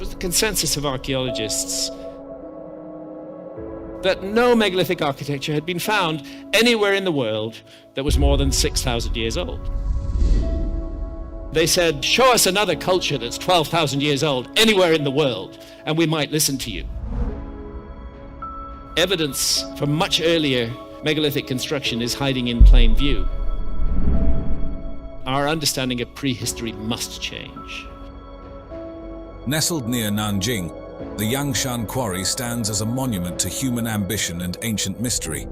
was the consensus of archaeologists that no megalithic architecture had been found anywhere in the world that was more than 6,000 years old. They said, show us another culture that's 12,000 years old anywhere in the world, and we might listen to you. Evidence from much earlier megalithic construction is hiding in plain view. Our understanding of prehistory must change. Nestled near Nanjing, the Yangshan Quarry stands as a monument to human ambition and ancient mystery.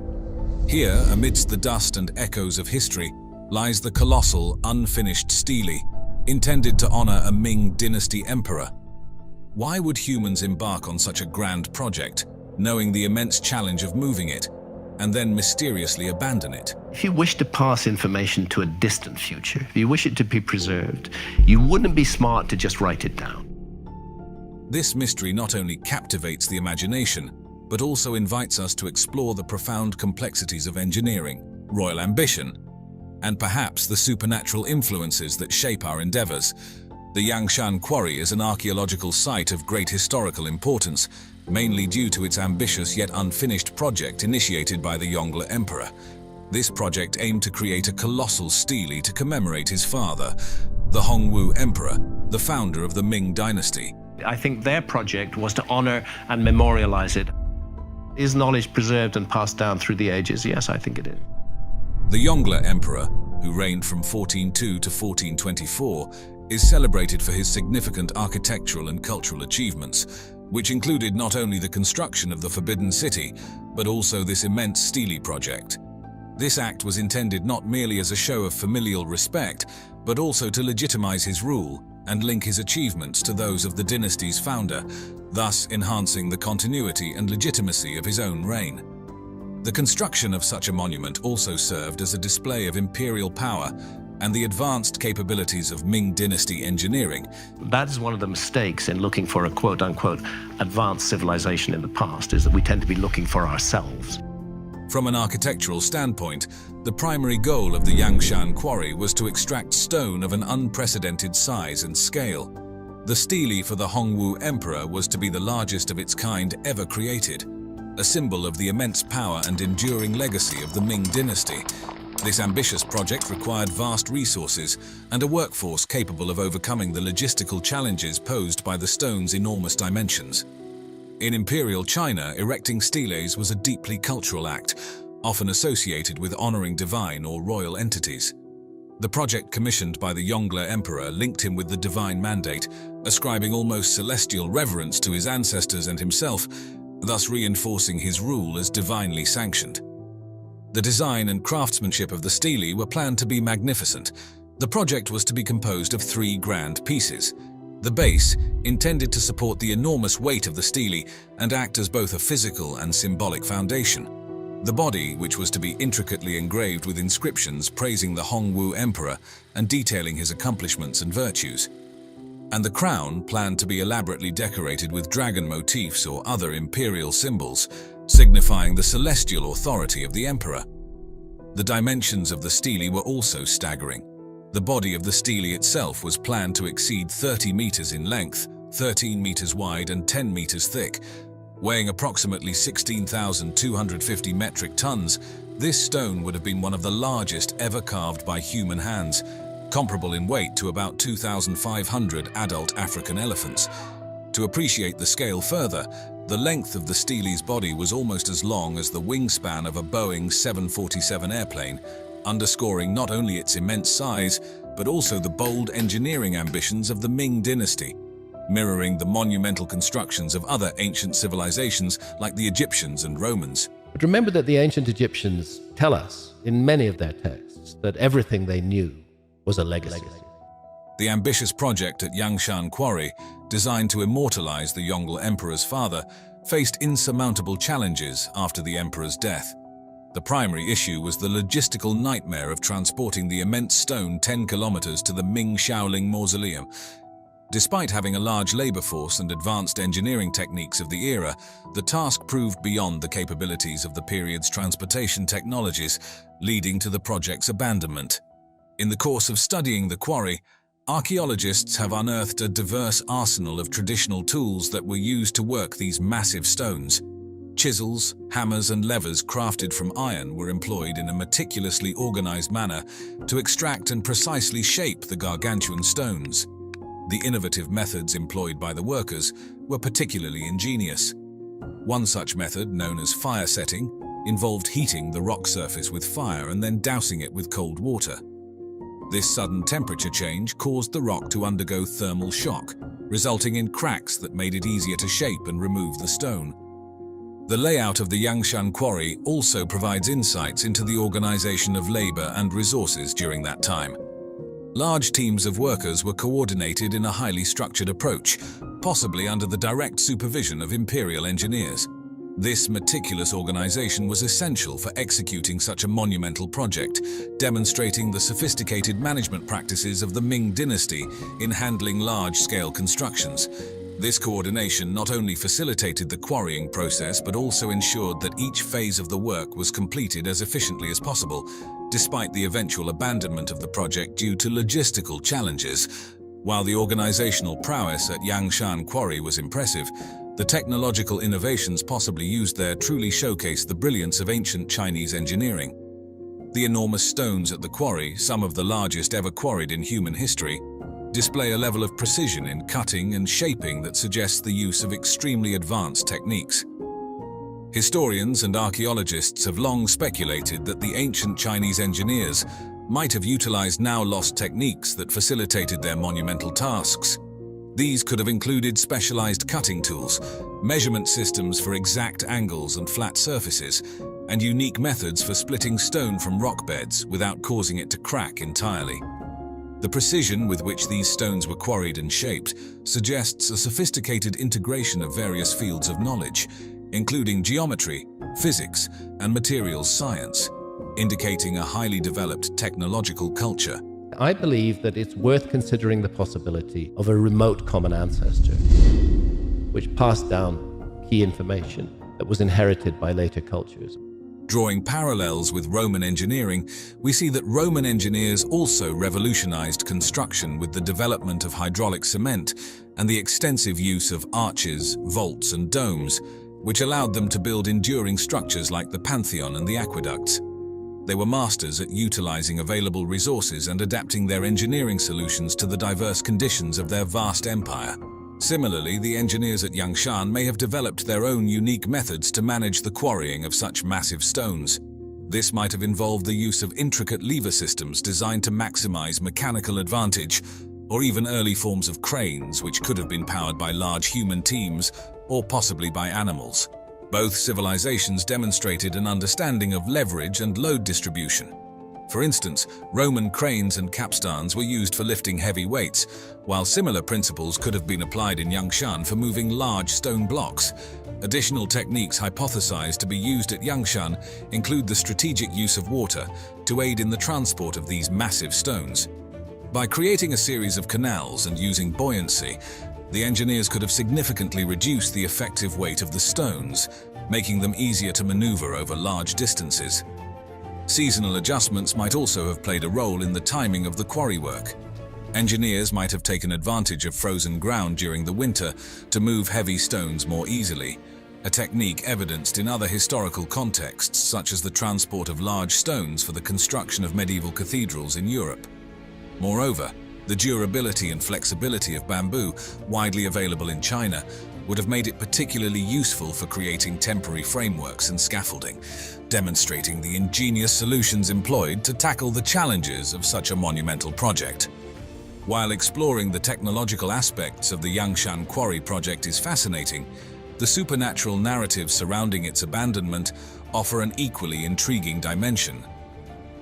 Here, amidst the dust and echoes of history, lies the colossal, unfinished stele, intended to honor a Ming dynasty emperor. Why would humans embark on such a grand project, knowing the immense challenge of moving it, and then mysteriously abandon it? If you wish to pass information to a distant future, if you wish it to be preserved, you wouldn't be smart to just write it down. This mystery not only captivates the imagination, but also invites us to explore the profound complexities of engineering, royal ambition, and perhaps the supernatural influences that shape our endeavors. The Yangshan Quarry is an archaeological site of great historical importance, mainly due to its ambitious yet unfinished project initiated by the Yongle Emperor. This project aimed to create a colossal stele to commemorate his father, the Hongwu Emperor, the founder of the Ming dynasty. I think their project was to honor and memorialize it. Is knowledge preserved and passed down through the ages? Yes, I think it is. The Yongle Emperor, who reigned from 1402 to 1424, is celebrated for his significant architectural and cultural achievements, which included not only the construction of the Forbidden City, but also this immense stele project. This act was intended not merely as a show of familial respect, but also to legitimize his rule and link his achievements to those of the dynasty's founder, thus enhancing the continuity and legitimacy of his own reign. The construction of such a monument also served as a display of imperial power and the advanced capabilities of Ming dynasty engineering. That is one of the mistakes in looking for a quote-unquote advanced civilization in the past, is that we tend to be looking for ourselves. From an architectural standpoint, the primary goal of the Yangshan Quarry was to extract stone of an unprecedented size and scale. The stele for the Hongwu Emperor was to be the largest of its kind ever created, a symbol of the immense power and enduring legacy of the Ming dynasty. This ambitious project required vast resources and a workforce capable of overcoming the logistical challenges posed by the stone's enormous dimensions. In imperial China, erecting steles was a deeply cultural act, often associated with honoring divine or royal entities. The project commissioned by the Yongle Emperor linked him with the divine mandate, ascribing almost celestial reverence to his ancestors and himself, thus reinforcing his rule as divinely sanctioned. The design and craftsmanship of the stele were planned to be magnificent. The project was to be composed of 3 grand pieces. The base, intended to support the enormous weight of the stele and act as both a physical and symbolic foundation. The body, which was to be intricately engraved with inscriptions praising the Hongwu Emperor and detailing his accomplishments and virtues. And the crown, planned to be elaborately decorated with dragon motifs or other imperial symbols, signifying the celestial authority of the emperor. The dimensions of the stele were also staggering. The body of the stele itself was planned to exceed 30 meters in length, 13 meters wide and 10 meters thick. Weighing approximately 16,250 metric tons, this stone would have been one of the largest ever carved by human hands, comparable in weight to about 2,500 adult African elephants. To appreciate the scale further, the length of the stele's body was almost as long as the wingspan of a Boeing 747 airplane, underscoring not only its immense size, but also the bold engineering ambitions of the Ming dynasty, mirroring the monumental constructions of other ancient civilizations like the Egyptians and Romans. But remember that the ancient Egyptians tell us in many of their texts that everything they knew was a legacy. The ambitious project at Yangshan Quarry, designed to immortalize the Yongle Emperor's father, faced insurmountable challenges after the emperor's death. The primary issue was the logistical nightmare of transporting the immense stone 10 kilometers to the Ming Shaolin Mausoleum. Despite having a large labor force and advanced engineering techniques of the era, the task proved beyond the capabilities of the period's transportation technologies, leading to the project's abandonment. In the course of studying the quarry, archaeologists have unearthed a diverse arsenal of traditional tools that were used to work these massive stones. Chisels, hammers, and levers crafted from iron were employed in a meticulously organized manner to extract and precisely shape the gargantuan stones. The innovative methods employed by the workers were particularly ingenious. One such method, known as fire setting, involved heating the rock surface with fire and then dousing it with cold water. This sudden temperature change caused the rock to undergo thermal shock, resulting in cracks that made it easier to shape and remove the stone. The layout of the Yangshan quarry also provides insights into the organization of labor and resources during that time. Large teams of workers were coordinated in a highly structured approach, possibly under the direct supervision of imperial engineers. This meticulous organization was essential for executing such a monumental project, demonstrating the sophisticated management practices of the Ming dynasty in handling large-scale constructions. This coordination not only facilitated the quarrying process but also ensured that each phase of the work was completed as efficiently as possible, despite the eventual abandonment of the project due to logistical challenges. While the organizational prowess at Yangshan Quarry was impressive, the technological innovations possibly used there truly showcased the brilliance of ancient Chinese engineering. The enormous stones at the quarry, some of the largest ever quarried in human history, display a level of precision in cutting and shaping that suggests the use of extremely advanced techniques. Historians and archaeologists have long speculated that the ancient Chinese engineers might have utilized now-lost techniques that facilitated their monumental tasks. These could have included specialized cutting tools, measurement systems for exact angles and flat surfaces, and unique methods for splitting stone from rock beds without causing it to crack entirely. The precision with which these stones were quarried and shaped suggests a sophisticated integration of various fields of knowledge, including geometry, physics, and materials science, indicating a highly developed technological culture. I believe that it's worth considering the possibility of a remote common ancestor, which passed down key information that was inherited by later cultures. Drawing parallels with Roman engineering, we see that Roman engineers also revolutionized construction with the development of hydraulic cement and the extensive use of arches, vaults, and domes, which allowed them to build enduring structures like the Pantheon and the aqueducts. They were masters at utilizing available resources and adapting their engineering solutions to the diverse conditions of their vast empire. Similarly, the engineers at Yangshan may have developed their own unique methods to manage the quarrying of such massive stones. This might have involved the use of intricate lever systems designed to maximize mechanical advantage, or even early forms of cranes which could have been powered by large human teams or possibly by animals. Both civilizations demonstrated an understanding of leverage and load distribution. For instance, Roman cranes and capstans were used for lifting heavy weights, while similar principles could have been applied in Yangshan for moving large stone blocks. Additional techniques hypothesized to be used at Yangshan include the strategic use of water to aid in the transport of these massive stones. By creating a series of canals and using buoyancy, the engineers could have significantly reduced the effective weight of the stones, making them easier to maneuver over large distances. Seasonal adjustments might also have played a role in the timing of the quarry work. Engineers might have taken advantage of frozen ground during the winter to move heavy stones more easily, a technique evidenced in other historical contexts such as the transport of large stones for the construction of medieval cathedrals in Europe. Moreover, the durability and flexibility of bamboo, widely available in China, would have made it particularly useful for creating temporary frameworks and scaffolding, demonstrating the ingenious solutions employed to tackle the challenges of such a monumental project. While exploring the technological aspects of the Yangshan Quarry project is fascinating, the supernatural narratives surrounding its abandonment offer an equally intriguing dimension.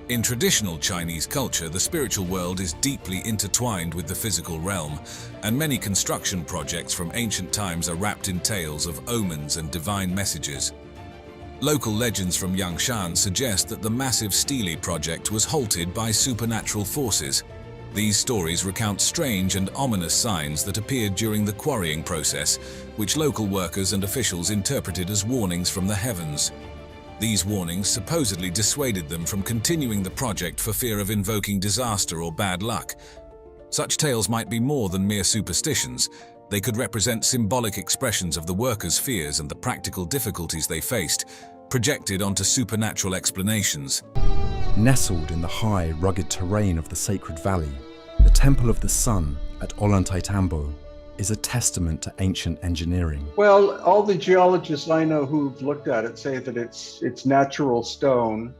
In traditional Chinese culture, the spiritual world is deeply intertwined with the physical realm, and many construction projects from ancient times are wrapped in tales of omens and divine messages. Local legends from Yangshan suggest that the massive Stele project was halted by supernatural forces. These stories recount strange and ominous signs that appeared during the quarrying process, which local workers and officials interpreted as warnings from the heavens. These warnings supposedly dissuaded them from continuing the project for fear of invoking disaster or bad luck. Such tales might be more than mere superstitions. They could represent symbolic expressions of the workers' fears and the practical difficulties they faced, projected onto supernatural explanations. Nestled in the high, rugged terrain of the Sacred Valley, the Temple of the Sun at Ollantaytambo is a testament to ancient engineering. Well, all the geologists I know who've looked at it say that it's natural stone.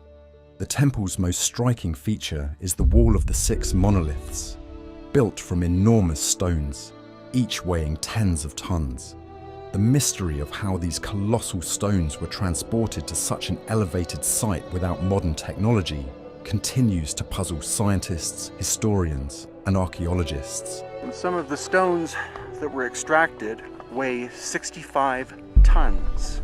The temple's most striking feature is the Wall of the Six Monoliths, built from enormous stones, each weighing tens of tons. The mystery of how these colossal stones were transported to such an elevated site without modern technology continues to puzzle scientists, historians, and archaeologists. Some of the stones that were extracted weigh 65 tons.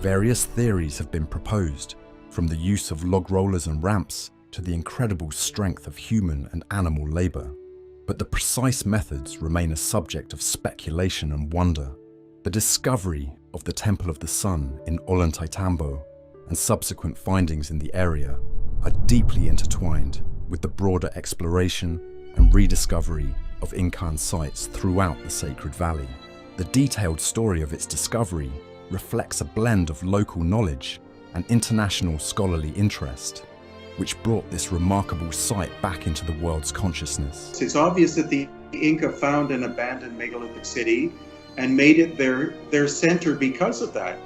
Various theories have been proposed, from the use of log rollers and ramps to the incredible strength of human and animal labor. But the precise methods remain a subject of speculation and wonder. The discovery of the Temple of the Sun in Ollantaytambo and subsequent findings in the area are deeply intertwined with the broader exploration and rediscovery of Incan sites throughout the Sacred Valley. The detailed story of its discovery reflects a blend of local knowledge and international scholarly interest, which brought this remarkable site back into the world's consciousness. It's obvious that the Inca found an abandoned megalithic city and made it their center because of that.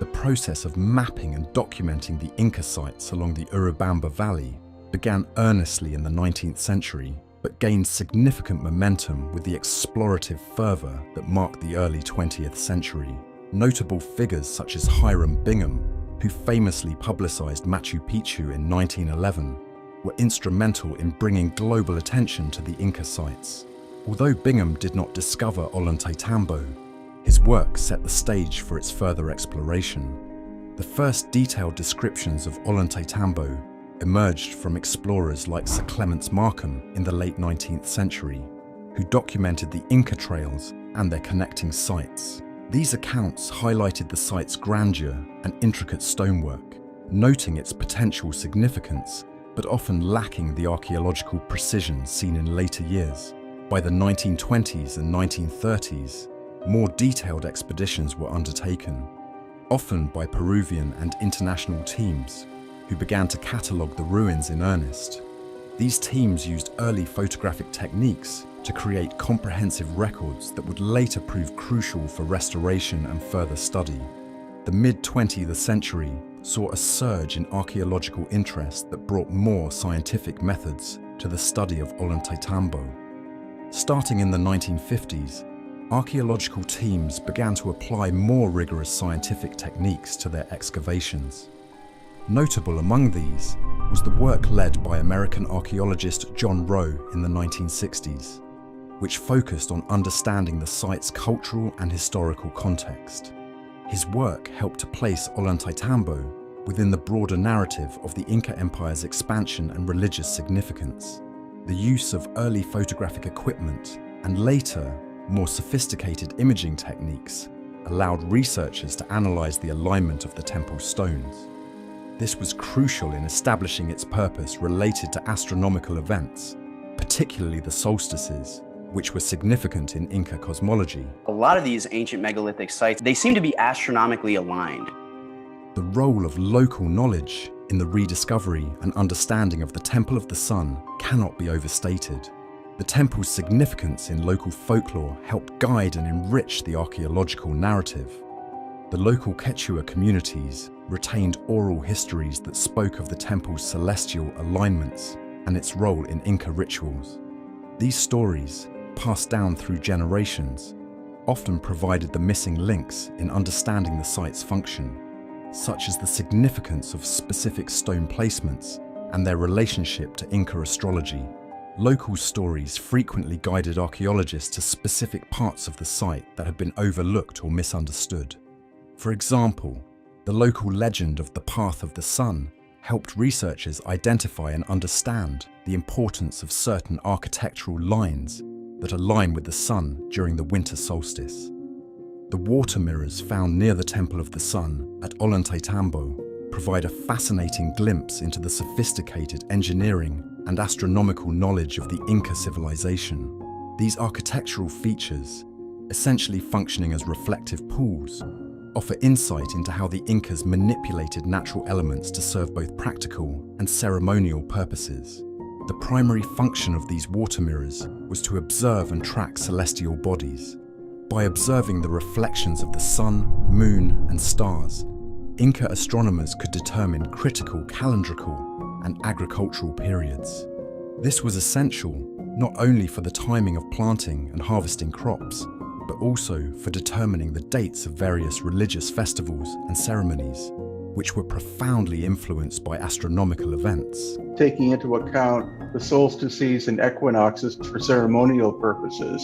The process of mapping and documenting the Inca sites along the Urubamba Valley began earnestly in the 19th century, but gained significant momentum with the explorative fervor that marked the early 20th century. Notable figures such as Hiram Bingham, who famously publicized Machu Picchu in 1911, were instrumental in bringing global attention to the Inca sites. Although Bingham did not discover Ollantaytambo, his work set the stage for its further exploration. The first detailed descriptions of Ollantaytambo emerged from explorers like Sir Clements Markham in the late 19th century, who documented the Inca trails and their connecting sites. These accounts highlighted the site's grandeur and intricate stonework, noting its potential significance, but often lacking the archaeological precision seen in later years. By the 1920s and 1930s, more detailed expeditions were undertaken, often by Peruvian and international teams, who began to catalogue the ruins in earnest. These teams used early photographic techniques to create comprehensive records that would later prove crucial for restoration and further study. The mid-20th century saw a surge in archaeological interest that brought more scientific methods to the study of Ollantaytambo. Starting in the 1950s, archaeological teams began to apply more rigorous scientific techniques to their excavations. Notable among these was the work led by American archaeologist John Rowe in the 1960s, which focused on understanding the site's cultural and historical context. His work helped to place Ollantaytambo within the broader narrative of the Inca Empire's expansion and religious significance. The use of early photographic equipment and later, more sophisticated imaging techniques allowed researchers to analyze the alignment of the temple stones. This was crucial in establishing its purpose related to astronomical events, particularly the solstices, which were significant in Inca cosmology. A lot of these ancient megalithic sites, they seem to be astronomically aligned. The role of local knowledge in the rediscovery and understanding of the Temple of the Sun cannot be overstated. The temple's significance in local folklore helped guide and enrich the archaeological narrative. The local Quechua communities retained oral histories that spoke of the temple's celestial alignments and its role in Inca rituals. These stories, passed down through generations, often provided the missing links in understanding the site's function, such as the significance of specific stone placements and their relationship to Inca astrology. Local stories frequently guided archaeologists to specific parts of the site that had been overlooked or misunderstood. For example, the local legend of the Path of the Sun helped researchers identify and understand the importance of certain architectural lines that align with the sun during the winter solstice. The water mirrors found near the Temple of the Sun at Ollantaytambo provide a fascinating glimpse into the sophisticated engineering and astronomical knowledge of the Inca civilization. These architectural features, essentially functioning as reflective pools, offer insight into how the Incas manipulated natural elements to serve both practical and ceremonial purposes. The primary function of these water mirrors was to observe and track celestial bodies. By observing the reflections of the sun, moon, and stars, Inca astronomers could determine critical calendrical and agricultural periods. This was essential not only for the timing of planting and harvesting crops, but also for determining the dates of various religious festivals and ceremonies, which were profoundly influenced by astronomical events. Taking into account the solstices and equinoxes for ceremonial purposes.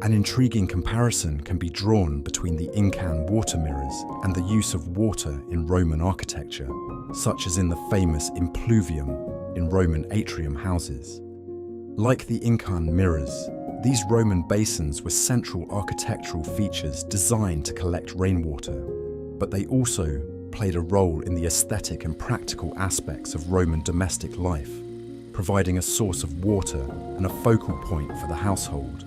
An intriguing comparison can be drawn between the Incan water mirrors and the use of water in Roman architecture, such as in the famous impluvium in Roman atrium houses. Like the Incan mirrors, these Roman basins were central architectural features designed to collect rainwater, but they also played a role in the aesthetic and practical aspects of Roman domestic life, providing a source of water and a focal point for the household.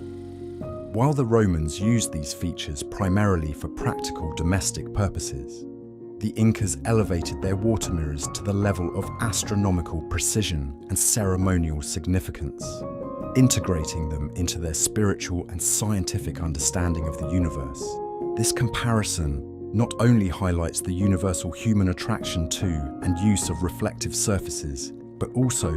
While the Romans used these features primarily for practical domestic purposes, the Incas elevated their water mirrors to the level of astronomical precision and ceremonial significance, integrating them into their spiritual and scientific understanding of the universe. This comparison not only highlights the universal human attraction to and use of reflective surfaces, but also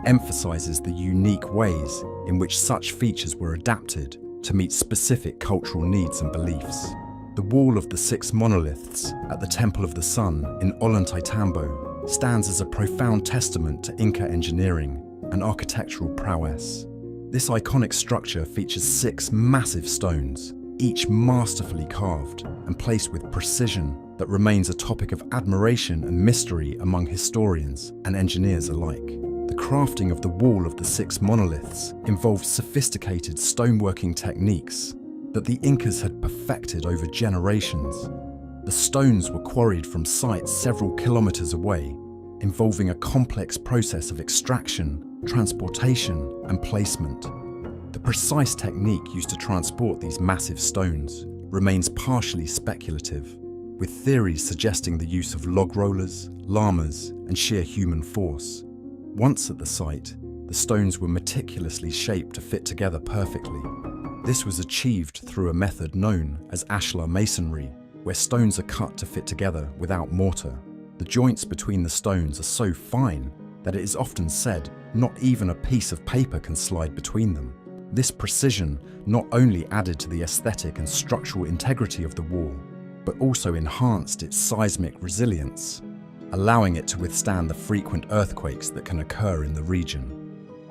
emphasizes the unique ways in which such features were adapted to meet specific cultural needs and beliefs. The Wall of the Six Monoliths at the Temple of the Sun in Ollantaytambo stands as a profound testament to Inca engineering and architectural prowess. This iconic structure features 6 massive stones, each masterfully carved and placed with precision that remains a topic of admiration and mystery among historians and engineers alike. The crafting of the Wall of the Six Monoliths involved sophisticated stoneworking techniques that the Incas had perfected over generations. The stones were quarried from sites several kilometers away, involving a complex process of extraction, transportation, and placement. The precise technique used to transport these massive stones remains partially speculative, with theories suggesting the use of log rollers, llamas, and sheer human force. Once at the site, the stones were meticulously shaped to fit together perfectly. This was achieved through a method known as ashlar masonry, where stones are cut to fit together without mortar. The joints between the stones are so fine that it is often said not even a piece of paper can slide between them. This precision not only added to the aesthetic and structural integrity of the wall, but also enhanced its seismic resilience, allowing it to withstand the frequent earthquakes that can occur in the region.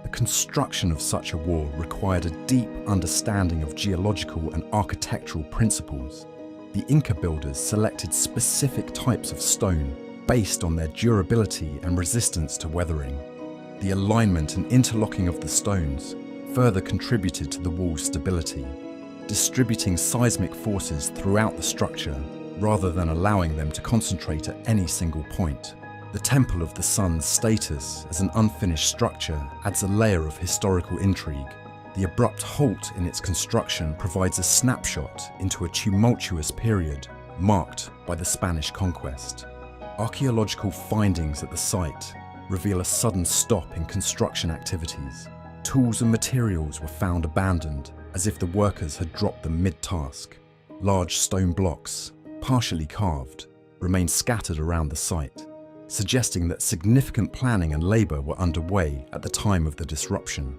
The construction of such a wall required a deep understanding of geological and architectural principles. The Inca builders selected specific types of stone based on their durability and resistance to weathering. The alignment and interlocking of the stones further contributed to the wall's stability, distributing seismic forces throughout the structure rather than allowing them to concentrate at any single point. The Temple of the Sun's status as an unfinished structure adds a layer of historical intrigue. The abrupt halt in its construction provides a snapshot into a tumultuous period marked by the Spanish conquest. Archaeological findings at the site reveal a sudden stop in construction activities. Tools and materials were found abandoned, as if the workers had dropped them mid-task. Large stone blocks, partially carved, remain scattered around the site, suggesting that significant planning and labor were underway at the time of the disruption.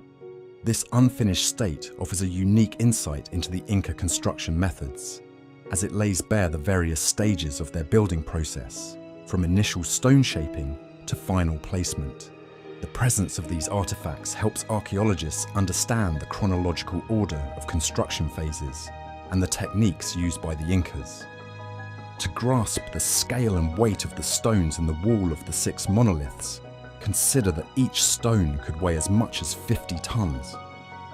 This unfinished state offers a unique insight into the Inca construction methods, as it lays bare the various stages of their building process, from initial stone shaping to final placement. The presence of these artifacts helps archaeologists understand the chronological order of construction phases and the techniques used by the Incas. To grasp the scale and weight of the stones in the Wall of the Six Monoliths, consider that each stone could weigh as much as 50 tons.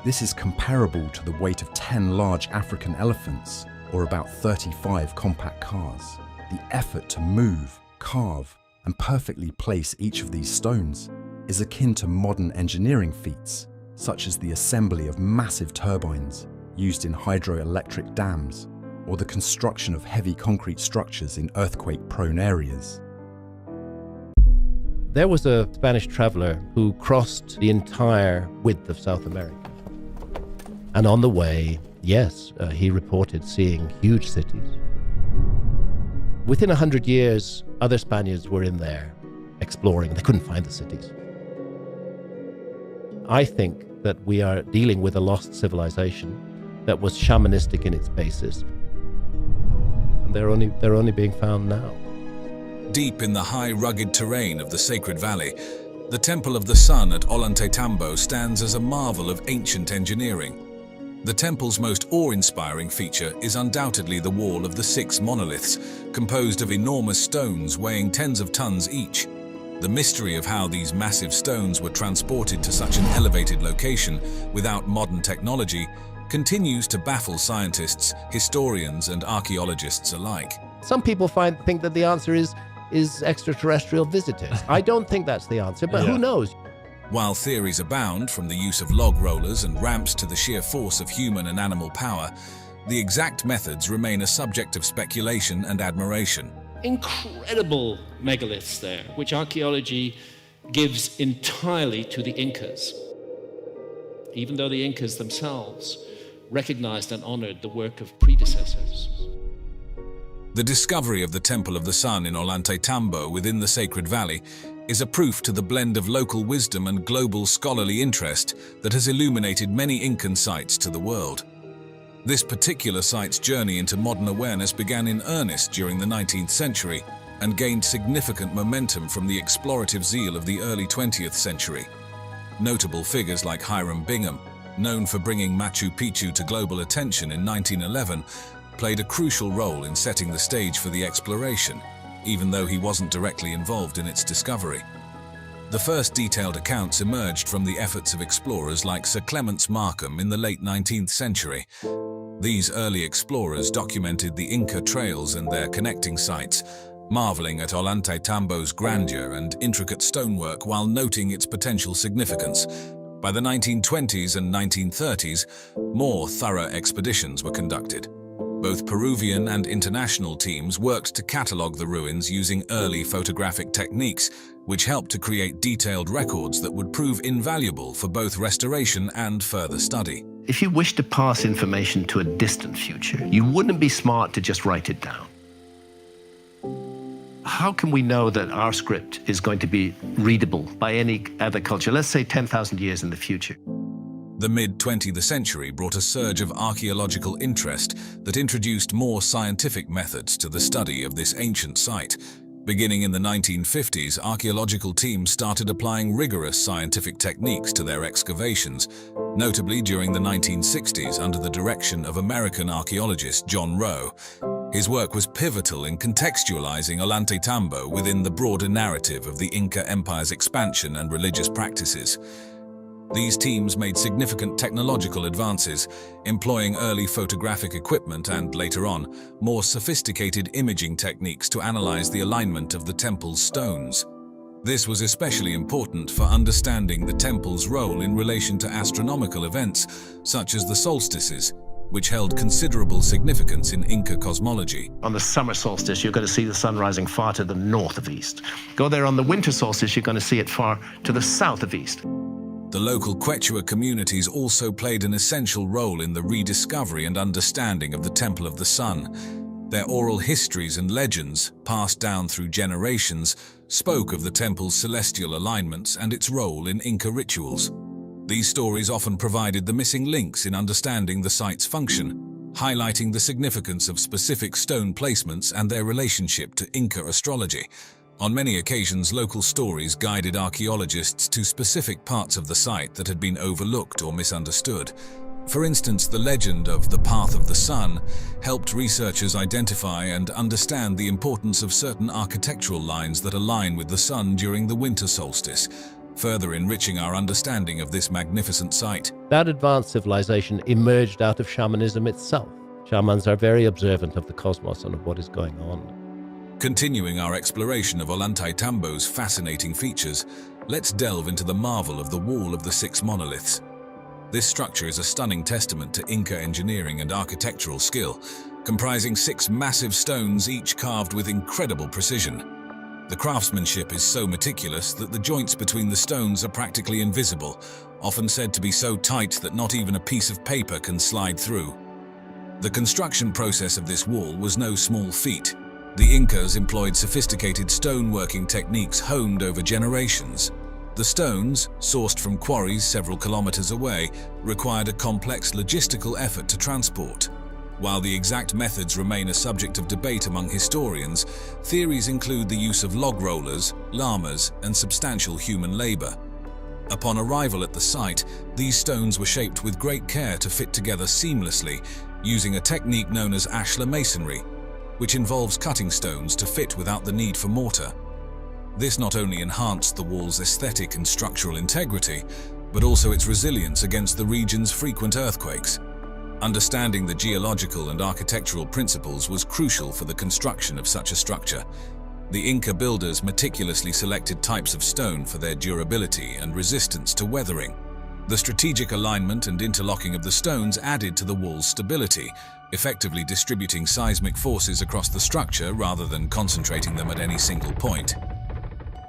This is comparable to the weight of 10 large African elephants, or about 35 compact cars. The effort to move, carve, and perfectly place each of these stones is akin to modern engineering feats, such as the assembly of massive turbines used in hydroelectric dams, or the construction of heavy concrete structures in earthquake-prone areas. There was a Spanish traveler who crossed the entire width of South America. And on the way, yes, he reported seeing huge cities. Within 100 years, other Spaniards were in there exploring. They couldn't find the cities. I think that we are dealing with a lost civilization that was shamanistic in its basis. And they're only being found now. Deep in the high, rugged terrain of the Sacred Valley, the Temple of the Sun at Ollantaytambo stands as a marvel of ancient engineering. The temple's most awe-inspiring feature is undoubtedly the wall of the 6 monoliths, composed of enormous stones weighing tens of tons each. The mystery of how these massive stones were transported to such an elevated location without modern technology continues to baffle scientists, historians, and archaeologists alike. Some people think that the answer is extraterrestrial visitors. I don't think that's the answer, but who knows? While theories abound, from the use of log rollers and ramps to the sheer force of human and animal power, the exact methods remain a subject of speculation and admiration. Incredible megaliths there, which archaeology gives entirely to the Incas, even though the Incas themselves recognized and honored the work of predecessors. The discovery of the Temple of the Sun in Ollantaytambo within the Sacred Valley is a proof to the blend of local wisdom and global scholarly interest that has illuminated many Incan sites to the world. This particular site's journey into modern awareness began in earnest during the 19th century and gained significant momentum from the explorative zeal of the early 20th century. Notable figures like Hiram Bingham, known for bringing Machu Picchu to global attention in 1911, played a crucial role in setting the stage for the exploration, even though he wasn't directly involved in its discovery. The first detailed accounts emerged from the efforts of explorers like Sir Clements Markham in the late 19th century. These early explorers documented the Inca trails and their connecting sites, marveling at Ollantaytambo's grandeur and intricate stonework while noting its potential significance. By the 1920s and 1930s, more thorough expeditions were conducted. Both Peruvian and international teams worked to catalogue the ruins using early photographic techniques, which helped to create detailed records that would prove invaluable for both restoration and further study. If you wish to pass information to a distant future, you wouldn't be smart to just write it down. How can we know that our script is going to be readable by any other culture, let's say 10,000 years in the future? The mid-20th century brought a surge of archaeological interest that introduced more scientific methods to the study of this ancient site. Beginning in the 1950s, archaeological teams started applying rigorous scientific techniques to their excavations, notably during the 1960s under the direction of American archaeologist John Rowe. His work was pivotal in contextualizing Ollantaytambo within the broader narrative of the Inca Empire's expansion and religious practices. These teams made significant technological advances, employing early photographic equipment and, later on, more sophisticated imaging techniques to analyze the alignment of the temple's stones. This was especially important for understanding the temple's role in relation to astronomical events, such as the solstices, which held considerable significance in Inca cosmology. On the summer solstice, you're going to see the sun rising far to the north of east. Go there on the winter solstice, you're going to see it far to the south of east. The local Quechua communities also played an essential role in the rediscovery and understanding of the Temple of the Sun. Their oral histories and legends, passed down through generations, spoke of the temple's celestial alignments and its role in Inca rituals. These stories often provided the missing links in understanding the site's function, highlighting the significance of specific stone placements and their relationship to Inca astrology. On many occasions, local stories guided archaeologists to specific parts of the site that had been overlooked or misunderstood. For instance, the legend of the Path of the Sun helped researchers identify and understand the importance of certain architectural lines that align with the sun during the winter solstice, further enriching our understanding of this magnificent site. That advanced civilization emerged out of shamanism itself. Shamans are very observant of the cosmos and of what is going on. Continuing our exploration of Ollantaytambo's fascinating features, let's delve into the marvel of the Wall of the Six Monoliths. This structure is a stunning testament to Inca engineering and architectural skill, comprising 6 massive stones each carved with incredible precision. The craftsmanship is so meticulous that the joints between the stones are practically invisible, often said to be so tight that not even a piece of paper can slide through. The construction process of this wall was no small feat. The Incas employed sophisticated stoneworking techniques honed over generations. The stones, sourced from quarries several kilometers away, required a complex logistical effort to transport. While the exact methods remain a subject of debate among historians, theories include the use of log rollers, llamas, and substantial human labor. Upon arrival at the site, these stones were shaped with great care to fit together seamlessly, using a technique known as ashlar masonry, which involves cutting stones to fit without the need for mortar. This not only enhanced the wall's aesthetic and structural integrity, but also its resilience against the region's frequent earthquakes. Understanding the geological and architectural principles was crucial for the construction of such a structure. The Inca builders meticulously selected types of stone for their durability and resistance to weathering. The strategic alignment and interlocking of the stones added to the wall's stability, effectively distributing seismic forces across the structure rather than concentrating them at any single point.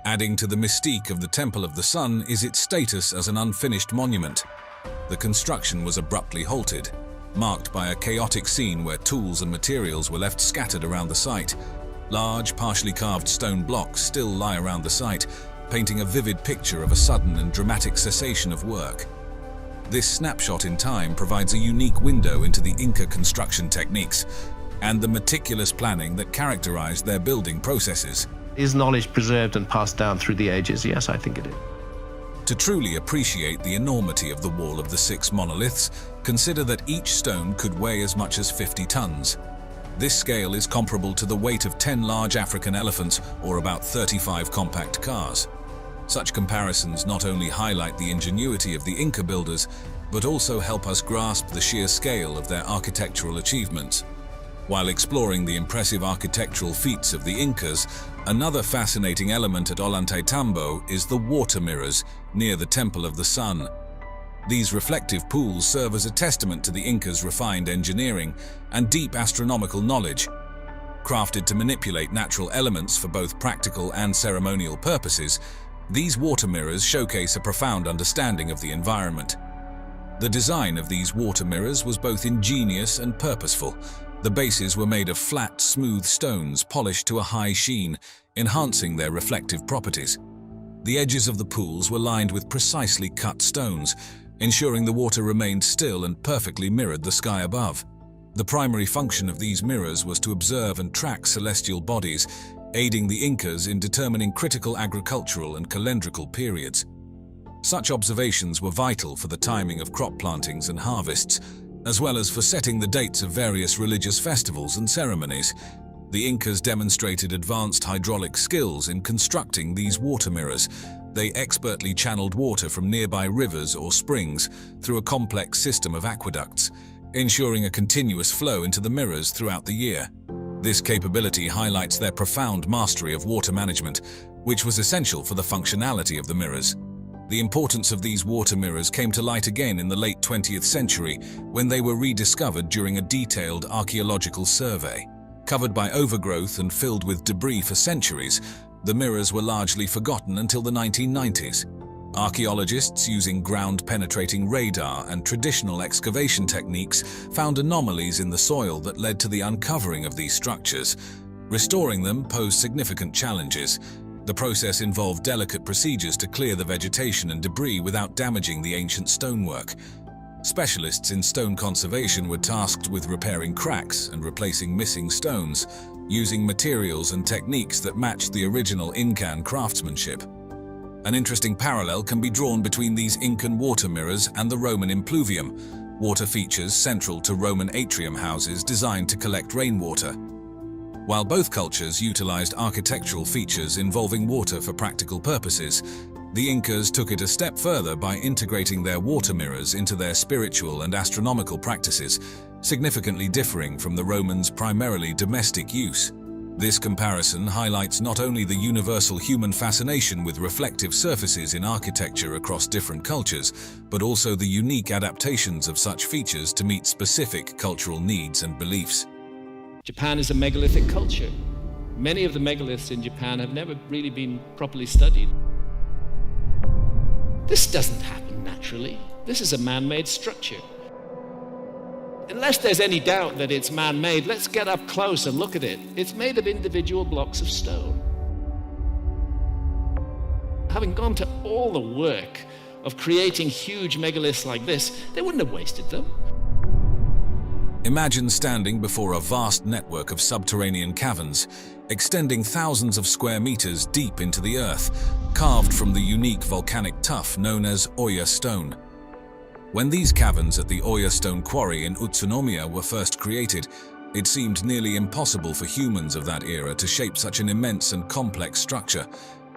Adding to the mystique of the Temple of the Sun is its status as an unfinished monument. The construction was abruptly halted, marked by a chaotic scene where tools and materials were left scattered around the site. Large, partially carved stone blocks still lie around the site, painting a vivid picture of a sudden and dramatic cessation of work. This snapshot in time provides a unique window into the Inca construction techniques and the meticulous planning that characterized their building processes. Is knowledge preserved and passed down through the ages? Yes, I think it is. To truly appreciate the enormity of the Wall of the Six Monoliths, consider that each stone could weigh as much as 50 tons. This scale is comparable to the weight of 10 large African elephants or about 35 compact cars. Such comparisons not only highlight the ingenuity of the Inca builders, but also help us grasp the sheer scale of their architectural achievements. While exploring the impressive architectural feats of the Incas, another fascinating element at Ollantaytambo is the water mirrors near the Temple of the Sun. These reflective pools serve as a testament to the Incas' refined engineering and deep astronomical knowledge. Crafted to manipulate natural elements for both practical and ceremonial purposes, these water mirrors showcase a profound understanding of the environment. The design of these water mirrors was both ingenious and purposeful. The bases were made of flat, smooth stones polished to a high sheen, enhancing their reflective properties. The edges of the pools were lined with precisely cut stones, ensuring the water remained still and perfectly mirrored the sky above. The primary function of these mirrors was to observe and track celestial bodies, aiding the Incas in determining critical agricultural and calendrical periods. Such observations were vital for the timing of crop plantings and harvests, as well as for setting the dates of various religious festivals and ceremonies. The Incas demonstrated advanced hydraulic skills in constructing these water mirrors. They expertly channeled water from nearby rivers or springs through a complex system of aqueducts, ensuring a continuous flow into the mirrors throughout the year. This capability highlights their profound mastery of water management, which was essential for the functionality of the mirrors. The importance of these water mirrors came to light again in the late 20th century when they were rediscovered during a detailed archaeological survey. Covered by overgrowth and filled with debris for centuries, the mirrors were largely forgotten until the 1990s. Archaeologists using ground-penetrating radar and traditional excavation techniques found anomalies in the soil that led to the uncovering of these structures. Restoring them posed significant challenges. The process involved delicate procedures to clear the vegetation and debris without damaging the ancient stonework. Specialists in stone conservation were tasked with repairing cracks and replacing missing stones, using materials and techniques that matched the original Incan craftsmanship. An interesting parallel can be drawn between these Incan water mirrors and the Roman impluvium, water features central to Roman atrium houses designed to collect rainwater. While both cultures utilized architectural features involving water for practical purposes, the Incas took it a step further by integrating their water mirrors into their spiritual and astronomical practices, significantly differing from the Romans' primarily domestic use. This comparison highlights not only the universal human fascination with reflective surfaces in architecture across different cultures, but also the unique adaptations of such features to meet specific cultural needs and beliefs. Japan is a megalithic culture. Many of the megaliths in Japan have never really been properly studied. This doesn't happen naturally. This is a man-made structure. Unless there's any doubt that it's man-made, let's get up close and look at it. It's made of individual blocks of stone. Having gone to all the work of creating huge megaliths like this, they wouldn't have wasted them. Imagine standing before a vast network of subterranean caverns, extending thousands of square meters deep into the earth, carved from the unique volcanic tuff known as Oya stone. When these caverns at the Oya stone quarry in Utsunomiya were first created, it seemed nearly impossible for humans of that era to shape such an immense and complex structure,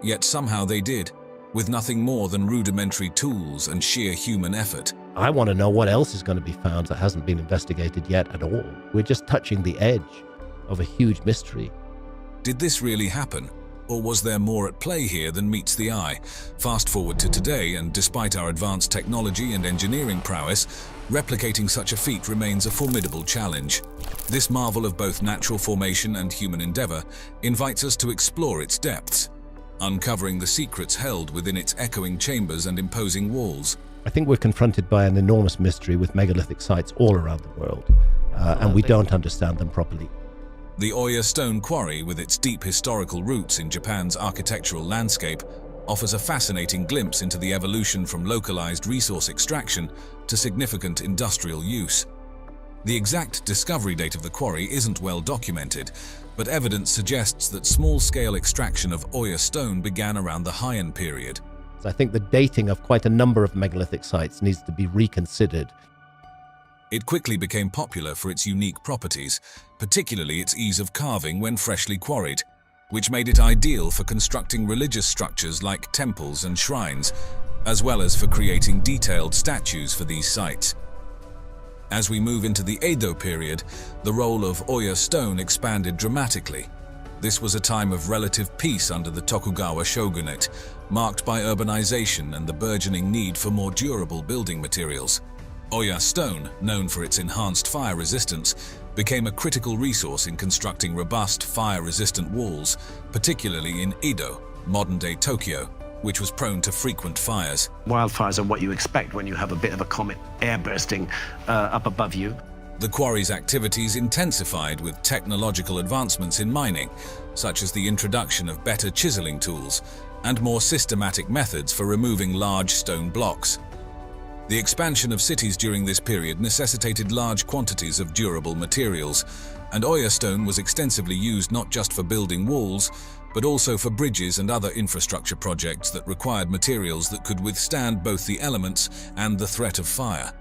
yet somehow they did, with nothing more than rudimentary tools and sheer human effort. I want to know what else is going to be found that hasn't been investigated yet at all. We're just touching the edge of a huge mystery. Did this really happen? Or was there more at play here than meets the eye? Fast forward to today, and despite our advanced technology and engineering prowess, replicating such a feat remains a formidable challenge. This marvel of both natural formation and human endeavor invites us to explore its depths, uncovering the secrets held within its echoing chambers and imposing walls. I think we're confronted by an enormous mystery with megalithic sites all around the world, and we don't understand them properly. The Oya stone quarry, with its deep historical roots in Japan's architectural landscape, offers a fascinating glimpse into the evolution from localized resource extraction to significant industrial use. The exact discovery date of the quarry isn't well documented, but evidence suggests that small-scale extraction of Oya stone began around the Heian period. I think the dating of quite a number of megalithic sites needs to be reconsidered. It quickly became popular for its unique properties, particularly its ease of carving when freshly quarried, which made it ideal for constructing religious structures like temples and shrines, as well as for creating detailed statues for these sites. As we move into the Edo period, the role of Oya stone expanded dramatically. This was a time of relative peace under the Tokugawa shogunate, marked by urbanization and the burgeoning need for more durable building materials. Oya stone, known for its enhanced fire resistance, became a critical resource in constructing robust fire-resistant walls, particularly in Edo, modern-day Tokyo, which was prone to frequent fires. Wildfires are what you expect when you have a bit of a comet air bursting up above you. The quarry's activities intensified with technological advancements in mining, such as the introduction of better chiseling tools and more systematic methods for removing large stone blocks. The expansion of cities during this period necessitated large quantities of durable materials, and Oya stone was extensively used not just for building walls, but also for bridges and other infrastructure projects that required materials that could withstand both the elements and the threat of fire.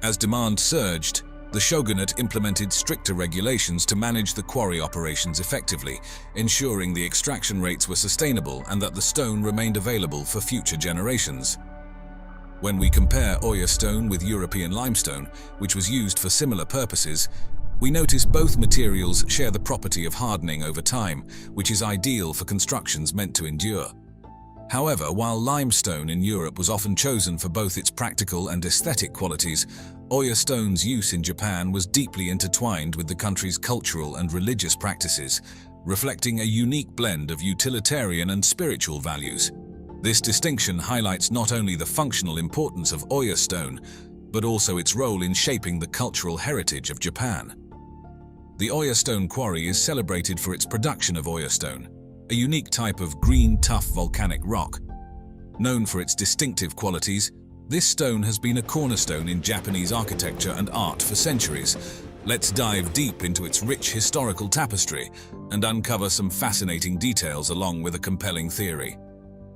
As demand surged, the shogunate implemented stricter regulations to manage the quarry operations effectively, ensuring the extraction rates were sustainable and that the stone remained available for future generations. When we compare Oya stone with European limestone, which was used for similar purposes, we notice both materials share the property of hardening over time, which is ideal for constructions meant to endure. However, while limestone in Europe was often chosen for both its practical and aesthetic qualities, Oya stone's use in Japan was deeply intertwined with the country's cultural and religious practices, reflecting a unique blend of utilitarian and spiritual values. This distinction highlights not only the functional importance of Oya stone, but also its role in shaping the cultural heritage of Japan. The Oya stone quarry is celebrated for its production of Oya stone, a unique type of green, tough volcanic rock. Known for its distinctive qualities, this stone has been a cornerstone in Japanese architecture and art for centuries. Let's dive deep into its rich historical tapestry and uncover some fascinating details along with a compelling theory.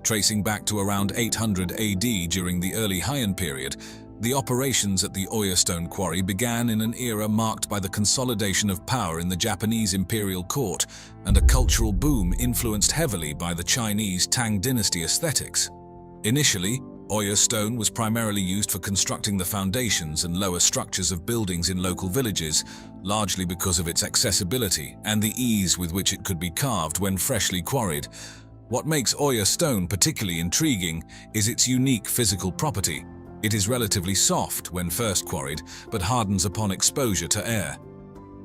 Tracing back to around 800 AD during the early Heian period, the operations at the Oya stone quarry began in an era marked by the consolidation of power in the Japanese imperial court and a cultural boom influenced heavily by the Chinese Tang dynasty aesthetics. Initially, Oya stone was primarily used for constructing the foundations and lower structures of buildings in local villages, largely because of its accessibility and the ease with which it could be carved when freshly quarried. What makes Oya stone particularly intriguing is its unique physical property. It is relatively soft when first quarried, but hardens upon exposure to air.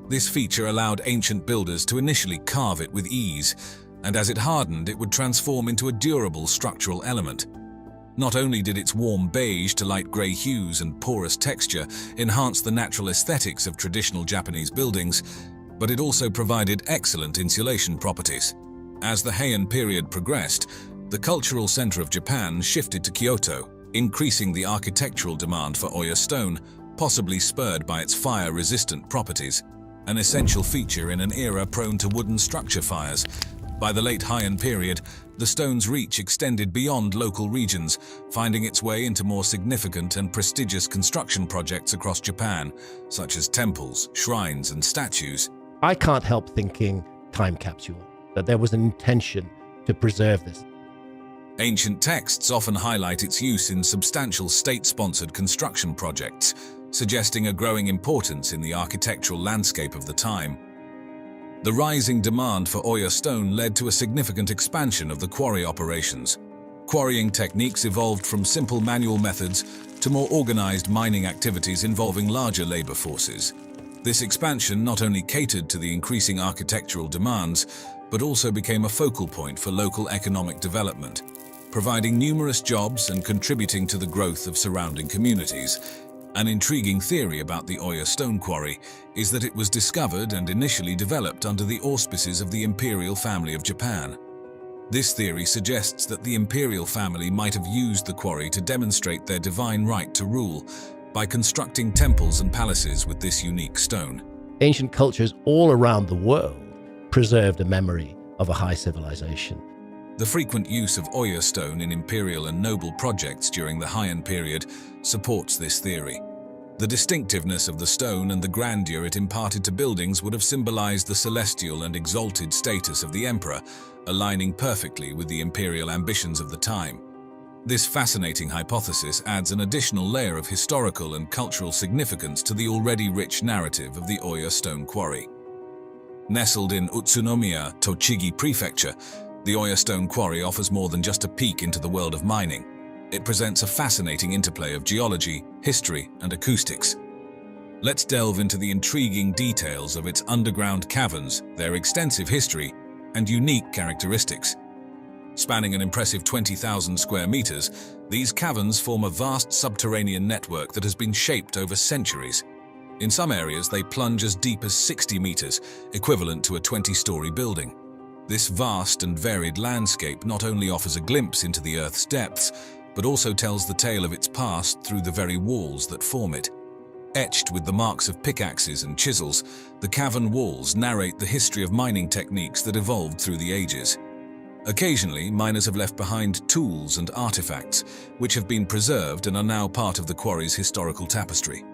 This feature allowed ancient builders to initially carve it with ease, and as it hardened, it would transform into a durable structural element. Not only did its warm beige to light grey hues and porous texture enhance the natural aesthetics of traditional Japanese buildings, but it also provided excellent insulation properties. As the Heian period progressed, the cultural center of Japan shifted to Kyoto, increasing the architectural demand for Oya stone, possibly spurred by its fire-resistant properties, an essential feature in an era prone to wooden structure fires. By the late Heian period, the stone's reach extended beyond local regions, finding its way into more significant and prestigious construction projects across Japan, such as temples, shrines, and statues. I can't help thinking time capsule, that there was an intention to preserve this. Ancient texts often highlight its use in substantial state-sponsored construction projects, suggesting a growing importance in the architectural landscape of the time. The rising demand for Oya stone led to a significant expansion of the quarry operations. Quarrying techniques evolved from simple manual methods to more organized mining activities involving larger labor forces. This expansion not only catered to the increasing architectural demands, but also became a focal point for local economic development, providing numerous jobs and contributing to the growth of surrounding communities. An intriguing theory about the Oya stone quarry is that it was discovered and initially developed under the auspices of the imperial family of Japan. This theory suggests that the imperial family might have used the quarry to demonstrate their divine right to rule by constructing temples and palaces with this unique stone. Ancient cultures all around the world preserved a memory of a high civilization. The frequent use of Oya stone in imperial and noble projects during the Heian period supports this theory. The distinctiveness of the stone and the grandeur it imparted to buildings would have symbolized the celestial and exalted status of the emperor, aligning perfectly with the imperial ambitions of the time. This fascinating hypothesis adds an additional layer of historical and cultural significance to the already rich narrative of the Oya stone quarry. Nestled in Utsunomiya, Tochigi Prefecture, the Oya stone quarry offers more than just a peek into the world of mining. It presents a fascinating interplay of geology, history, and acoustics. Let's delve into the intriguing details of its underground caverns, their extensive history, and unique characteristics. Spanning an impressive 20,000 square meters, these caverns form a vast subterranean network that has been shaped over centuries. In some areas, they plunge as deep as 60 meters, equivalent to a 20-story building. This vast and varied landscape not only offers a glimpse into the Earth's depths, but also tells the tale of its past through the very walls that form it. Etched with the marks of pickaxes and chisels, the cavern walls narrate the history of mining techniques that evolved through the ages. Occasionally, miners have left behind tools and artifacts, which have been preserved and are now part of the quarry's historical tapestry.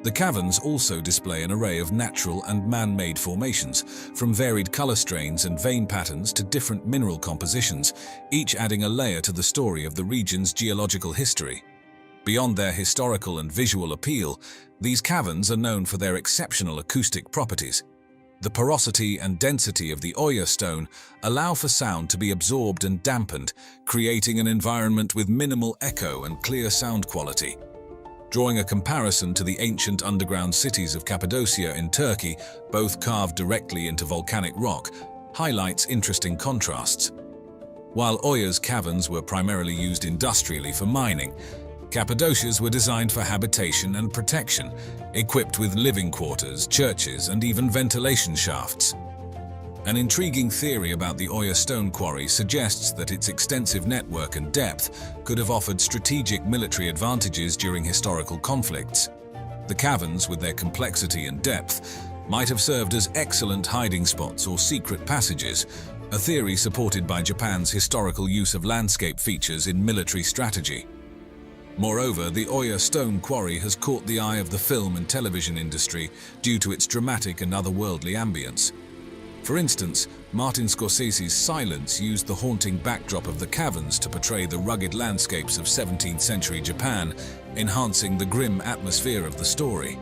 The caverns also display an array of natural and man-made formations, from varied color strains and vein patterns to different mineral compositions, each adding a layer to the story of the region's geological history. Beyond their historical and visual appeal, these caverns are known for their exceptional acoustic properties. The porosity and density of the Oya stone allow for sound to be absorbed and dampened, creating an environment with minimal echo and clear sound quality. Drawing a comparison to the ancient underground cities of Cappadocia in Turkey, both carved directly into volcanic rock, highlights interesting contrasts. While Oya's caverns were primarily used industrially for mining, Cappadocia's were designed for habitation and protection, equipped with living quarters, churches, and even ventilation shafts. An intriguing theory about the Oya stone quarry suggests that its extensive network and depth could have offered strategic military advantages during historical conflicts. The caverns, with their complexity and depth, might have served as excellent hiding spots or secret passages, a theory supported by Japan's historical use of landscape features in military strategy. Moreover, the Oya stone quarry has caught the eye of the film and television industry due to its dramatic and otherworldly ambience. For instance, Martin Scorsese's Silence used the haunting backdrop of the caverns to portray the rugged landscapes of 17th century Japan, enhancing the grim atmosphere of the story.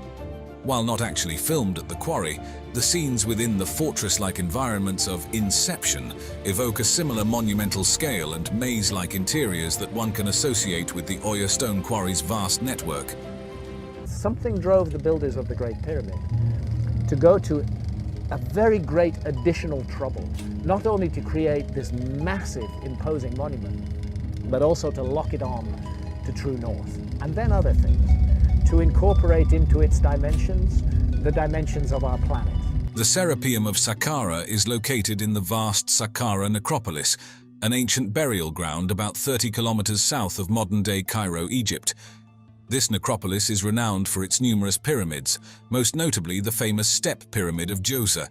While not actually filmed at the quarry, the scenes within the fortress-like environments of Inception evoke a similar monumental scale and maze-like interiors that one can associate with the Oyo Stone Quarry's vast network. Something drove the builders of the Great Pyramid to go to a very great additional trouble, not only to create this massive, imposing monument, but also to lock it on to true north, and then other things, to incorporate into its dimensions the dimensions of our planet. The Serapeum of Saqqara is located in the vast Saqqara necropolis, an ancient burial ground about 30 kilometers south of modern-day Cairo, Egypt. This necropolis is renowned for its numerous pyramids, most notably the famous Step Pyramid of Djoser.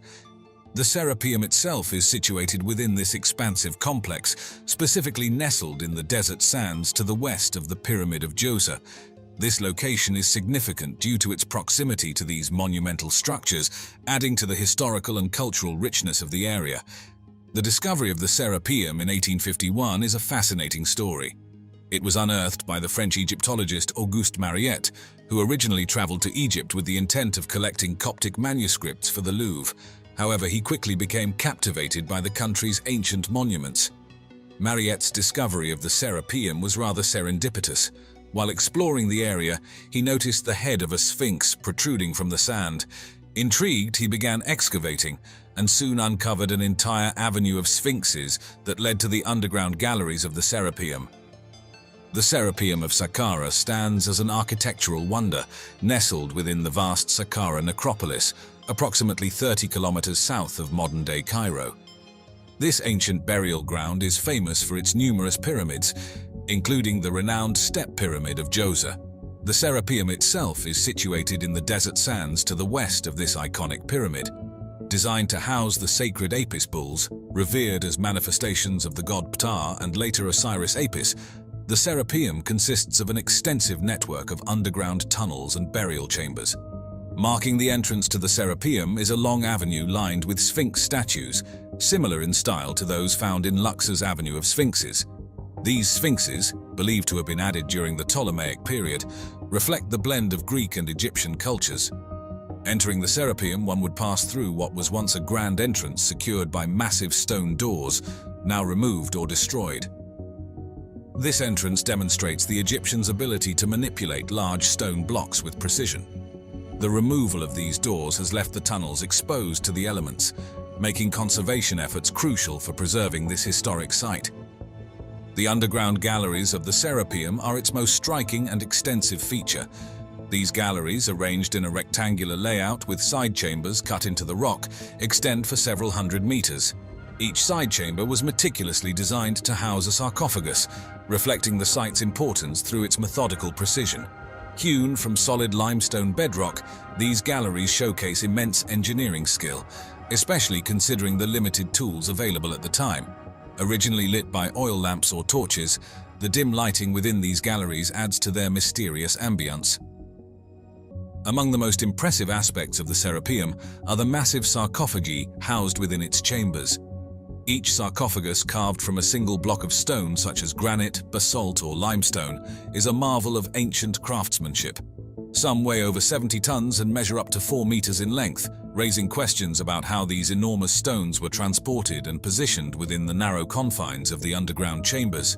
The Serapeum itself is situated within this expansive complex, specifically nestled in the desert sands to the west of the Pyramid of Djoser. This location is significant due to its proximity to these monumental structures, adding to the historical and cultural richness of the area. The discovery of the Serapeum in 1851 is a fascinating story. It was unearthed by the French Egyptologist Auguste Mariette, who originally traveled to Egypt with the intent of collecting Coptic manuscripts for the Louvre. However, he quickly became captivated by the country's ancient monuments. Mariette's discovery of the Serapeum was rather serendipitous. While exploring the area, he noticed the head of a sphinx protruding from the sand. Intrigued, he began excavating and soon uncovered an entire avenue of sphinxes that led to the underground galleries of the Serapeum. The Serapeum of Saqqara stands as an architectural wonder, nestled within the vast Saqqara necropolis, approximately 30 kilometers south of modern-day Cairo. This ancient burial ground is famous for its numerous pyramids, including the renowned Step Pyramid of Djoser. The Serapeum itself is situated in the desert sands to the west of this iconic pyramid. Designed to house the sacred Apis bulls, revered as manifestations of the god Ptah and later Osiris Apis, the Serapeum consists of an extensive network of underground tunnels and burial chambers. Marking the entrance to the Serapeum is a long avenue lined with sphinx statues, similar in style to those found in Luxor's Avenue of Sphinxes. These sphinxes, believed to have been added during the Ptolemaic period, reflect the blend of Greek and Egyptian cultures. Entering the Serapeum, one would pass through what was once a grand entrance secured by massive stone doors, now removed or destroyed. This entrance demonstrates the Egyptians' ability to manipulate large stone blocks with precision. The removal of these doors has left the tunnels exposed to the elements, making conservation efforts crucial for preserving this historic site. The underground galleries of the Serapeum are its most striking and extensive feature. These galleries, arranged in a rectangular layout with side chambers cut into the rock, extend for several hundred meters. Each side chamber was meticulously designed to house a sarcophagus, reflecting the site's importance through its methodical precision. Hewn from solid limestone bedrock, these galleries showcase immense engineering skill, especially considering the limited tools available at the time. Originally lit by oil lamps or torches, the dim lighting within these galleries adds to their mysterious ambience. Among the most impressive aspects of the Serapeum are the massive sarcophagi housed within its chambers. Each sarcophagus, carved from a single block of stone such as granite, basalt, or limestone, is a marvel of ancient craftsmanship. Some weigh over 70 tons and measure up to 4 meters in length, raising questions about how these enormous stones were transported and positioned within the narrow confines of the underground chambers.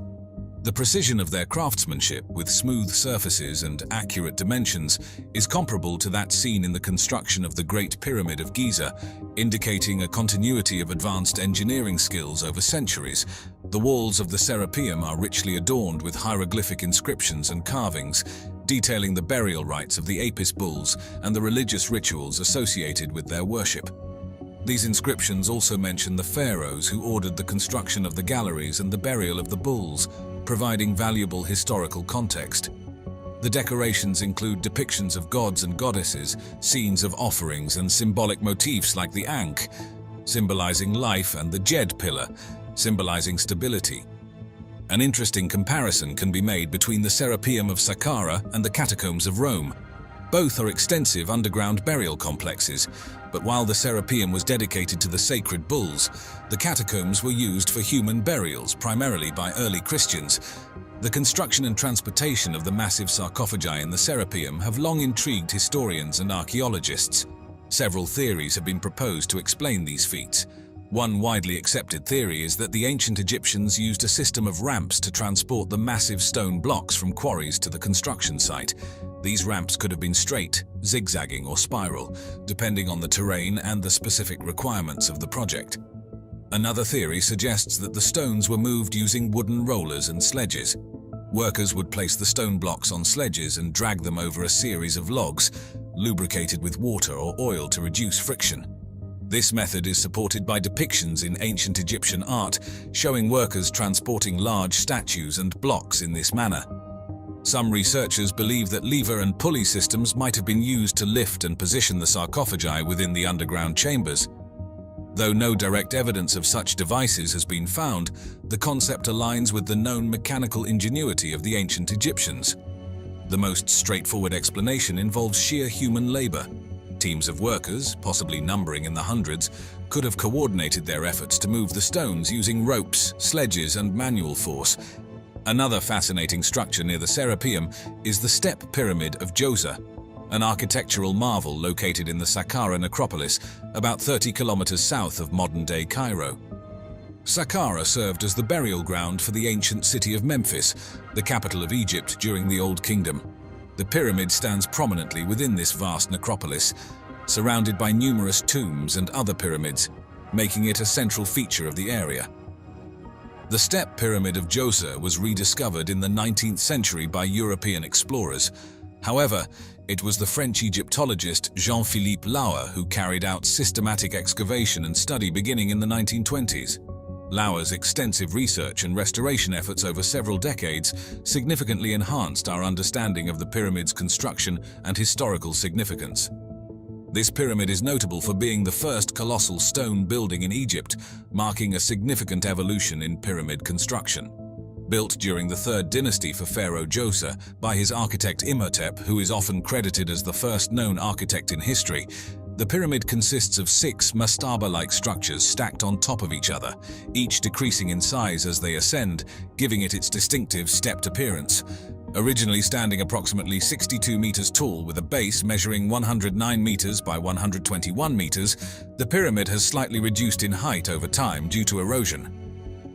The precision of their craftsmanship, with smooth surfaces and accurate dimensions, is comparable to that seen in the construction of the Great Pyramid of Giza, indicating a continuity of advanced engineering skills over centuries. The walls of the Serapeum are richly adorned with hieroglyphic inscriptions and carvings, detailing the burial rites of the Apis bulls and the religious rituals associated with their worship. These inscriptions also mention the pharaohs who ordered the construction of the galleries and the burial of the bulls, providing valuable historical context. The decorations include depictions of gods and goddesses, scenes of offerings, and symbolic motifs like the Ankh, symbolizing life, and the Jed pillar, symbolizing stability. An interesting comparison can be made between the Serapeum of Saqqara and the catacombs of Rome. Both are extensive underground burial complexes, but while the Serapeum was dedicated to the sacred bulls, the catacombs were used for human burials, primarily by early Christians. The construction and transportation of the massive sarcophagi in the Serapeum have long intrigued historians and archaeologists. Several theories have been proposed to explain these feats. One widely accepted theory is that the ancient Egyptians used a system of ramps to transport the massive stone blocks from quarries to the construction site. These ramps could have been straight, zigzagging, or spiral, depending on the terrain and the specific requirements of the project. Another theory suggests that the stones were moved using wooden rollers and sledges. Workers would place the stone blocks on sledges and drag them over a series of logs, lubricated with water or oil to reduce friction. This method is supported by depictions in ancient Egyptian art, showing workers transporting large statues and blocks in this manner. Some researchers believe that lever and pulley systems might have been used to lift and position the sarcophagi within the underground chambers. Though no direct evidence of such devices has been found, the concept aligns with the known mechanical ingenuity of the ancient Egyptians. The most straightforward explanation involves sheer human labor. Teams of workers, possibly numbering in the hundreds, could have coordinated their efforts to move the stones using ropes, sledges, and manual force. Another fascinating structure near the Serapeum is the Step Pyramid of Djoser, an architectural marvel located in the Saqqara necropolis, about 30 kilometers south of modern-day Cairo. Saqqara served as the burial ground for the ancient city of Memphis, the capital of Egypt during the Old Kingdom. The pyramid stands prominently within this vast necropolis, surrounded by numerous tombs and other pyramids, making it a central feature of the area. The Step Pyramid of Djoser was rediscovered in the 19th century by European explorers. However, it was the French Egyptologist Jean-Philippe Lauer who carried out systematic excavation and study beginning in the 1920s. Lauer's extensive research and restoration efforts over several decades significantly enhanced our understanding of the pyramid's construction and historical significance. This pyramid is notable for being the first colossal stone building in Egypt, marking a significant evolution in pyramid construction. Built during the 3rd dynasty for Pharaoh Djoser by his architect Imhotep, who is often credited as the first known architect in history, the pyramid consists of 6 mastaba-like structures stacked on top of each other, each decreasing in size as they ascend, giving it its distinctive stepped appearance. Originally standing approximately 62 meters tall with a base measuring 109 meters by 121 meters, the pyramid has slightly reduced in height over time due to erosion.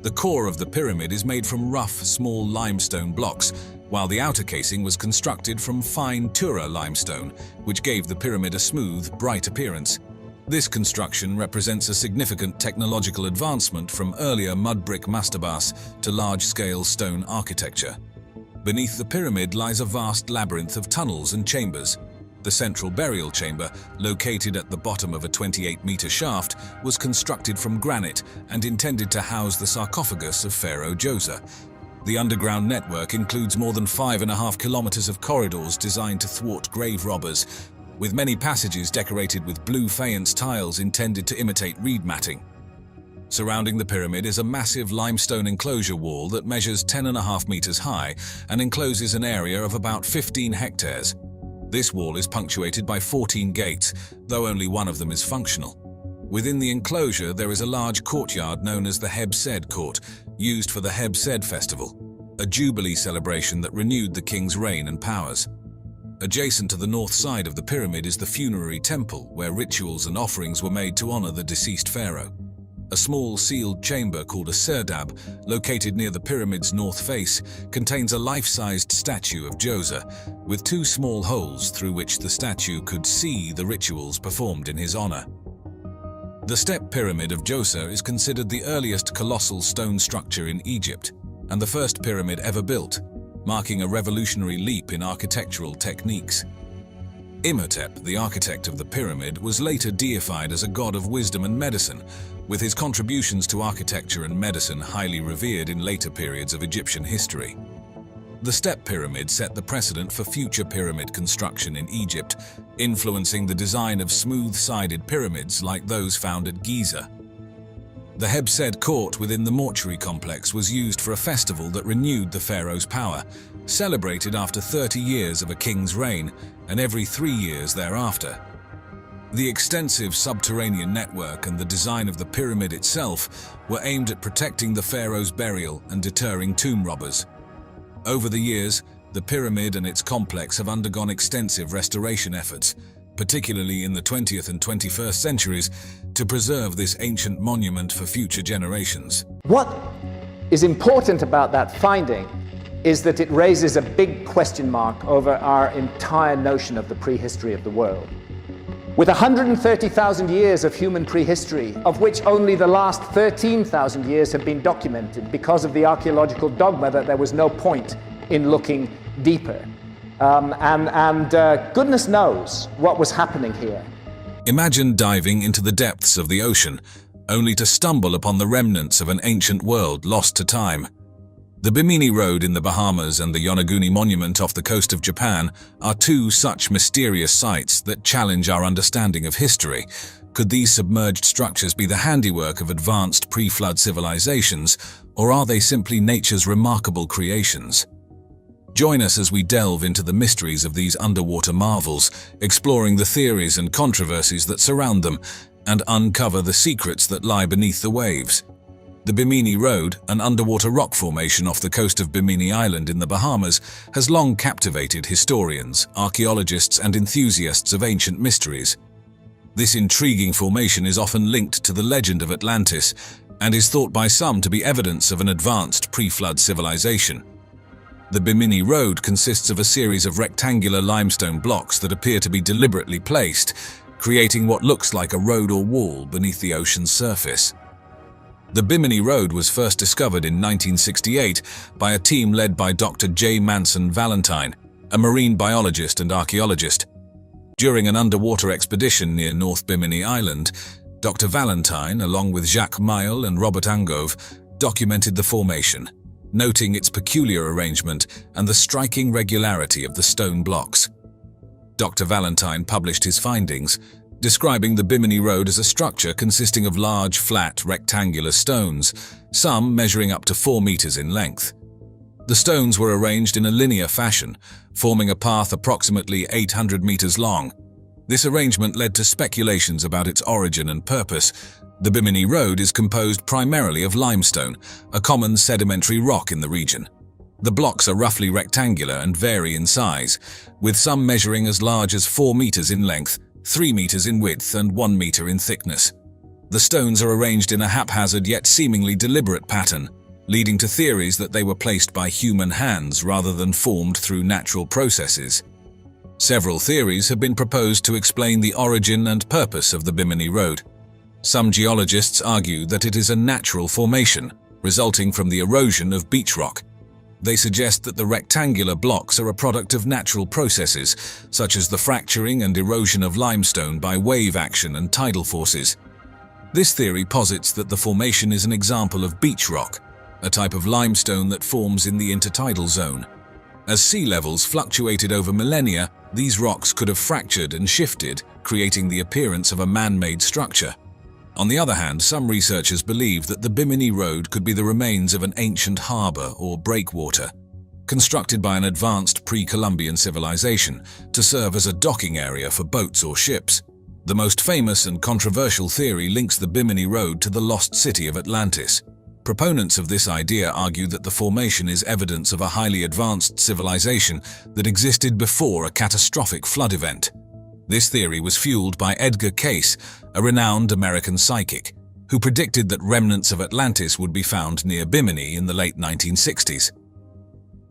The core of the pyramid is made from rough, small limestone blocks, while the outer casing was constructed from fine Tura limestone, which gave the pyramid a smooth, bright appearance. This construction represents a significant technological advancement from earlier mud brick mastabas to large-scale stone architecture. Beneath the pyramid lies a vast labyrinth of tunnels and chambers. The central burial chamber, located at the bottom of a 28-meter shaft, was constructed from granite and intended to house the sarcophagus of Pharaoh Djoser. The underground network includes more than 5.5 kilometers of corridors designed to thwart grave robbers, with many passages decorated with blue faience tiles intended to imitate reed matting. Surrounding the pyramid is a massive limestone enclosure wall that measures 10.5 meters high and encloses an area of about 15 hectares. This wall is punctuated by 14 gates, though only one of them is functional. Within the enclosure there is a large courtyard known as the Heb-Sed Court, used for the Heb-Sed Festival, a jubilee celebration that renewed the king's reign and powers. Adjacent to the north side of the pyramid is the funerary temple, where rituals and offerings were made to honor the deceased pharaoh. A small sealed chamber called a serdab, located near the pyramid's north face, contains a life-sized statue of Djoser, with 2 small holes through which the statue could see the rituals performed in his honor. The Step Pyramid of Djoser is considered the earliest colossal stone structure in Egypt, and the first pyramid ever built, marking a revolutionary leap in architectural techniques. Imhotep, the architect of the pyramid, was later deified as a god of wisdom and medicine, with his contributions to architecture and medicine highly revered in later periods of Egyptian history. The Step Pyramid set the precedent for future pyramid construction in Egypt, influencing the design of smooth-sided pyramids like those found at Giza. The Heb-Sed Court within the mortuary complex was used for a festival that renewed the pharaoh's power, celebrated after 30 years of a king's reign and every 3 years thereafter. The extensive subterranean network and the design of the pyramid itself were aimed at protecting the pharaoh's burial and deterring tomb robbers. Over the years, the pyramid and its complex have undergone extensive restoration efforts, particularly in the 20th and 21st centuries, to preserve this ancient monument for future generations. What is important about that finding is that it raises a big question mark over our entire notion of the prehistory of the world. With 130,000 years of human prehistory, of which only the last 13,000 years have been documented because of the archaeological dogma that there was no point in looking deeper. Goodness knows what was happening here. Imagine diving into the depths of the ocean, only to stumble upon the remnants of an ancient world lost to time. The Bimini Road in the Bahamas and the Yonaguni Monument off the coast of Japan are two such mysterious sites that challenge our understanding of history. Could these submerged structures be the handiwork of advanced pre-flood civilizations, or are they simply nature's remarkable creations? Join us as we delve into the mysteries of these underwater marvels, exploring the theories and controversies that surround them, and uncover the secrets that lie beneath the waves. The Bimini Road, an underwater rock formation off the coast of Bimini Island in the Bahamas, has long captivated historians, archaeologists, and enthusiasts of ancient mysteries. This intriguing formation is often linked to the legend of Atlantis and is thought by some to be evidence of an advanced pre-flood civilization. The Bimini Road consists of a series of rectangular limestone blocks that appear to be deliberately placed, creating what looks like a road or wall beneath the ocean's surface. The Bimini Road was first discovered in 1968 by a team led by Dr. J. Manson Valentine, a marine biologist and archaeologist. During an underwater expedition near North Bimini Island, Dr. Valentine, along with Jacques Mayol and Robert Angove, documented the formation, noting its peculiar arrangement and the striking regularity of the stone blocks. Dr. Valentine published his findings, describing the Bimini Road as a structure consisting of large, flat, rectangular stones, some measuring up to 4 meters in length. The stones were arranged in a linear fashion, forming a path approximately 800 meters long. This arrangement led to speculations about its origin and purpose. The Bimini Road is composed primarily of limestone, a common sedimentary rock in the region. The blocks are roughly rectangular and vary in size, with some measuring as large as 4 meters in length, 3 meters in width, and 1 meter in thickness. The stones are arranged in a haphazard yet seemingly deliberate pattern, leading to theories that they were placed by human hands rather than formed through natural processes. Several theories have been proposed to explain the origin and purpose of the Bimini Road. Some geologists argue that it is a natural formation, resulting from the erosion of beach rock. They suggest that the rectangular blocks are a product of natural processes, such as the fracturing and erosion of limestone by wave action and tidal forces. This theory posits that the formation is an example of beach rock, a type of limestone that forms in the intertidal zone. As sea levels fluctuated over millennia, these rocks could have fractured and shifted, creating the appearance of a man-made structure. On the other hand, some researchers believe that the Bimini Road could be the remains of an ancient harbor or breakwater, constructed by an advanced pre-Columbian civilization to serve as a docking area for boats or ships. The most famous and controversial theory links the Bimini Road to the lost city of Atlantis. Proponents of this idea argue that the formation is evidence of a highly advanced civilization that existed before a catastrophic flood event. This theory was fueled by Edgar Cayce, a renowned American psychic, who predicted that remnants of Atlantis would be found near Bimini in the late 1960s.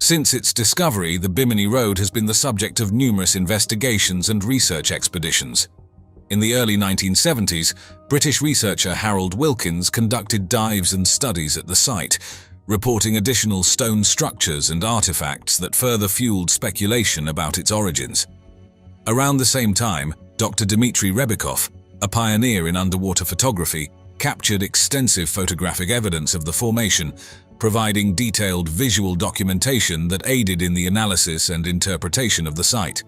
Since its discovery, the Bimini Road has been the subject of numerous investigations and research expeditions. In the early 1970s, British researcher Harold Wilkins conducted dives and studies at the site, reporting additional stone structures and artifacts that further fueled speculation about its origins. Around the same time, Dr. Dmitry Rebikov, a pioneer in underwater photography, captured extensive photographic evidence of the formation, providing detailed visual documentation that aided in the analysis and interpretation of the site.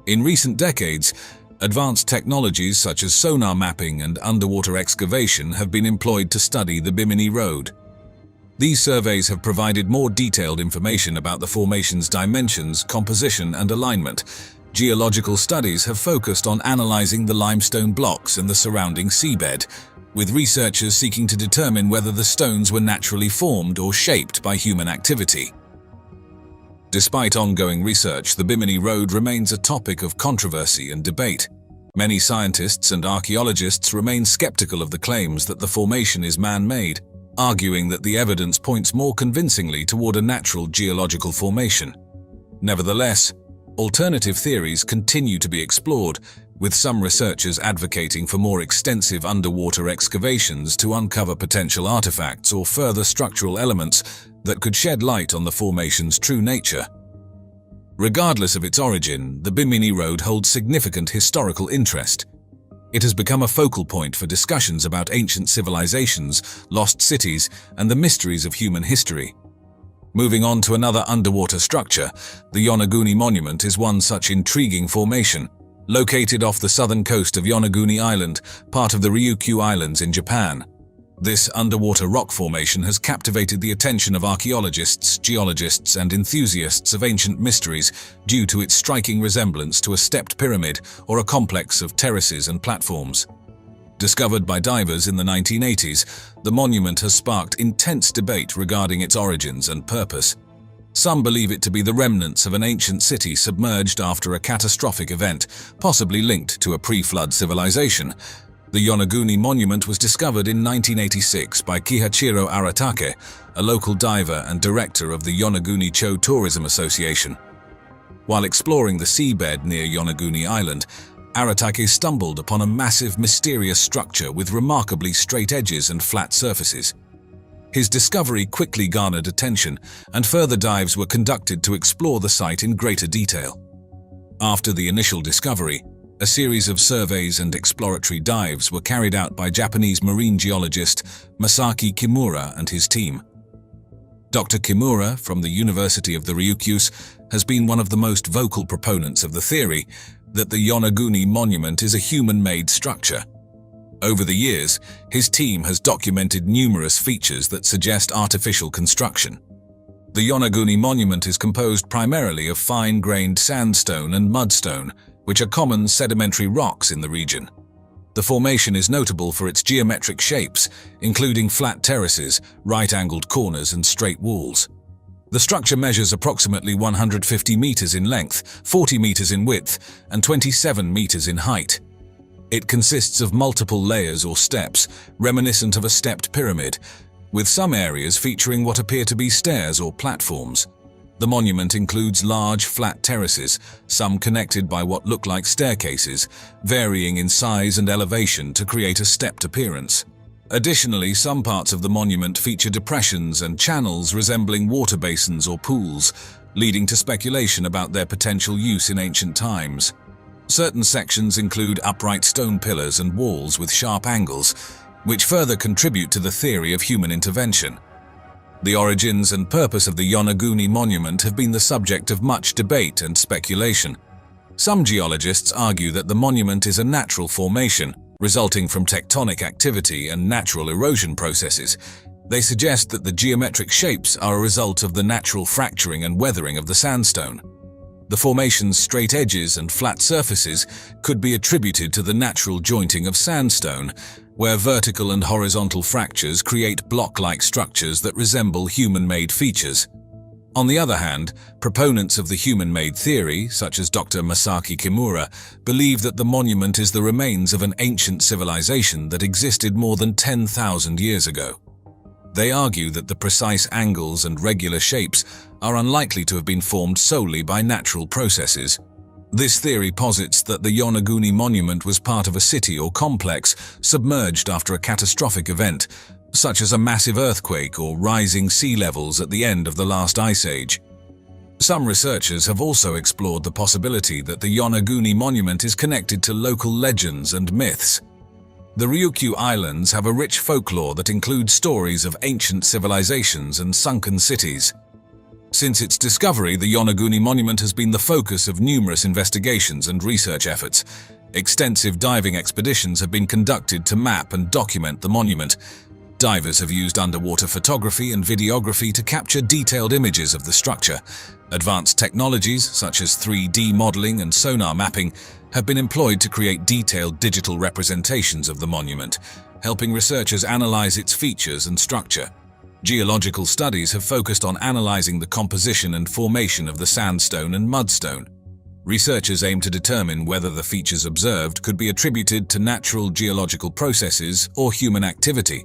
In recent decades, advanced technologies such as sonar mapping and underwater excavation have been employed to study the Bimini Road. These surveys have provided more detailed information about the formation's dimensions, composition, and alignment. Geological studies have focused on analyzing the limestone blocks and the surrounding seabed, with researchers seeking to determine whether the stones were naturally formed or shaped by human activity. Despite ongoing research, the Bimini Road remains a topic of controversy and debate. Many scientists and archaeologists remain skeptical of the claims that the formation is man-made, arguing that the evidence points more convincingly toward a natural geological formation. Nevertheless, alternative theories continue to be explored, with some researchers advocating for more extensive underwater excavations to uncover potential artifacts or further structural elements that could shed light on the formation's true nature. Regardless of its origin, the Bimini Road holds significant historical interest. It has become a focal point for discussions about ancient civilizations, lost cities, and the mysteries of human history. Moving on to another underwater structure, the Yonaguni Monument is one such intriguing formation. Located off the southern coast of Yonaguni Island, part of the Ryukyu Islands in Japan. This underwater rock formation has captivated the attention of archaeologists, geologists, and enthusiasts of ancient mysteries due to its striking resemblance to a stepped pyramid or a complex of terraces and platforms. Discovered by divers in the 1980s, the monument has sparked intense debate regarding its origins and purpose. Some believe it to be the remnants of an ancient city submerged after a catastrophic event, possibly linked to a pre-flood civilization. The Yonaguni Monument was discovered in 1986 by Kihachiro Aratake, a local diver and director of the Yonaguni-cho Tourism Association. While exploring the seabed near Yonaguni Island, Aratake stumbled upon a massive, mysterious structure with remarkably straight edges and flat surfaces. His discovery quickly garnered attention, and further dives were conducted to explore the site in greater detail. After the initial discovery, a series of surveys and exploratory dives were carried out by Japanese marine geologist Masaki Kimura and his team. Dr. Kimura, from the University of the Ryukyus, has been one of the most vocal proponents of the theory that the Yonaguni Monument is a human-made structure. Over the years, his team has documented numerous features that suggest artificial construction. The Yonaguni Monument is composed primarily of fine-grained sandstone and mudstone, which are common sedimentary rocks in the region. The formation is notable for its geometric shapes, including flat terraces, right-angled corners, and straight walls. The structure measures approximately 150 meters in length, 40 meters in width, and 27 meters in height. It consists of multiple layers or steps, reminiscent of a stepped pyramid, with some areas featuring what appear to be stairs or platforms. The monument includes large, flat terraces, some connected by what look like staircases, varying in size and elevation to create a stepped appearance. Additionally, some parts of the monument feature depressions and channels resembling water basins or pools, leading to speculation about their potential use in ancient times. Certain sections include upright stone pillars and walls with sharp angles, which further contribute to the theory of human intervention. The origins and purpose of the Yonaguni Monument have been the subject of much debate and speculation. Some geologists argue that the monument is a natural formation, resulting from tectonic activity and natural erosion processes. They suggest that the geometric shapes are a result of the natural fracturing and weathering of the sandstone. The formation's straight edges and flat surfaces could be attributed to the natural jointing of sandstone, where vertical and horizontal fractures create block-like structures that resemble human-made features. On the other hand, proponents of the human-made theory, such as Dr. Masaki Kimura, believe that the monument is the remains of an ancient civilization that existed more than 10,000 years ago. They argue that the precise angles and regular shapes are unlikely to have been formed solely by natural processes. This theory posits that the Yonaguni Monument was part of a city or complex submerged after a catastrophic event, such as a massive earthquake or rising sea levels at the end of the last ice age. Some researchers have also explored the possibility that the Yonaguni Monument is connected to local legends and myths. The Ryukyu Islands have a rich folklore that includes stories of ancient civilizations and sunken cities. Since its discovery, the Yonaguni Monument has been the focus of numerous investigations and research efforts. Extensive diving expeditions have been conducted to map and document the monument. Divers have used underwater photography and videography to capture detailed images of the structure. Advanced technologies, such as 3D modeling and sonar mapping, have been employed to create detailed digital representations of the monument, helping researchers analyze its features and structure. Geological studies have focused on analyzing the composition and formation of the sandstone and mudstone. Researchers aim to determine whether the features observed could be attributed to natural geological processes or human activity.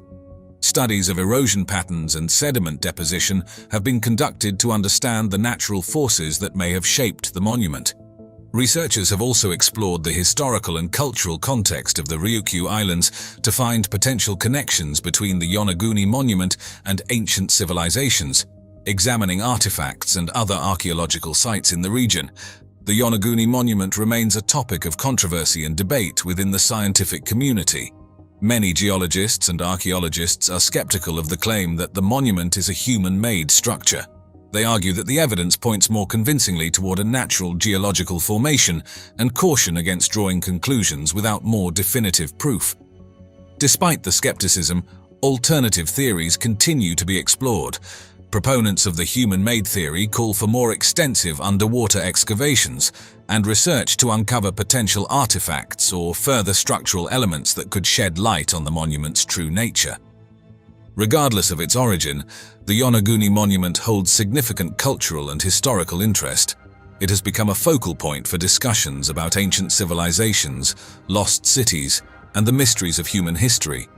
Studies of erosion patterns and sediment deposition have been conducted to understand the natural forces that may have shaped the monument. Researchers have also explored the historical and cultural context of the Ryukyu Islands to find potential connections between the Yonaguni monument and ancient civilizations, examining artifacts and other archaeological sites in the region. The Yonaguni monument remains a topic of controversy and debate within the scientific community. Many geologists and archaeologists are skeptical of the claim that the monument is a human-made structure. They argue that the evidence points more convincingly toward a natural geological formation and caution against drawing conclusions without more definitive proof. Despite the skepticism, alternative theories continue to be explored. Proponents of the human-made theory call for more extensive underwater excavations and research to uncover potential artifacts or further structural elements that could shed light on the monument's true nature. Regardless of its origin, the Yonaguni monument holds significant cultural and historical interest. It has become a focal point for discussions about ancient civilizations, lost cities, and the mysteries of human history.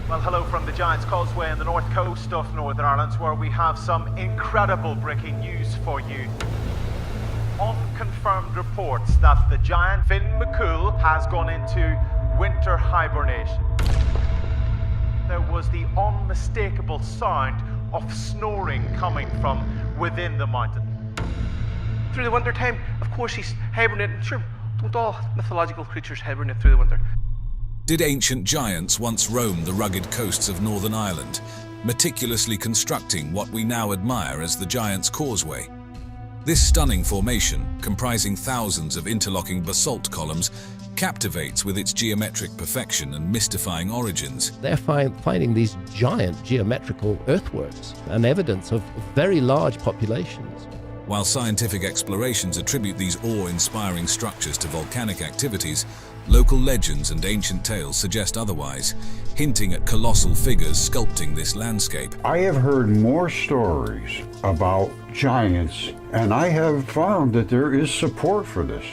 Well, hello from the Giant's Causeway on the north coast of Northern Ireland, where we have some incredible breaking news for you. Unconfirmed reports that the giant Finn McCool has gone into winter hibernation. There was the unmistakable sound of snoring coming from within the mountain. Through the winter time, of course, he's hibernating. Sure, don't all mythological creatures hibernate through the winter? Did ancient giants once roam the rugged coasts of Northern Ireland, meticulously constructing what we now admire as the Giant's Causeway? This stunning formation, comprising thousands of interlocking basalt columns, captivates with its geometric perfection and mystifying origins. They're finding these giant geometrical earthworks and evidence of very large populations. While scientific explorations attribute these awe-inspiring structures to volcanic activities, local legends and ancient tales suggest otherwise, hinting at colossal figures sculpting this landscape. I have heard more stories about giants, and I have found that there is support for this.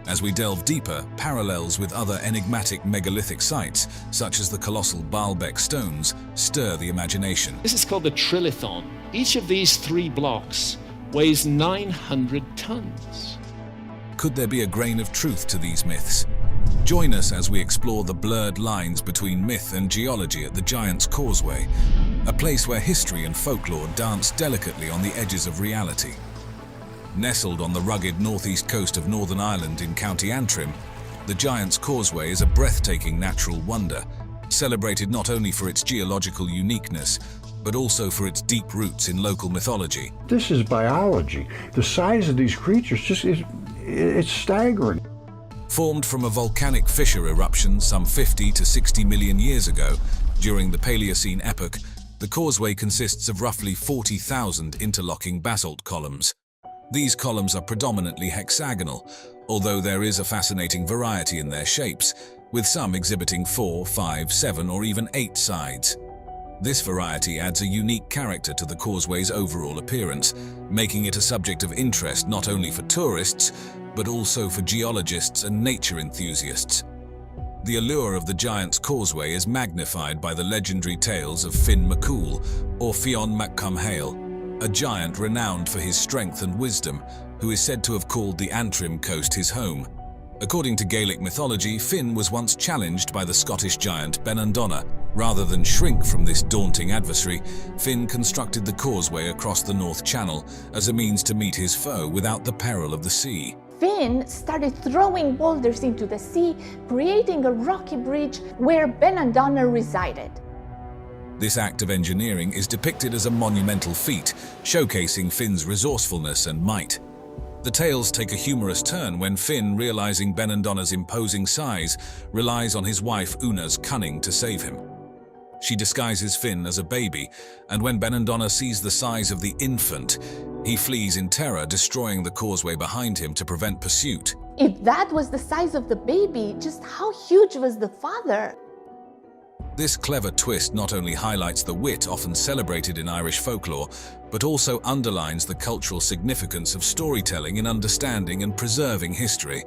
As we delve deeper, parallels with other enigmatic megalithic sites, such as the colossal Baalbek stones, stir the imagination. This is called the Trilithon. Each of these 3 blocks weighs 900 tons. Could there be a grain of truth to these myths? Join us as we explore the blurred lines between myth and geology at the Giant's Causeway, a place where history and folklore dance delicately on the edges of reality. Nestled on the rugged northeast coast of Northern Ireland in County Antrim, the Giant's Causeway is a breathtaking natural wonder, celebrated not only for its geological uniqueness, but also for its deep roots in local mythology. This is biology. The size of these creatures it's staggering. Formed from a volcanic fissure eruption some 50 to 60 million years ago, during the Paleocene epoch, the causeway consists of roughly 40,000 interlocking basalt columns. These columns are predominantly hexagonal, although there is a fascinating variety in their shapes, with some exhibiting 4, 5, 7, or even 8 sides. This variety adds a unique character to the causeway's overall appearance, making it a subject of interest not only for tourists, but also for geologists and nature enthusiasts. The allure of the Giant's Causeway is magnified by the legendary tales of Finn McCool, or Fionn MacCumhale, a giant renowned for his strength and wisdom, who is said to have called the Antrim coast his home. According to Gaelic mythology, Finn was once challenged by the Scottish giant Benandonna. Rather than shrink from this daunting adversary, Finn constructed the causeway across the North Channel as a means to meet his foe without the peril of the sea. Finn started throwing boulders into the sea, creating a rocky bridge where Benandonna resided. This act of engineering is depicted as a monumental feat, showcasing Finn's resourcefulness and might. The tales take a humorous turn when Finn, realizing Benandonna's imposing size, relies on his wife Una's cunning to save him. She disguises Finn as a baby, and when Benandonna sees the size of the infant, he flees in terror, destroying the causeway behind him to prevent pursuit. If that was the size of the baby, just how huge was the father? This clever twist not only highlights the wit often celebrated in Irish folklore, but also underlines the cultural significance of storytelling in understanding and preserving history.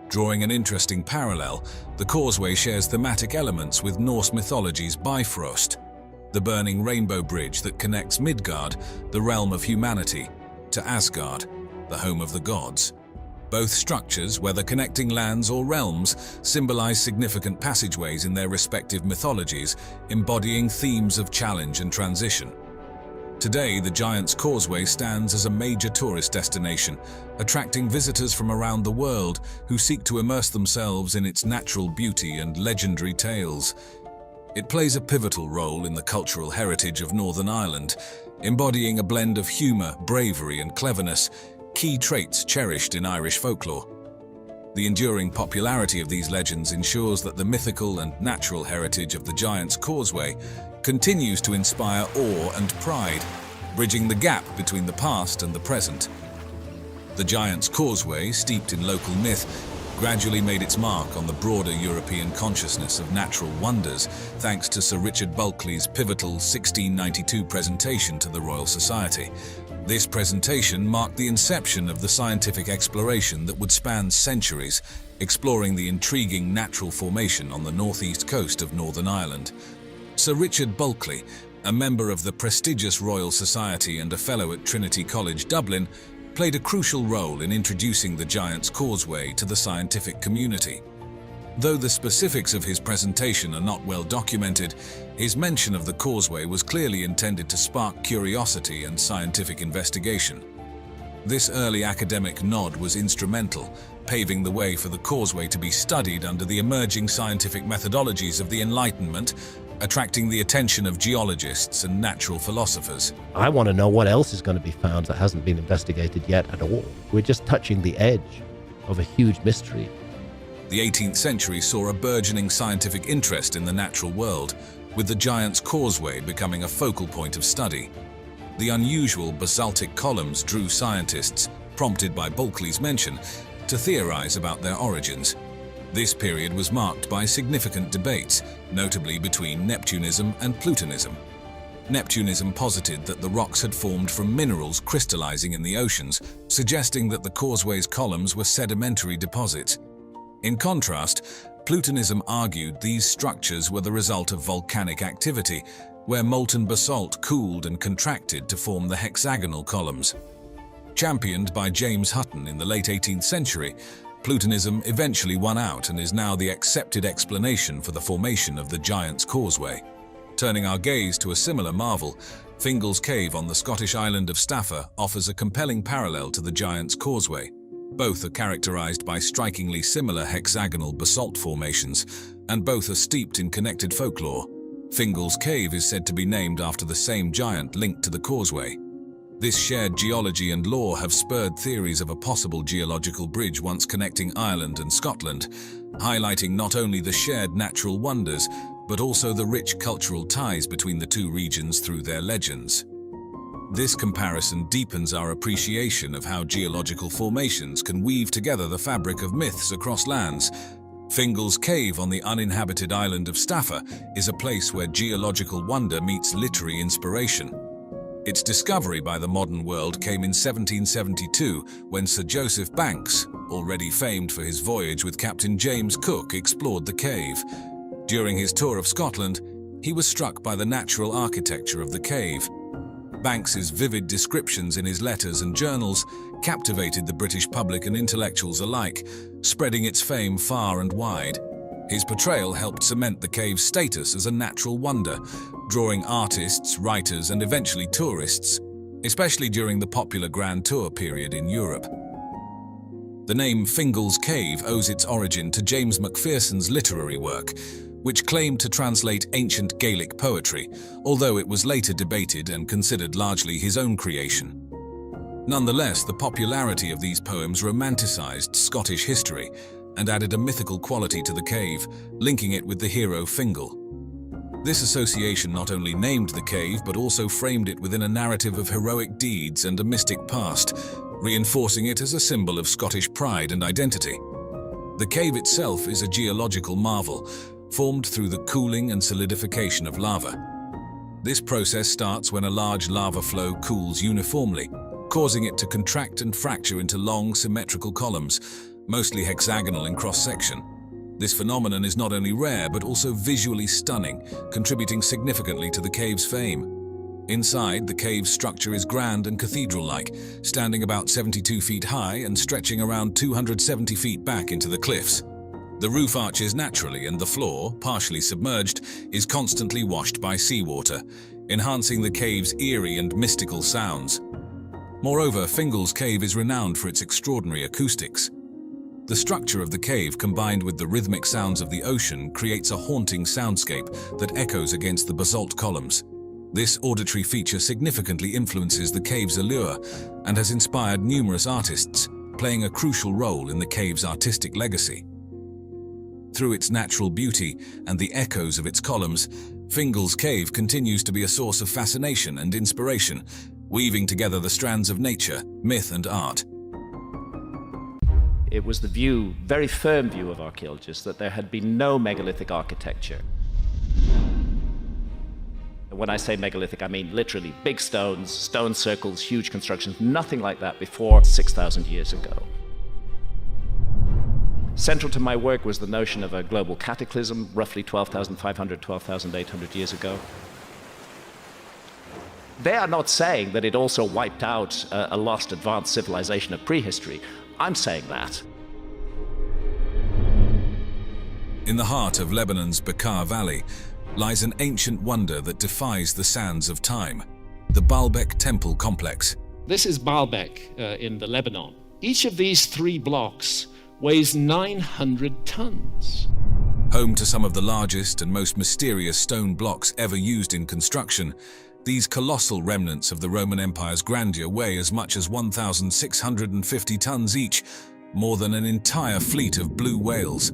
Drawing an interesting parallel, the causeway shares thematic elements with Norse mythology's Bifrost, the burning rainbow bridge that connects Midgard, the realm of humanity, to Asgard, the home of the gods. Both structures, whether connecting lands or realms, symbolize significant passageways in their respective mythologies, embodying themes of challenge and transition. Today, the Giant's Causeway stands as a major tourist destination, attracting visitors from around the world who seek to immerse themselves in its natural beauty and legendary tales. It plays a pivotal role in the cultural heritage of Northern Ireland, embodying a blend of humor, bravery, and cleverness, key traits cherished in Irish folklore. The enduring popularity of these legends ensures that the mythical and natural heritage of the Giant's Causeway continues to inspire awe and pride, bridging the gap between the past and the present. The Giant's Causeway, steeped in local myth, gradually made its mark on the broader European consciousness of natural wonders thanks to Sir Richard Bulkeley's pivotal 1692 presentation to the Royal Society. This presentation marked the inception of the scientific exploration that would span centuries, exploring the intriguing natural formation on the northeast coast of Northern Ireland. Sir Richard Bulkeley, a member of the prestigious Royal Society and a fellow at Trinity College, Dublin, played a crucial role in introducing the Giant's Causeway to the scientific community. Though the specifics of his presentation are not well documented, his mention of the causeway was clearly intended to spark curiosity and scientific investigation. This early academic nod was instrumental, paving the way for the causeway to be studied under the emerging scientific methodologies of the Enlightenment, attracting the attention of geologists and natural philosophers. I want to know what else is going to be found that hasn't been investigated yet at all. We're just touching the edge of a huge mystery. The 18th century saw a burgeoning scientific interest in the natural world, with the Giant's Causeway becoming a focal point of study. The unusual basaltic columns drew scientists, prompted by Bulkeley's mention, to theorize about their origins. This period was marked by significant debates, notably between Neptunism and Plutonism. Neptunism posited that the rocks had formed from minerals crystallizing in the oceans, suggesting that the causeway's columns were sedimentary deposits. In contrast, Plutonism argued these structures were the result of volcanic activity, where molten basalt cooled and contracted to form the hexagonal columns. Championed by James Hutton in the late 18th century, Plutonism eventually won out and is now the accepted explanation for the formation of the Giant's Causeway. Turning our gaze to a similar marvel, Fingal's Cave on the Scottish island of Staffa offers a compelling parallel to the Giant's Causeway. Both are characterized by strikingly similar hexagonal basalt formations, and both are steeped in connected folklore. Fingal's Cave is said to be named after the same giant linked to the causeway. This shared geology and lore have spurred theories of a possible geological bridge once connecting Ireland and Scotland, highlighting not only the shared natural wonders, but also the rich cultural ties between the two regions through their legends. This comparison deepens our appreciation of how geological formations can weave together the fabric of myths across lands. Fingal's Cave on the uninhabited island of Staffa is a place where geological wonder meets literary inspiration. Its discovery by the modern world came in 1772 when Sir Joseph Banks, already famed for his voyage with Captain James Cook, explored the cave. During his tour of Scotland, he was struck by the natural architecture of the cave. Banks's vivid descriptions in his letters and journals captivated the British public and intellectuals alike, spreading its fame far and wide. His portrayal helped cement the cave's status as a natural wonder, drawing artists, writers, and eventually tourists, especially during the popular Grand Tour period in Europe. The name Fingal's Cave owes its origin to James Macpherson's literary work, which claimed to translate ancient Gaelic poetry, although it was later debated and considered largely his own creation. Nonetheless, the popularity of these poems romanticized Scottish history and added a mythical quality to the cave, linking it with the hero Fingal. This association not only named the cave, but also framed it within a narrative of heroic deeds and a mystic past, reinforcing it as a symbol of Scottish pride and identity. The cave itself is a geological marvel, formed through the cooling and solidification of lava. This process starts when a large lava flow cools uniformly, causing it to contract and fracture into long, symmetrical columns, mostly hexagonal in cross-section. This phenomenon is not only rare, but also visually stunning, contributing significantly to the cave's fame. Inside, the cave's structure is grand and cathedral-like, standing about 72 feet high and stretching around 270 feet back into the cliffs. The roof arches naturally, and the floor, partially submerged, is constantly washed by seawater, enhancing the cave's eerie and mystical sounds. Moreover, Fingal's Cave is renowned for its extraordinary acoustics. The structure of the cave, combined with the rhythmic sounds of the ocean, creates a haunting soundscape that echoes against the basalt columns. This auditory feature significantly influences the cave's allure and has inspired numerous artists, playing a crucial role in the cave's artistic legacy. Through its natural beauty and the echoes of its columns, Fingal's Cave continues to be a source of fascination and inspiration, weaving together the strands of nature, myth, and art. It was the view, very firm view of archaeologists, that there had been no megalithic architecture. When I say megalithic, I mean literally big stones, stone circles, huge constructions, nothing like that before 6,000 years ago. Central to my work was the notion of a global cataclysm, roughly 12,500, 12,800 years ago. They are not saying that it also wiped out a lost advanced civilization of prehistory. I'm saying that. In the heart of Lebanon's Bekaa Valley lies an ancient wonder that defies the sands of time, the Baalbek Temple Complex. This is Baalbek in the Lebanon. Each of these 3 blocks weighs 900 tons. Home to some of the largest and most mysterious stone blocks ever used in construction, these colossal remnants of the Roman Empire's grandeur weigh as much as 1,650 tons each, more than an entire fleet of blue whales.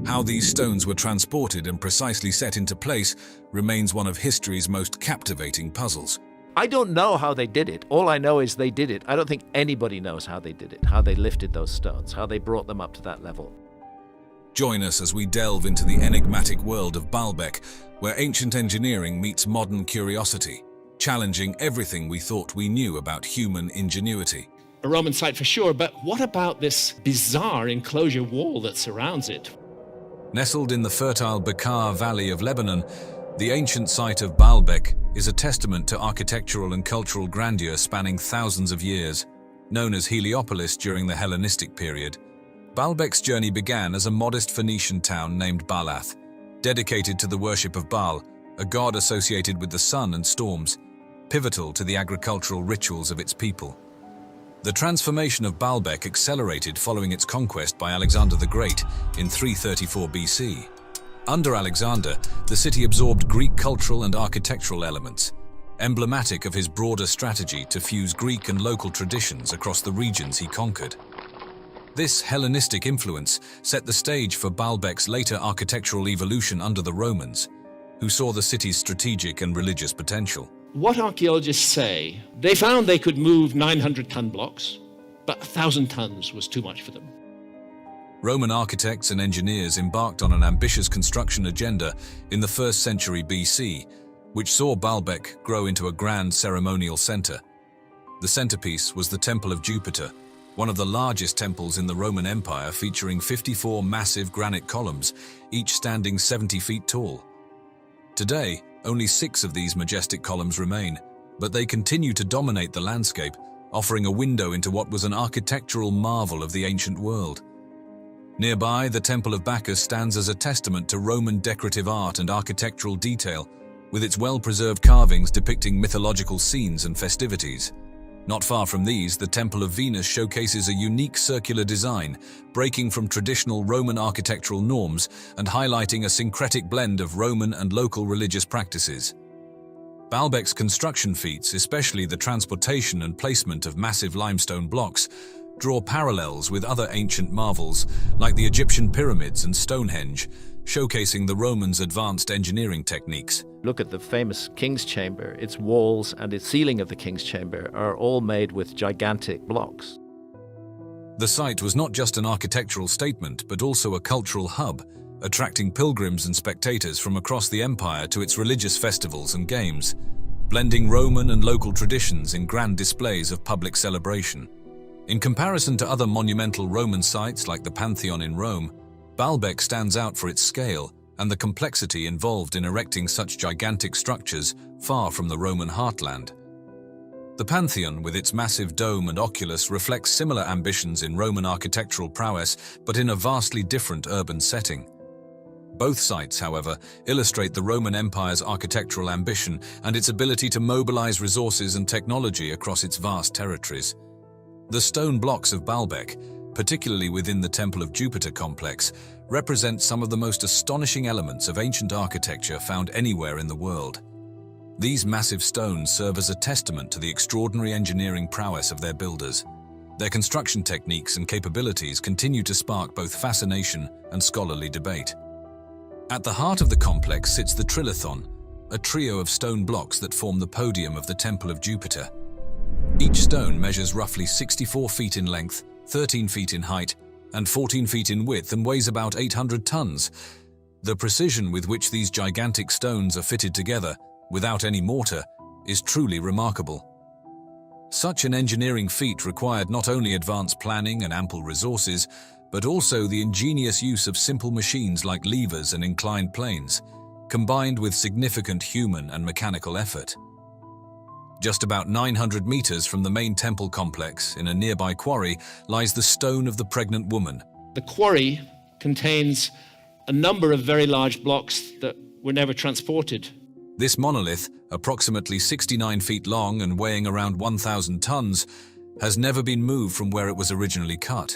How these stones were transported and precisely set into place remains one of history's most captivating puzzles. I don't know how they did it. All I know is they did it. I don't think anybody knows how they did it, how they lifted those stones, how they brought them up to that level. Join us as we delve into the enigmatic world of Baalbek, where ancient engineering meets modern curiosity, challenging everything we thought we knew about human ingenuity. A Roman site for sure, but what about this bizarre enclosure wall that surrounds it? Nestled in the fertile Bekaa Valley of Lebanon, the ancient site of Baalbek is a testament to architectural and cultural grandeur spanning thousands of years. Known as Heliopolis during the Hellenistic period, Baalbek's journey began as a modest Phoenician town named Baalath, dedicated to the worship of Baal, a god associated with the sun and storms, pivotal to the agricultural rituals of its people. The transformation of Baalbek accelerated following its conquest by Alexander the Great in 334 BC. Under Alexander, the city absorbed Greek cultural and architectural elements, emblematic of his broader strategy to fuse Greek and local traditions across the regions he conquered. This Hellenistic influence set the stage for Baalbek's later architectural evolution under the Romans, who saw the city's strategic and religious potential. What archaeologists say, they found they could move 900-ton blocks, but 1,000 tons was too much for them. Roman architects and engineers embarked on an ambitious construction agenda in the 1st century BC, which saw Baalbek grow into a grand ceremonial center. The centerpiece was the Temple of Jupiter, one of the largest temples in the Roman Empire, featuring 54 massive granite columns, each standing 70 feet tall. Today, only 6 of these majestic columns remain, but they continue to dominate the landscape, offering a window into what was an architectural marvel of the ancient world. Nearby, the Temple of Bacchus stands as a testament to Roman decorative art and architectural detail, with its well-preserved carvings depicting mythological scenes and festivities. Not far from these, the Temple of Venus showcases a unique circular design, breaking from traditional Roman architectural norms and highlighting a syncretic blend of Roman and local religious practices. Baalbek's construction feats, especially the transportation and placement of massive limestone blocks, draw parallels with other ancient marvels like the Egyptian pyramids and Stonehenge, showcasing the Romans' advanced engineering techniques. Look at the famous King's Chamber. Its walls and its ceiling of the King's Chamber are all made with gigantic blocks. The site was not just an architectural statement, but also a cultural hub, attracting pilgrims and spectators from across the empire to its religious festivals and games, blending Roman and local traditions in grand displays of public celebration. In comparison to other monumental Roman sites like the Pantheon in Rome, Baalbek stands out for its scale and the complexity involved in erecting such gigantic structures far from the Roman heartland. The Pantheon, with its massive dome and oculus, reflects similar ambitions in Roman architectural prowess, but in a vastly different urban setting. Both sites, however, illustrate the Roman Empire's architectural ambition and its ability to mobilize resources and technology across its vast territories. The stone blocks of Baalbek, particularly within the Temple of Jupiter complex, represent some of the most astonishing elements of ancient architecture found anywhere in the world. These massive stones serve as a testament to the extraordinary engineering prowess of their builders. Their construction techniques and capabilities continue to spark both fascination and scholarly debate. At the heart of the complex sits the Trilithon, a trio of stone blocks that form the podium of the Temple of Jupiter. Each stone measures roughly 64 feet in length, 13 feet in height, and 14 feet in width and weighs about 800 tons. The precision with which these gigantic stones are fitted together, without any mortar, is truly remarkable. Such an engineering feat required not only advanced planning and ample resources, but also the ingenious use of simple machines like levers and inclined planes, combined with significant human and mechanical effort. Just about 900 meters from the main temple complex, in a nearby quarry, lies the Stone of the Pregnant Woman. The quarry contains a number of very large blocks that were never transported. This monolith, approximately 69 feet long and weighing around 1,000 tons, has never been moved from where it was originally cut.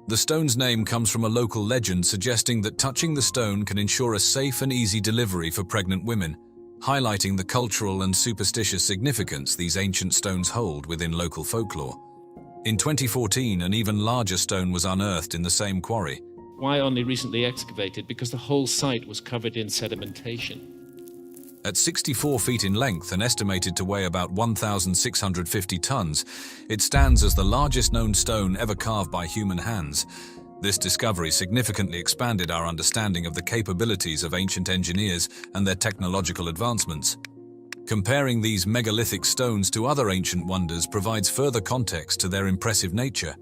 The stone's name comes from a local legend suggesting that touching the stone can ensure a safe and easy delivery for pregnant women, highlighting the cultural and superstitious significance these ancient stones hold within local folklore. In 2014, an even larger stone was unearthed in the same quarry. Why only recently excavated? Because the whole site was covered in sedimentation. At 64 feet in length and estimated to weigh about 1,650 tons, it stands as the largest known stone ever carved by human hands. This discovery significantly expanded our understanding of the capabilities of ancient engineers and their technological advancements. Comparing these megalithic stones to other ancient wonders provides further context to their impressive nature.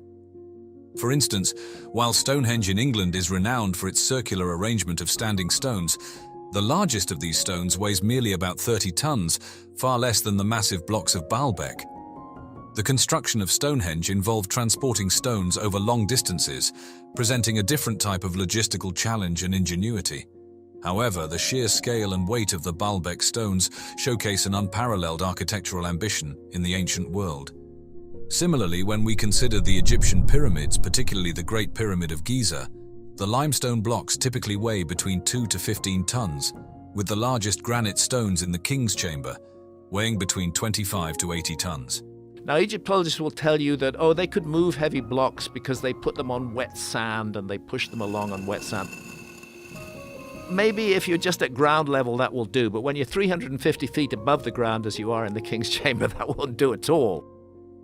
For instance, while Stonehenge in England is renowned for its circular arrangement of standing stones, the largest of these stones weighs merely about 30 tons, far less than the massive blocks of Baalbek. The construction of Stonehenge involved transporting stones over long distances, presenting a different type of logistical challenge and ingenuity. However, the sheer scale and weight of the Baalbek stones showcase an unparalleled architectural ambition in the ancient world. Similarly, when we consider the Egyptian pyramids, particularly the Great Pyramid of Giza, the limestone blocks typically weigh between 2 to 15 tons, with the largest granite stones in the King's Chamber weighing between 25 to 80 tons. Now, Egyptologists will tell you that, they could move heavy blocks because they put them on wet sand and they push them along on wet sand. Maybe if you're just at ground level, that will do, but when you're 350 feet above the ground, as you are in the King's Chamber, that won't do at all.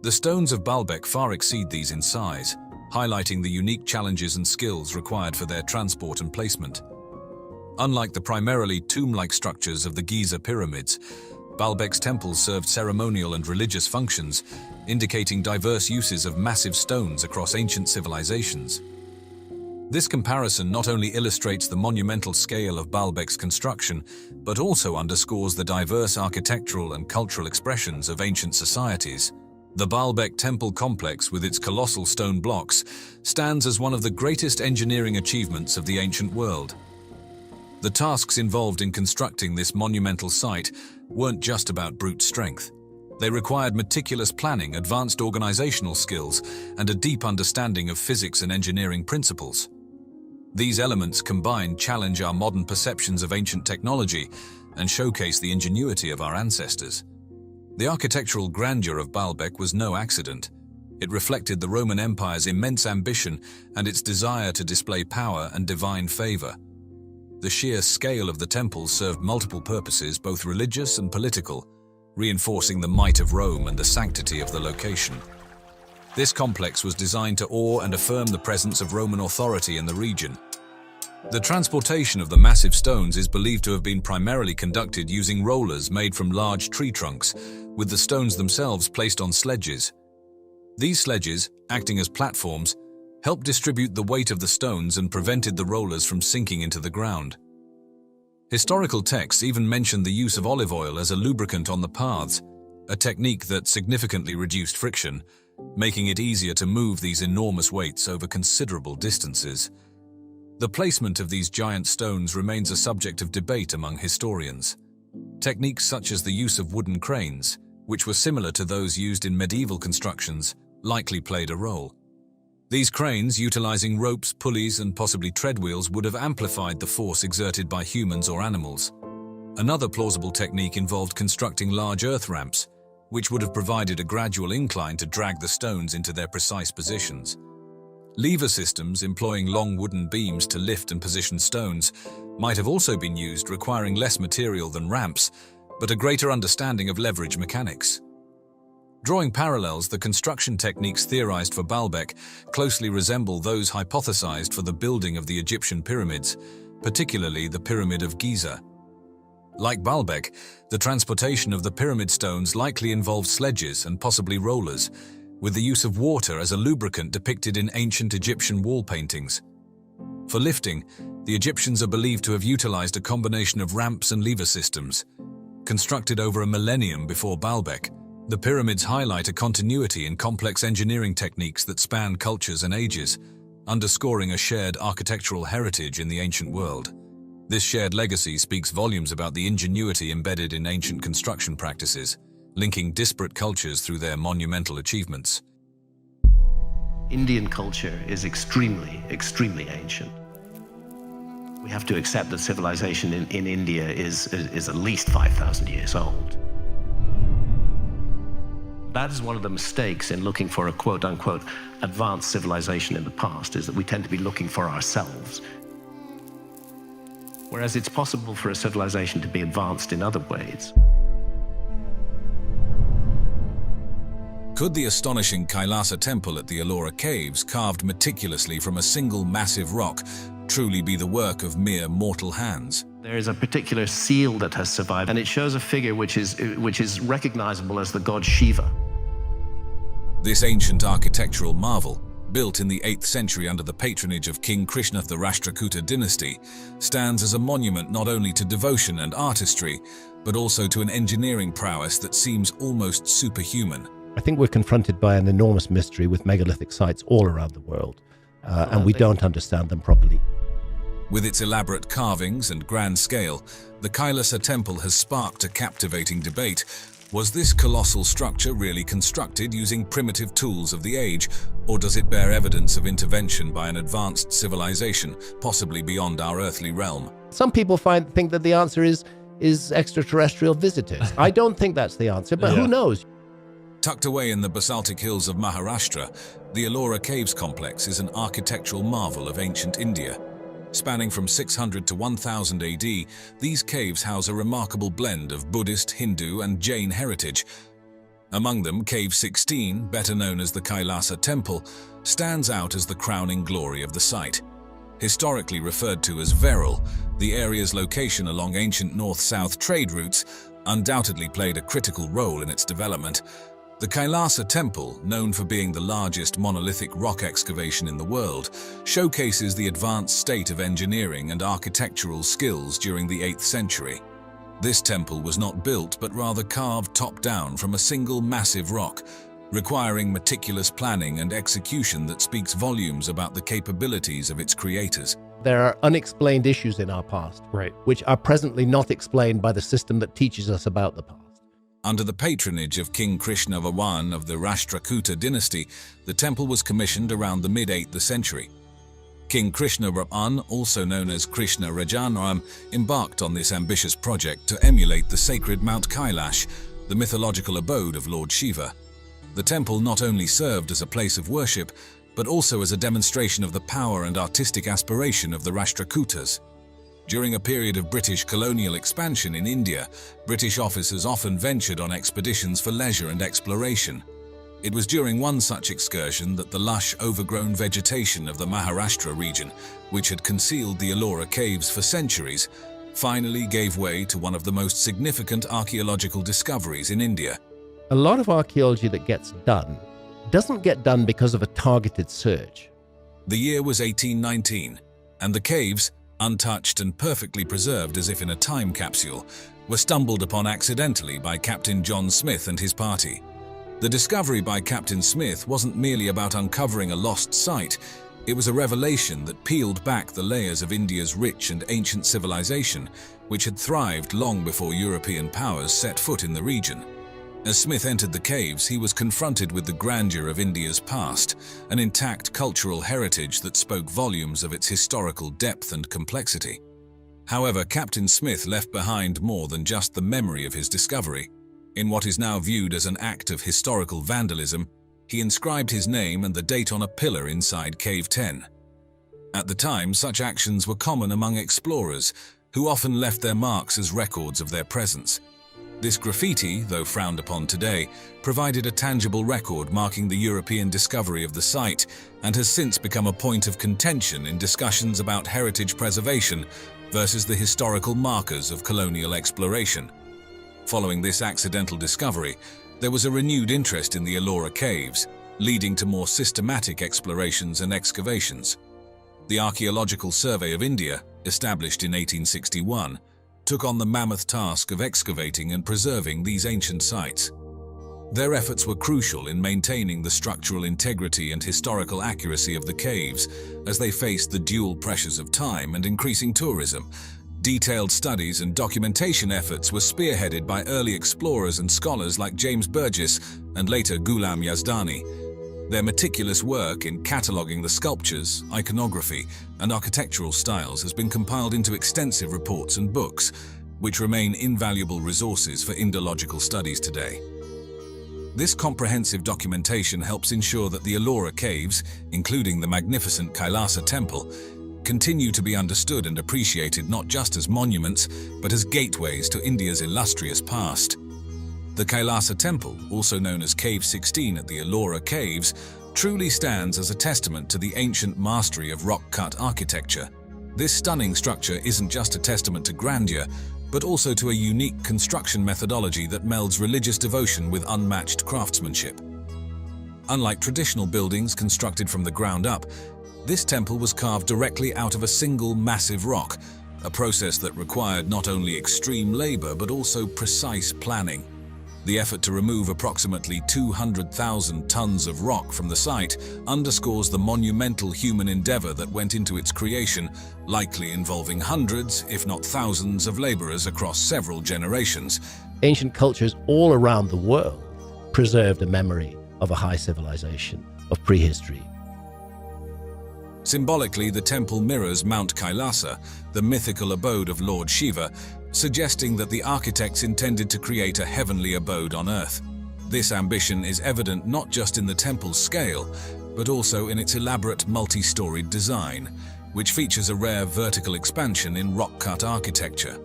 The stones of Baalbek far exceed these in size, highlighting the unique challenges and skills required for their transport and placement. Unlike the primarily tomb-like structures of the Giza pyramids, Baalbek's temples served ceremonial and religious functions, indicating diverse uses of massive stones across ancient civilizations. This comparison not only illustrates the monumental scale of Baalbek's construction, but also underscores the diverse architectural and cultural expressions of ancient societies. The Baalbek temple complex, with its colossal stone blocks, stands as one of the greatest engineering achievements of the ancient world. The tasks involved in constructing this monumental site weren't just about brute strength. They required meticulous planning, advanced organizational skills, and a deep understanding of physics and engineering principles. These elements combined challenge our modern perceptions of ancient technology and showcase the ingenuity of our ancestors. The architectural grandeur of Baalbek was no accident. It reflected the Roman Empire's immense ambition and its desire to display power and divine favor. The sheer scale of the temples served multiple purposes, both religious and political, reinforcing the might of Rome and the sanctity of the location. This complex was designed to awe and affirm the presence of Roman authority in the region. The transportation of the massive stones is believed to have been primarily conducted using rollers made from large tree trunks, with the stones themselves placed on sledges. These sledges, acting as platforms, helped distribute the weight of the stones and prevented the rollers from sinking into the ground. Historical texts even mention the use of olive oil as a lubricant on the paths, a technique that significantly reduced friction, making it easier to move these enormous weights over considerable distances. The placement of these giant stones remains a subject of debate among historians. Techniques such as the use of wooden cranes, which were similar to those used in medieval constructions, likely played a role. These cranes, utilizing ropes, pulleys, and possibly treadwheels, would have amplified the force exerted by humans or animals. Another plausible technique involved constructing large earth ramps, which would have provided a gradual incline to drag the stones into their precise positions. Lever systems, employing long wooden beams to lift and position stones, might have also been used, requiring less material than ramps, but a greater understanding of leverage mechanics. Drawing parallels, the construction techniques theorized for Baalbek closely resemble those hypothesized for the building of the Egyptian pyramids, particularly the Pyramid of Giza. Like Baalbek, the transportation of the pyramid stones likely involved sledges and possibly rollers, with the use of water as a lubricant depicted in ancient Egyptian wall paintings. For lifting, the Egyptians are believed to have utilized a combination of ramps and lever systems. Constructed over a millennium before Baalbek, the pyramids highlight a continuity in complex engineering techniques that span cultures and ages, underscoring a shared architectural heritage in the ancient world. This shared legacy speaks volumes about the ingenuity embedded in ancient construction practices, linking disparate cultures through their monumental achievements. Indian culture is extremely ancient. We have to accept that civilization in India is at least 5,000 years old. That is one of the mistakes in looking for a quote-unquote advanced civilization in the past, is that we tend to be looking for ourselves. Whereas it's possible for a civilization to be advanced in other ways. Could the astonishing Kailasa temple at the Ellora Caves, carved meticulously from a single massive rock, truly be the work of mere mortal hands? There is a particular seal that has survived, and it shows a figure which is recognizable as the god Shiva. This ancient architectural marvel, built in the 8th century under the patronage of King Krishna of the Rashtrakuta dynasty, stands as a monument not only to devotion and artistry, but also to an engineering prowess that seems almost superhuman. I think we're confronted by an enormous mystery with megalithic sites all around the world, and we don't understand them properly. With its elaborate carvings and grand scale, the Kailasa temple has sparked a captivating debate. Was this colossal structure really constructed using primitive tools of the age, or does it bear evidence of intervention by an advanced civilization, possibly beyond our earthly realm? Some people think that the answer is extraterrestrial visitors. I don't think that's the answer, but who knows? Tucked away in the basaltic hills of Maharashtra, the Ellora Caves complex is an architectural marvel of ancient India. Spanning from 600 to 1000 AD, these caves house a remarkable blend of Buddhist, Hindu, and Jain heritage. Among them, Cave 16, better known as the Kailasa Temple, stands out as the crowning glory of the site. Historically referred to as Veral, the area's location along ancient north-south trade routes undoubtedly played a critical role in its development. The Kailasa Temple, known for being the largest monolithic rock excavation in the world, showcases the advanced state of engineering and architectural skills during the 8th century. This temple was not built but rather carved top-down from a single massive rock, requiring meticulous planning and execution that speaks volumes about the capabilities of its creators. There are unexplained issues in our past, which are presently not explained by the system that teaches us about the past. Under the patronage of King Krishna I of the Rashtrakuta dynasty, the temple was commissioned around the mid-8th century. King Krishna I, also known as Krishna Rajanram, embarked on this ambitious project to emulate the sacred Mount Kailash, the mythological abode of Lord Shiva. The temple not only served as a place of worship, but also as a demonstration of the power and artistic aspiration of the Rashtrakutas. During a period of British colonial expansion in India, British officers often ventured on expeditions for leisure and exploration. It was during one such excursion that the lush, overgrown vegetation of the Maharashtra region, which had concealed the Ellora caves for centuries, finally gave way to one of the most significant archaeological discoveries in India. A lot of archaeology that gets done doesn't get done because of a targeted search. The year was 1819, and the caves, untouched and perfectly preserved as if in a time capsule, were stumbled upon accidentally by Captain John Smith and his party. The discovery by Captain Smith wasn't merely about uncovering a lost site, it was a revelation that peeled back the layers of India's rich and ancient civilization, which had thrived long before European powers set foot in the region. As Smith entered the caves, he was confronted with the grandeur of India's past, an intact cultural heritage that spoke volumes of its historical depth and complexity. However, Captain Smith left behind more than just the memory of his discovery. In what is now viewed as an act of historical vandalism, he inscribed his name and the date on a pillar inside Cave 10. At the time, such actions were common among explorers, who often left their marks as records of their presence. This graffiti, though frowned upon today, provided a tangible record marking the European discovery of the site and has since become a point of contention in discussions about heritage preservation versus the historical markers of colonial exploration. Following this accidental discovery, there was a renewed interest in the Ellora caves, leading to more systematic explorations and excavations. The Archaeological Survey of India, established in 1861, took on the mammoth task of excavating and preserving these ancient sites. Their efforts were crucial in maintaining the structural integrity and historical accuracy of the caves as they faced the dual pressures of time and increasing tourism. Detailed studies and documentation efforts were spearheaded by early explorers and scholars like James Burgess and later Ghulam Yazdani. Their meticulous work in cataloguing the sculptures, iconography, and architectural styles has been compiled into extensive reports and books, which remain invaluable resources for Indological studies today. This comprehensive documentation helps ensure that the Ellora caves, including the magnificent Kailasa temple, continue to be understood and appreciated not just as monuments, but as gateways to India's illustrious past. The Kailasa temple, also known as Cave 16 at the Ellora caves, truly stands as a testament to the ancient mastery of rock-cut architecture. This stunning structure isn't just a testament to grandeur, but also to a unique construction methodology that melds religious devotion with unmatched craftsmanship. Unlike traditional buildings constructed from the ground up, this temple was carved directly out of a single massive rock, a process that required not only extreme labor but also precise planning. The effort to remove approximately 200,000 tons of rock from the site underscores the monumental human endeavor that went into its creation, likely involving hundreds, if not thousands, of laborers across several generations. Ancient cultures all around the world preserved a memory of a high civilization, of prehistory. Symbolically, the temple mirrors Mount Kailasa, the mythical abode of Lord Shiva, suggesting that the architects intended to create a heavenly abode on earth. This ambition is evident not just in the temple's scale, but also in its elaborate multi-storied design, which features a rare vertical expansion in rock-cut architecture.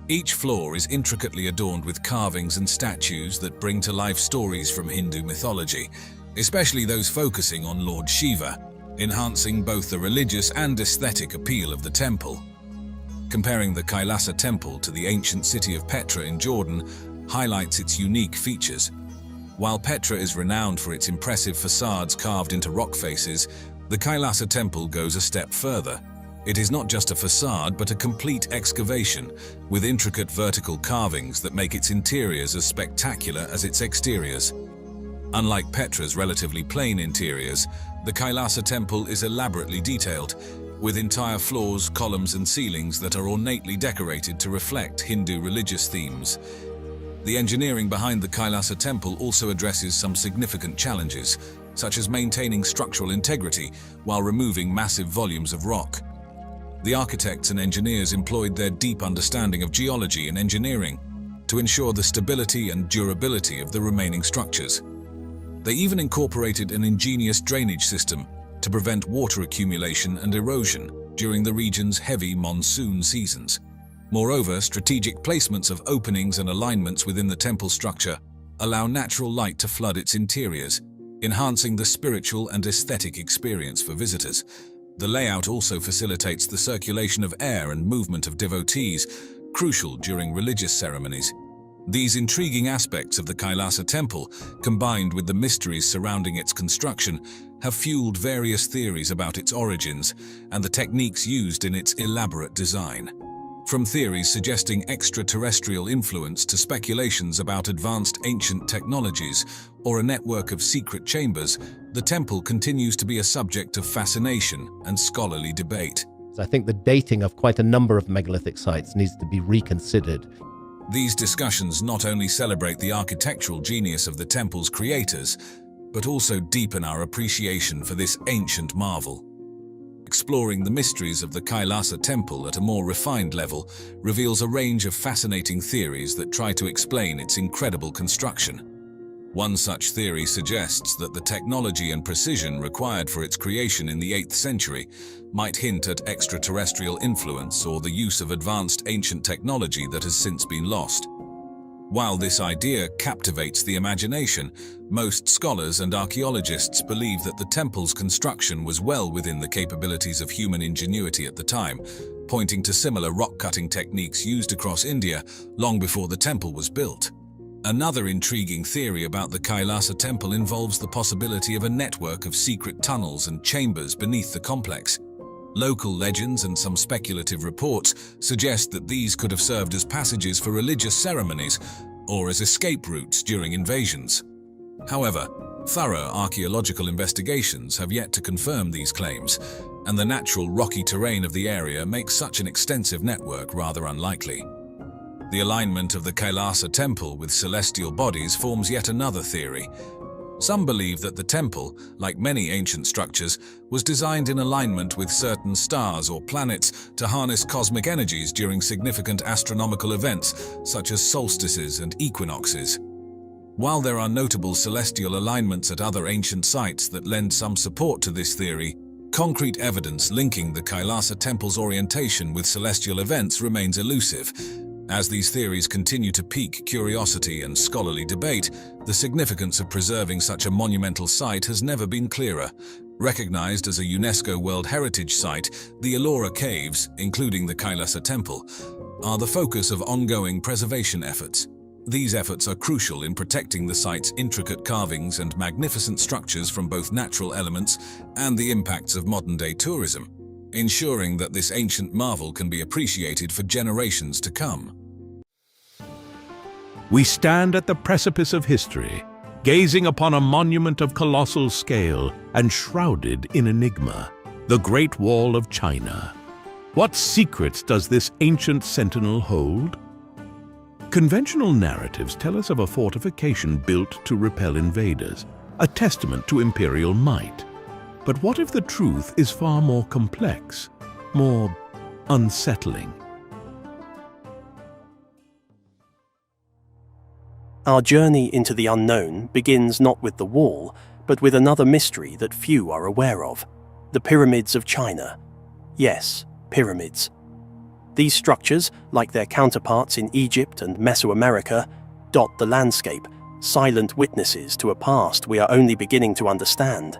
Each floor is intricately adorned with carvings and statues that bring to life stories from Hindu mythology, especially those focusing on Lord Shiva, enhancing both the religious and aesthetic appeal of the temple. Comparing the Kailasa temple to the ancient city of Petra in Jordan highlights its unique features. While Petra is renowned for its impressive facades carved into rock faces, the Kailasa temple goes a step further. It is not just a facade, but a complete excavation, with intricate vertical carvings that make its interiors as spectacular as its exteriors. Unlike Petra's relatively plain interiors, the Kailasa temple is elaborately detailed, with entire floors, columns, and ceilings that are ornately decorated to reflect Hindu religious themes. The engineering behind the Kailasa temple also addresses some significant challenges, such as maintaining structural integrity while removing massive volumes of rock. The architects and engineers employed their deep understanding of geology and engineering to ensure the stability and durability of the remaining structures. They even incorporated an ingenious drainage system to prevent water accumulation and erosion during the region's heavy monsoon seasons. Moreover, strategic placements of openings and alignments within the temple structure allow natural light to flood its interiors, enhancing the spiritual and aesthetic experience for visitors. The layout also facilitates the circulation of air and movement of devotees, crucial during religious ceremonies. These intriguing aspects of the Kailasa temple, combined with the mysteries surrounding its construction, have fueled various theories about its origins and the techniques used in its elaborate design. From theories suggesting extraterrestrial influence to speculations about advanced ancient technologies or a network of secret chambers, the temple continues to be a subject of fascination and scholarly debate. I think the dating of quite a number of megalithic sites needs to be reconsidered. These discussions not only celebrate the architectural genius of the temple's creators, but also deepen our appreciation for this ancient marvel. Exploring the mysteries of the Kailasa temple at a more refined level reveals a range of fascinating theories that try to explain its incredible construction. One such theory suggests that the technology and precision required for its creation in the 8th century might hint at extraterrestrial influence or the use of advanced ancient technology that has since been lost. While this idea captivates the imagination, most scholars and archaeologists believe that the temple's construction was well within the capabilities of human ingenuity at the time, pointing to similar rock-cutting techniques used across India long before the temple was built. Another intriguing theory about the Kailasa temple involves the possibility of a network of secret tunnels and chambers beneath the complex. Local legends and some speculative reports suggest that these could have served as passages for religious ceremonies or as escape routes during invasions. However, thorough archaeological investigations have yet to confirm these claims, and the natural rocky terrain of the area makes such an extensive network rather unlikely. The alignment of the Kailasa temple with celestial bodies forms yet another theory. Some believe that the temple, like many ancient structures, was designed in alignment with certain stars or planets to harness cosmic energies during significant astronomical events, such as solstices and equinoxes. While there are notable celestial alignments at other ancient sites that lend some support to this theory, concrete evidence linking the Kailasa temple's orientation with celestial events remains elusive. As these theories continue to pique curiosity and scholarly debate, the significance of preserving such a monumental site has never been clearer. Recognized as a UNESCO World Heritage Site, the Ellora Caves, including the Kailasa Temple, are the focus of ongoing preservation efforts. These efforts are crucial in protecting the site's intricate carvings and magnificent structures from both natural elements and the impacts of modern-day tourism, ensuring that this ancient marvel can be appreciated for generations to come. We stand at the precipice of history, gazing upon a monument of colossal scale and shrouded in enigma, the Great Wall of China. What secrets does this ancient sentinel hold? Conventional narratives tell us of a fortification built to repel invaders, a testament to imperial might. But what if the truth is far more complex, more unsettling? Our journey into the unknown begins not with the wall, but with another mystery that few are aware of: the pyramids of China. Yes, pyramids. These structures, like their counterparts in Egypt and Mesoamerica, dot the landscape, silent witnesses to a past we are only beginning to understand.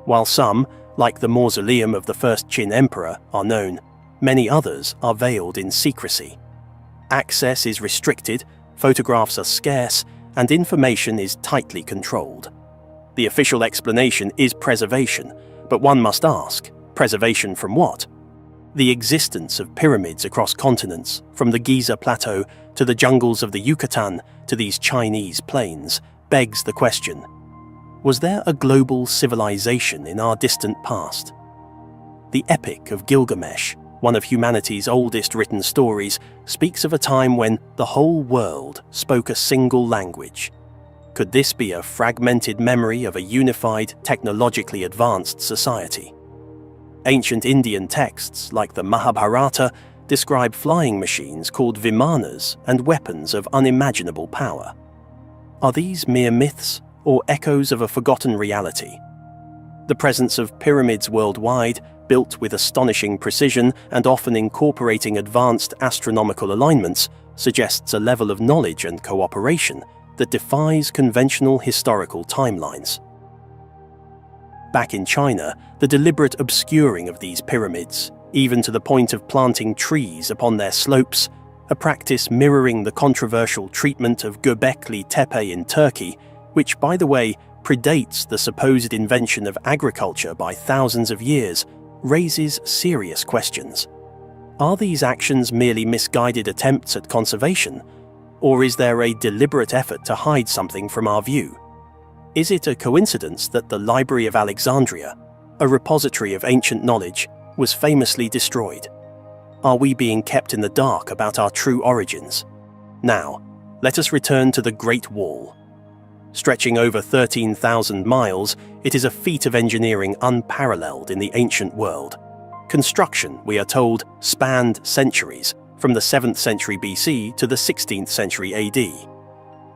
While some, like the mausoleum of the first Qin emperor, are known, many others are veiled in secrecy. Access is restricted, photographs are scarce, and information is tightly controlled. The official explanation is preservation, but one must ask, preservation from what? The existence of pyramids across continents, from the Giza Plateau to the jungles of the Yucatan to these Chinese plains, begs the question: was there a global civilization in our distant past? The Epic of Gilgamesh, one of humanity's oldest written stories, speaks of a time when the whole world spoke a single language. Could this be a fragmented memory of a unified, technologically advanced society? Ancient Indian texts, like the Mahabharata, describe flying machines called vimanas and weapons of unimaginable power. Are these mere myths or echoes of a forgotten reality? The presence of pyramids worldwide, built with astonishing precision and often incorporating advanced astronomical alignments, suggests a level of knowledge and cooperation that defies conventional historical timelines. Back in China, the deliberate obscuring of these pyramids, even to the point of planting trees upon their slopes, a practice mirroring the controversial treatment of Göbekli Tepe in Turkey, which, by the way, predates the supposed invention of agriculture by thousands of years, raises serious questions. Are these actions merely misguided attempts at conservation, or is there a deliberate effort to hide something from our view? Is it a coincidence that the Library of Alexandria, a repository of ancient knowledge, was famously destroyed? Are we being kept in the dark about our true origins? Now, let us return to the Great Wall. Stretching over 13,000 miles, it is a feat of engineering unparalleled in the ancient world. Construction, we are told, spanned centuries, from the 7th century BC to the 16th century AD.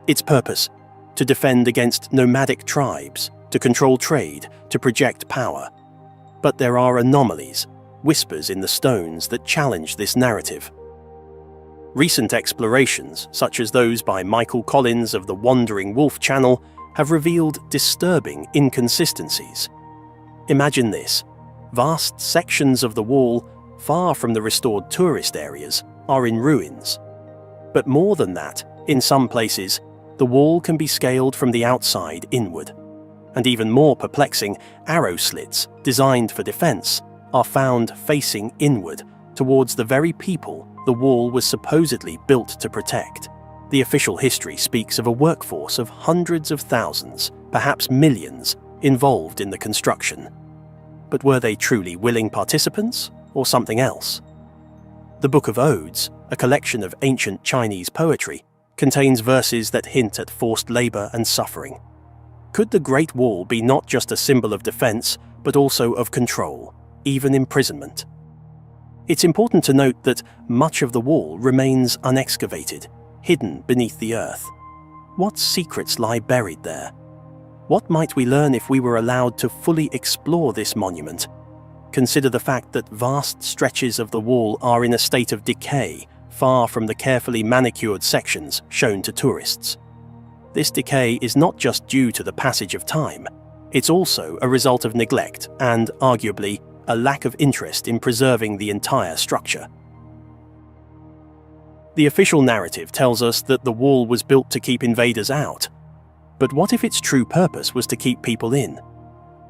Its purpose: to defend against nomadic tribes, to control trade, to project power. But there are anomalies, whispers in the stones that challenge this narrative. Recent explorations, such as those by Michael Collins of the Wandering Wolf Channel, have revealed disturbing inconsistencies. Imagine this: vast sections of the wall, far from the restored tourist areas, are in ruins. But more than that, in some places, the wall can be scaled from the outside inward. And even more perplexing, arrow slits, designed for defense, are found facing inward, towards the very people the wall was supposedly built to protect. The official history speaks of a workforce of hundreds of thousands, perhaps millions, involved in the construction. But were they truly willing participants, or something else? The Book of Odes, a collection of ancient Chinese poetry, contains verses that hint at forced labor and suffering. Could the Great Wall be not just a symbol of defense, but also of control, even imprisonment? It's important to note that much of the wall remains unexcavated, hidden beneath the earth. What secrets lie buried there? What might we learn if we were allowed to fully explore this monument? Consider the fact that vast stretches of the wall are in a state of decay, far from the carefully manicured sections shown to tourists. This decay is not just due to the passage of time, it's also a result of neglect and, arguably, a lack of interest in preserving the entire structure. The official narrative tells us that the wall was built to keep invaders out. But what if its true purpose was to keep people in?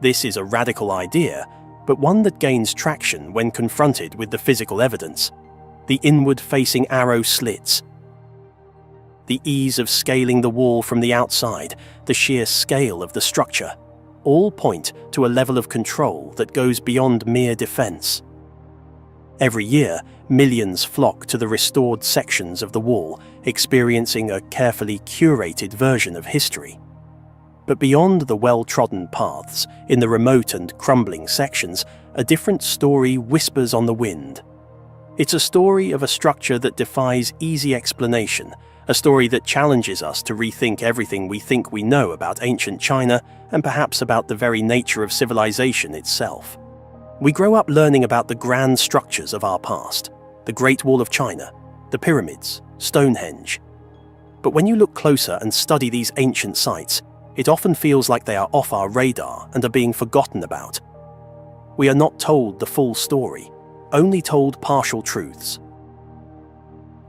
This is a radical idea, but one that gains traction when confronted with the physical evidence. The inward-facing arrow slits, the ease of scaling the wall from the outside, the sheer scale of the structure, all point to a level of control that goes beyond mere defense. Every year, millions flock to the restored sections of the wall, experiencing a carefully curated version of history. But beyond the well-trodden paths, in the remote and crumbling sections, a different story whispers on the wind. It's a story of a structure that defies easy explanation, a story that challenges us to rethink everything we think we know about ancient China and perhaps about the very nature of civilization itself. We grow up learning about the grand structures of our past, the Great Wall of China, the pyramids, Stonehenge. But when you look closer and study these ancient sites, it often feels like they are off our radar and are being forgotten about. We are not told the full story, only told partial truths.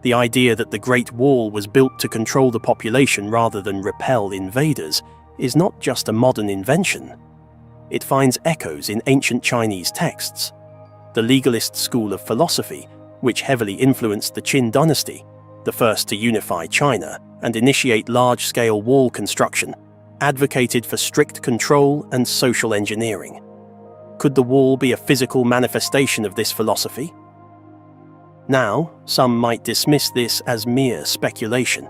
The idea that the Great Wall was built to control the population rather than repel invaders is not just a modern invention. It finds echoes in ancient Chinese texts. The legalist school of philosophy, which heavily influenced the Qin dynasty, the first to unify China and initiate large-scale wall construction, advocated for strict control and social engineering. Could the wall be a physical manifestation of this philosophy? Now, some might dismiss this as mere speculation.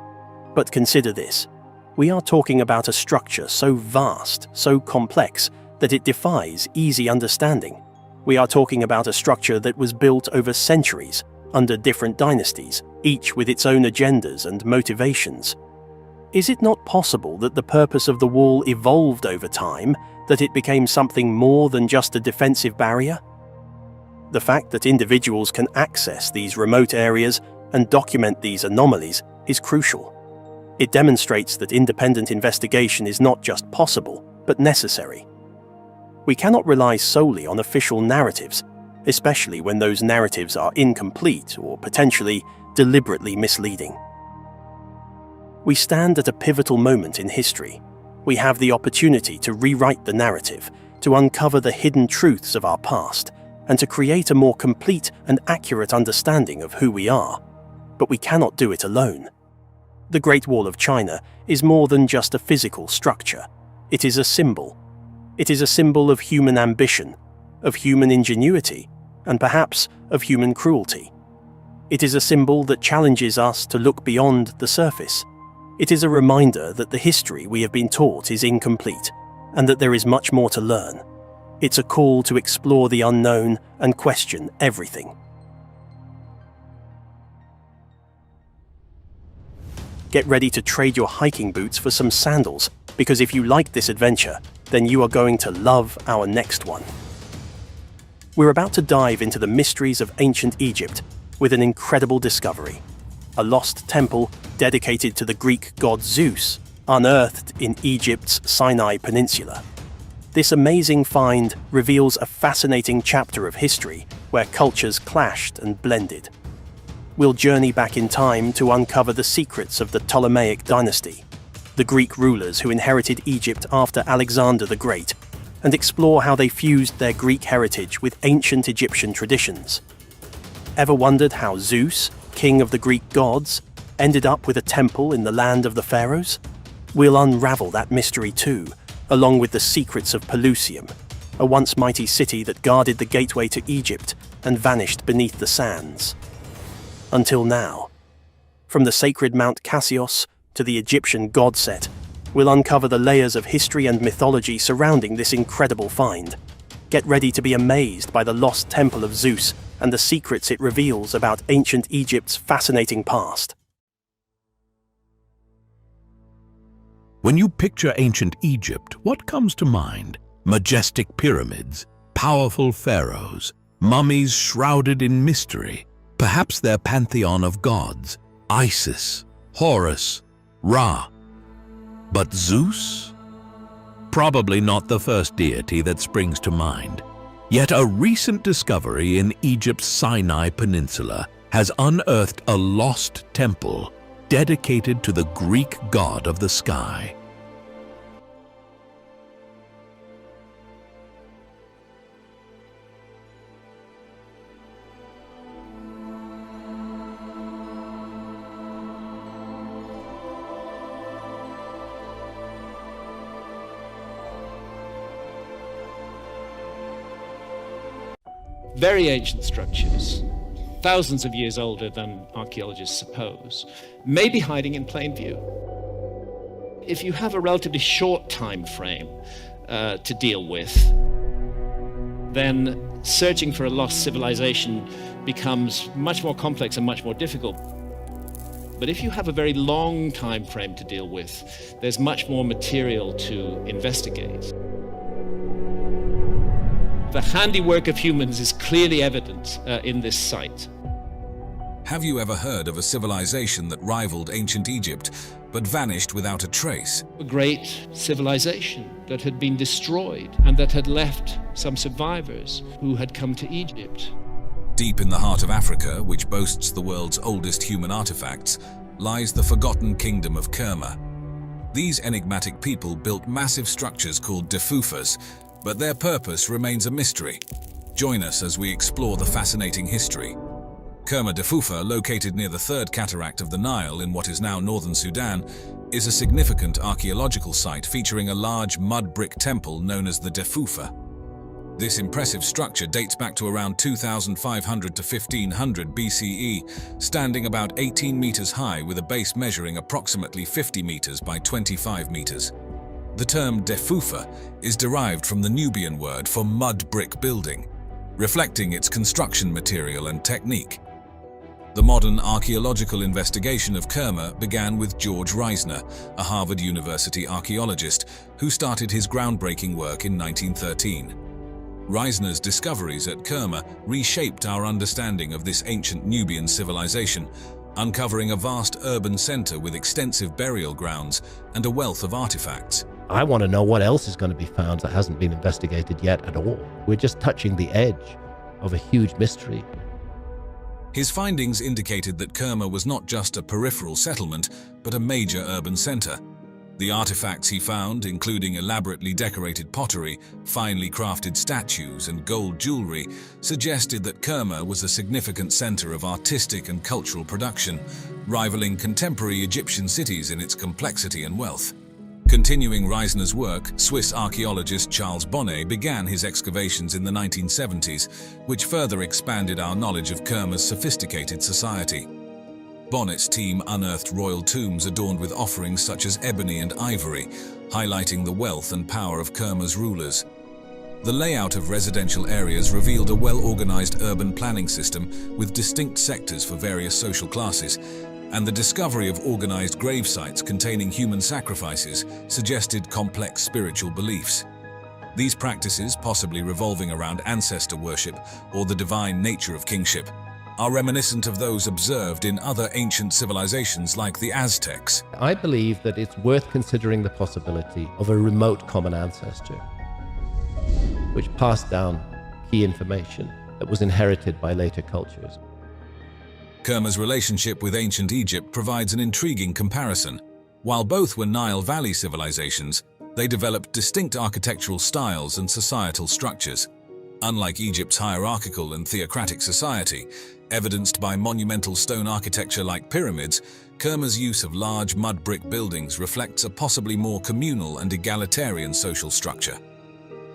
But consider this. We are talking about a structure so vast, so complex, that it defies easy understanding. We are talking about a structure that was built over centuries, under different dynasties, each with its own agendas and motivations. Is it not possible that the purpose of the wall evolved over time, that it became something more than just a defensive barrier? The fact that individuals can access these remote areas and document these anomalies is crucial. It demonstrates that independent investigation is not just possible, but necessary. We cannot rely solely on official narratives, especially when those narratives are incomplete or potentially deliberately misleading. We stand at a pivotal moment in history. We have the opportunity to rewrite the narrative, to uncover the hidden truths of our past, and to create a more complete and accurate understanding of who we are. But we cannot do it alone. The Great Wall of China is more than just a physical structure. It is a symbol. It is a symbol of human ambition, of human ingenuity, and perhaps of human cruelty. It is a symbol that challenges us to look beyond the surface. It is a reminder that the history we have been taught is incomplete, and that there is much more to learn. It's a call to explore the unknown and question everything. Get ready to trade your hiking boots for some sandals, because if you like this adventure, then you are going to love our next one. We're about to dive into the mysteries of ancient Egypt with an incredible discovery: a lost temple dedicated to the Greek god Zeus, unearthed in Egypt's Sinai Peninsula. This amazing find reveals a fascinating chapter of history where cultures clashed and blended. We'll journey back in time to uncover the secrets of the Ptolemaic dynasty, the Greek rulers who inherited Egypt after Alexander the Great, and explore how they fused their Greek heritage with ancient Egyptian traditions. Ever wondered how Zeus, king of the Greek gods, ended up with a temple in the land of the pharaohs? We'll unravel that mystery too, along with the secrets of Pelusium, a once mighty city that guarded the gateway to Egypt and vanished beneath the sands. Until now, from the sacred Mount Cassius to the Egyptian god set, we'll uncover the layers of history and mythology surrounding this incredible find. Get ready to be amazed by the lost temple of Zeus and the secrets it reveals about ancient Egypt's fascinating past. When you picture ancient Egypt, what comes to mind? Majestic pyramids, powerful pharaohs, mummies shrouded in mystery, perhaps their pantheon of gods, Isis, Horus, Ra. But Zeus? Probably not the first deity that springs to mind. Yet a recent discovery in Egypt's Sinai Peninsula has unearthed a lost temple dedicated to the Greek god of the sky. Very ancient structures, thousands of years older than archaeologists suppose, may be hiding in plain view. If you have a relatively short time frame to deal with, then searching for a lost civilization becomes much more complex and much more difficult. But if you have a very long time frame to deal with, there's much more material to investigate. The handiwork of humans is clearly evident in this site. Have you ever heard of a civilization that rivaled ancient Egypt, but vanished without a trace? A great civilization that had been destroyed and that had left some survivors who had come to Egypt. Deep in the heart of Africa, which boasts the world's oldest human artifacts, lies the forgotten kingdom of Kerma. These enigmatic people built massive structures called defufas, but their purpose remains a mystery. Join us as we explore the fascinating history. Kerma Defufa, located near the third cataract of the Nile in what is now northern Sudan, is a significant archaeological site featuring a large mud brick temple known as the Defufa. This impressive structure dates back to around 2500 to 1500 BCE, standing about 18 meters high with a base measuring approximately 50 meters by 25 meters. The term Defufa is derived from the Nubian word for mud brick building, reflecting its construction material and technique. The modern archaeological investigation of Kerma began with George Reisner, a Harvard University archaeologist who started his groundbreaking work in 1913. Reisner's discoveries at Kerma reshaped our understanding of this ancient Nubian civilization, uncovering a vast urban center with extensive burial grounds and a wealth of artifacts. I want to know what else is going to be found that hasn't been investigated yet at all. We're just touching the edge of a huge mystery. His findings indicated that Kerma was not just a peripheral settlement, but a major urban center. The artifacts he found, including elaborately decorated pottery, finely crafted statues, and gold jewelry, suggested that Kerma was a significant center of artistic and cultural production, rivaling contemporary Egyptian cities in its complexity and wealth. Continuing Reisner's work, Swiss archaeologist Charles Bonnet began his excavations in the 1970s, which further expanded our knowledge of Kerma's sophisticated society. Bonnet's team unearthed royal tombs adorned with offerings such as ebony and ivory, highlighting the wealth and power of Kerma's rulers. The layout of residential areas revealed a well-organized urban planning system with distinct sectors for various social classes, and the discovery of organized grave sites containing human sacrifices suggested complex spiritual beliefs. These practices, possibly revolving around ancestor worship or the divine nature of kingship, are reminiscent of those observed in other ancient civilizations like the Aztecs. I believe that it's worth considering the possibility of a remote common ancestor, which passed down key information that was inherited by later cultures. Kerma's relationship with ancient Egypt provides an intriguing comparison. While both were Nile Valley civilizations, they developed distinct architectural styles and societal structures. Unlike Egypt's hierarchical and theocratic society, evidenced by monumental stone architecture like pyramids, Kerma's use of large mud brick buildings reflects a possibly more communal and egalitarian social structure.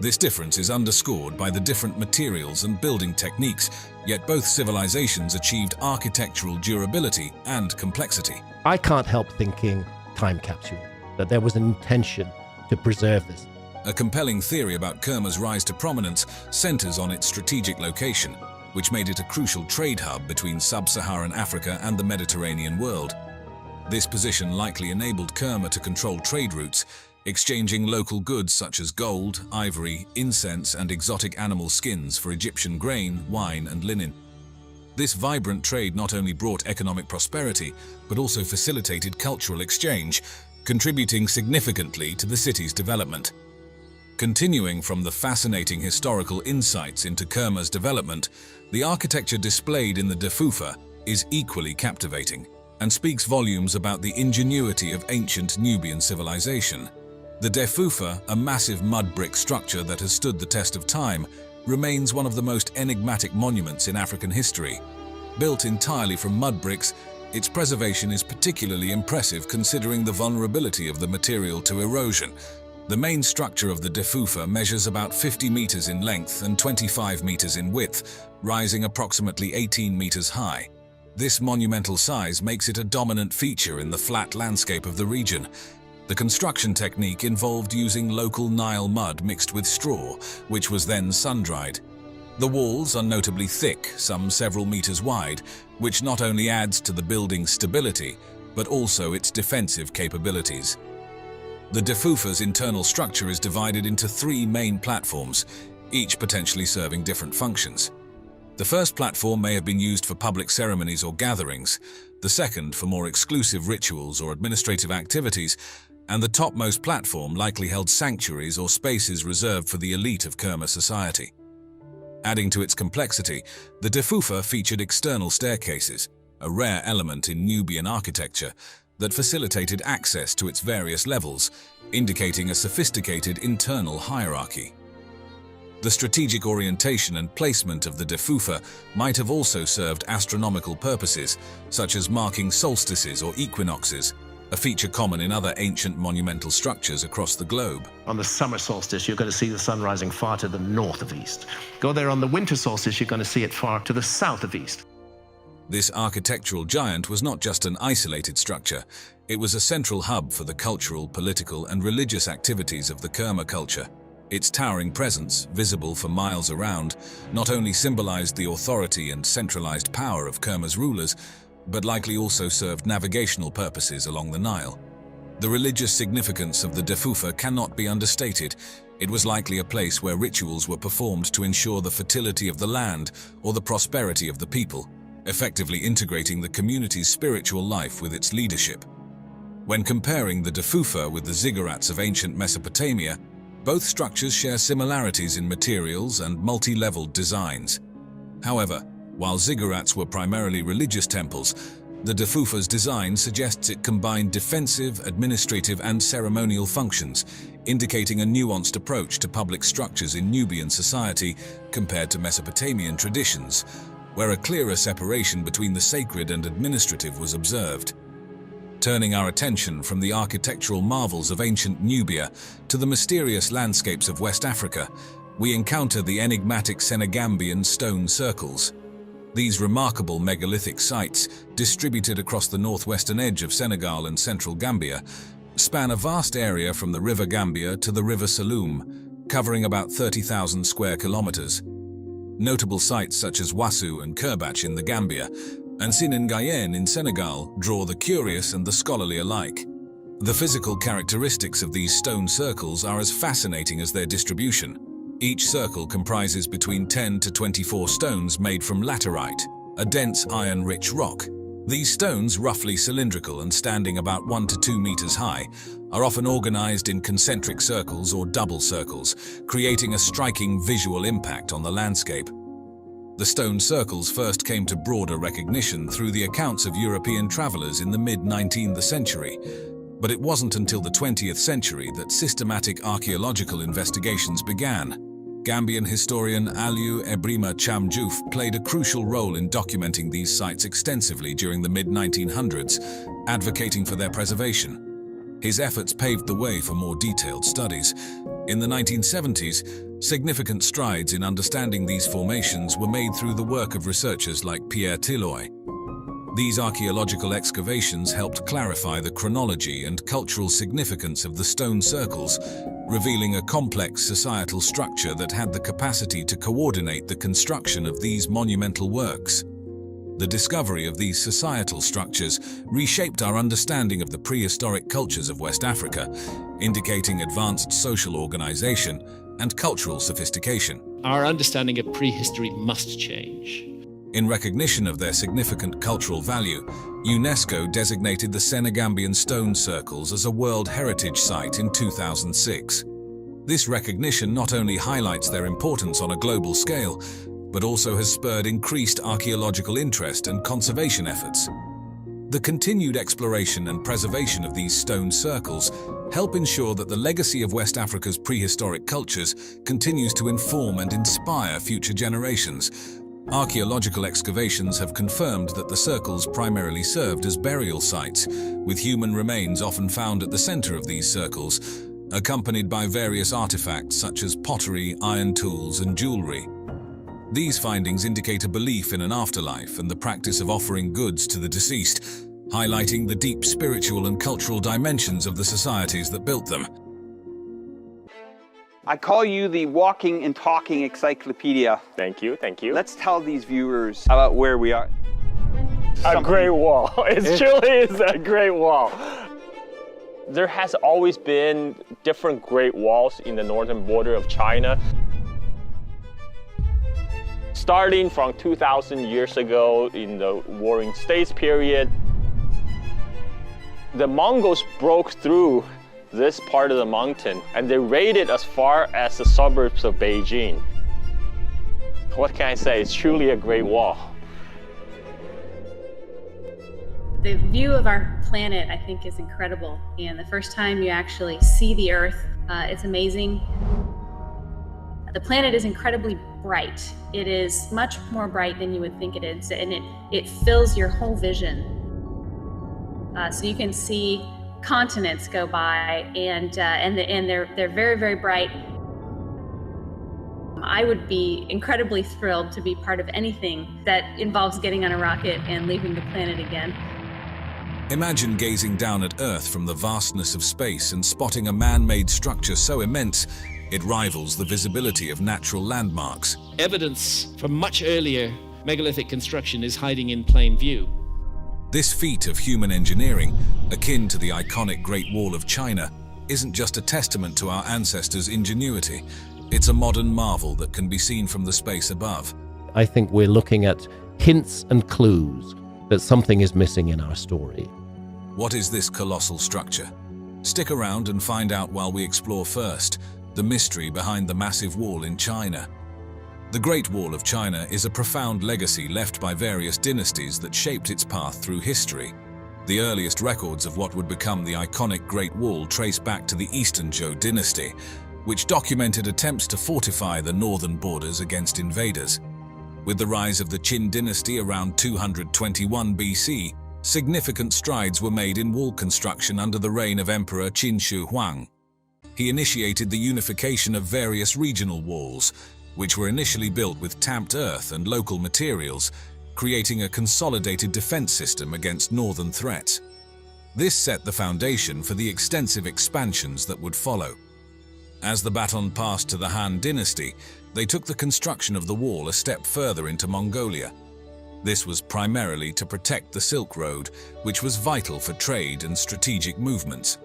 This difference is underscored by the different materials and building techniques, yet both civilizations achieved architectural durability and complexity. I can't help thinking time capsule, that there was an intention to preserve this. A compelling theory about Kerma's rise to prominence centers on its strategic location, which made it a crucial trade hub between sub-Saharan Africa and the Mediterranean world. This position likely enabled Kerma to control trade routes, exchanging local goods such as gold, ivory, incense, and exotic animal skins for Egyptian grain, wine, and linen. This vibrant trade not only brought economic prosperity, but also facilitated cultural exchange, contributing significantly to the city's development. Continuing from the fascinating historical insights into Kerma's development, the architecture displayed in the Defufa is equally captivating and speaks volumes about the ingenuity of ancient Nubian civilization. The Defufa, a massive mud brick structure that has stood the test of time, remains one of the most enigmatic monuments in African history. Built entirely from mud bricks, its preservation is particularly impressive considering the vulnerability of the material to erosion. The main structure of the Defufa measures about 50 meters in length and 25 meters in width, rising approximately 18 meters high. This monumental size makes it a dominant feature in the flat landscape of the region. The construction technique involved using local Nile mud mixed with straw, which was then sun-dried. The walls are notably thick, some several meters wide, which not only adds to the building's stability, but also its defensive capabilities. The Defufa's internal structure is divided into 3 main platforms, each potentially serving different functions. The first platform may have been used for public ceremonies or gatherings, the second for more exclusive rituals or administrative activities, and the topmost platform likely held sanctuaries or spaces reserved for the elite of Kerma society. Adding to its complexity, the Defufa featured external staircases, a rare element in Nubian architecture, that facilitated access to its various levels, indicating a sophisticated internal hierarchy. The strategic orientation and placement of the Defufa might have also served astronomical purposes, such as marking solstices or equinoxes, a feature common in other ancient monumental structures across the globe. On the summer solstice, you're going to see the sun rising far to the north of east. Go there on the winter solstice, you're going to see it far to the south of east. This architectural giant was not just an isolated structure, it was a central hub for the cultural, political, and religious activities of the Kerma culture. Its towering presence, visible for miles around, not only symbolized the authority and centralized power of Kerma's rulers, but likely also served navigational purposes along the Nile. The religious significance of the Defufa cannot be understated. It was likely a place where rituals were performed to ensure the fertility of the land or the prosperity of the people, effectively integrating the community's spiritual life with its leadership. When comparing the Defufa with the ziggurats of ancient Mesopotamia, both structures share similarities in materials and multi-leveled designs. However, while ziggurats were primarily religious temples, the Defufa's design suggests it combined defensive, administrative, and ceremonial functions, indicating a nuanced approach to public structures in Nubian society compared to Mesopotamian traditions, where a clearer separation between the sacred and administrative was observed. Turning our attention from the architectural marvels of ancient Nubia to the mysterious landscapes of West Africa, we encounter the enigmatic Senegambian stone circles. These remarkable megalithic sites, distributed across the northwestern edge of Senegal and central Gambia, span a vast area from the River Gambia to the River Saloum, covering about 30,000 square kilometers. Notable sites such as Wassou and Kerbach in the Gambia and Siningayen in Senegal draw the curious and the scholarly alike. The physical characteristics of these stone circles are as fascinating as their distribution. Each circle comprises between 10 to 24 stones made from laterite, a dense iron-rich rock. These stones, roughly cylindrical and standing about 1 to 2 meters high, are often organized in concentric circles or double circles, creating a striking visual impact on the landscape. The stone circles first came to broader recognition through the accounts of European travelers in the mid-19th century, but it wasn't until the 20th century that systematic archaeological investigations began. Gambian historian Aliou Ebrima Cham Diouf played a crucial role in documenting these sites extensively during the mid-1900s, advocating for their preservation. His efforts paved the way for more detailed studies. In the 1970s, significant strides in understanding these formations were made through the work of researchers like Pierre Tilloy. These archaeological excavations helped clarify the chronology and cultural significance of the stone circles, revealing a complex societal structure that had the capacity to coordinate the construction of these monumental works. The discovery of these societal structures reshaped our understanding of the prehistoric cultures of West Africa, indicating advanced social organization and cultural sophistication. Our understanding of prehistory must change. In recognition of their significant cultural value, UNESCO designated the Senegambian stone circles as a World Heritage Site in 2006. This recognition not only highlights their importance on a global scale, but also has spurred increased archaeological interest and conservation efforts. The continued exploration and preservation of these stone circles help ensure that the legacy of West Africa's prehistoric cultures continues to inform and inspire future generations. Archaeological excavations have confirmed that the circles primarily served as burial sites, with human remains often found at the center of these circles, accompanied by various artifacts such as pottery, iron tools, and jewelry. These findings indicate a belief in an afterlife and the practice of offering goods to the deceased, highlighting the deep spiritual and cultural dimensions of the societies that built them. I call you the walking and talking encyclopedia. Thank you, thank you. Let's tell these viewers about where we are. A great wall. It truly is a great wall. There has always been different great walls in the northern border of China. Starting from 2,000 years ago in the Warring States period, the Mongols broke through this part of the mountain and they raided as far as the suburbs of Beijing. What can I say? It's truly a great wall. The view of our planet, I think, is incredible. And the first time you actually see the Earth, it's amazing. The planet is incredibly bright. It is much more bright than you would think it is, and it fills your whole vision. So you can see continents go by, and they're very, very bright. I would be incredibly thrilled to be part of anything that involves getting on a rocket and leaving the planet again. Imagine gazing down at Earth from the vastness of space and spotting a man-made structure so immense it rivals the visibility of natural landmarks. Evidence from much earlier megalithic construction is hiding in plain view. This feat of human engineering, akin to the iconic Great Wall of China, isn't just a testament to our ancestors' ingenuity. It's a modern marvel that can be seen from the space above. I think we're looking at hints and clues that something is missing in our story. What is this colossal structure? Stick around and find out while we explore first the mystery behind the massive wall in China. The Great Wall of China is a profound legacy left by various dynasties that shaped its path through history. The earliest records of what would become the iconic Great Wall trace back to the Eastern Zhou dynasty, which documented attempts to fortify the northern borders against invaders. With the rise of the Qin dynasty around 221 BC, significant strides were made in wall construction under the reign of Emperor Qin Shi Huang. He initiated the unification of various regional walls, which were initially built with tamped earth and local materials, creating a consolidated defense system against northern threats. This set the foundation for the extensive expansions that would follow. As the baton passed to the Han dynasty, they took the construction of the wall a step further into Mongolia. This was primarily to protect the Silk Road, which was vital for trade and strategic movements.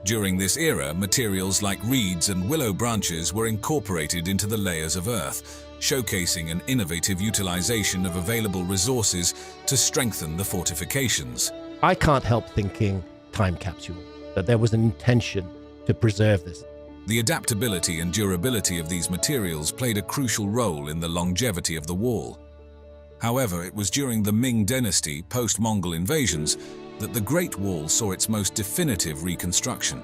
During this era, materials like reeds and willow branches were incorporated into the layers of earth, showcasing an innovative utilization of available resources to strengthen the fortifications. I can't help thinking time capsule, that there was an intention to preserve this. The adaptability and durability of these materials played a crucial role in the longevity of the wall. However, it was during the Ming dynasty, post-Mongol invasions, that the Great Wall saw its most definitive reconstruction.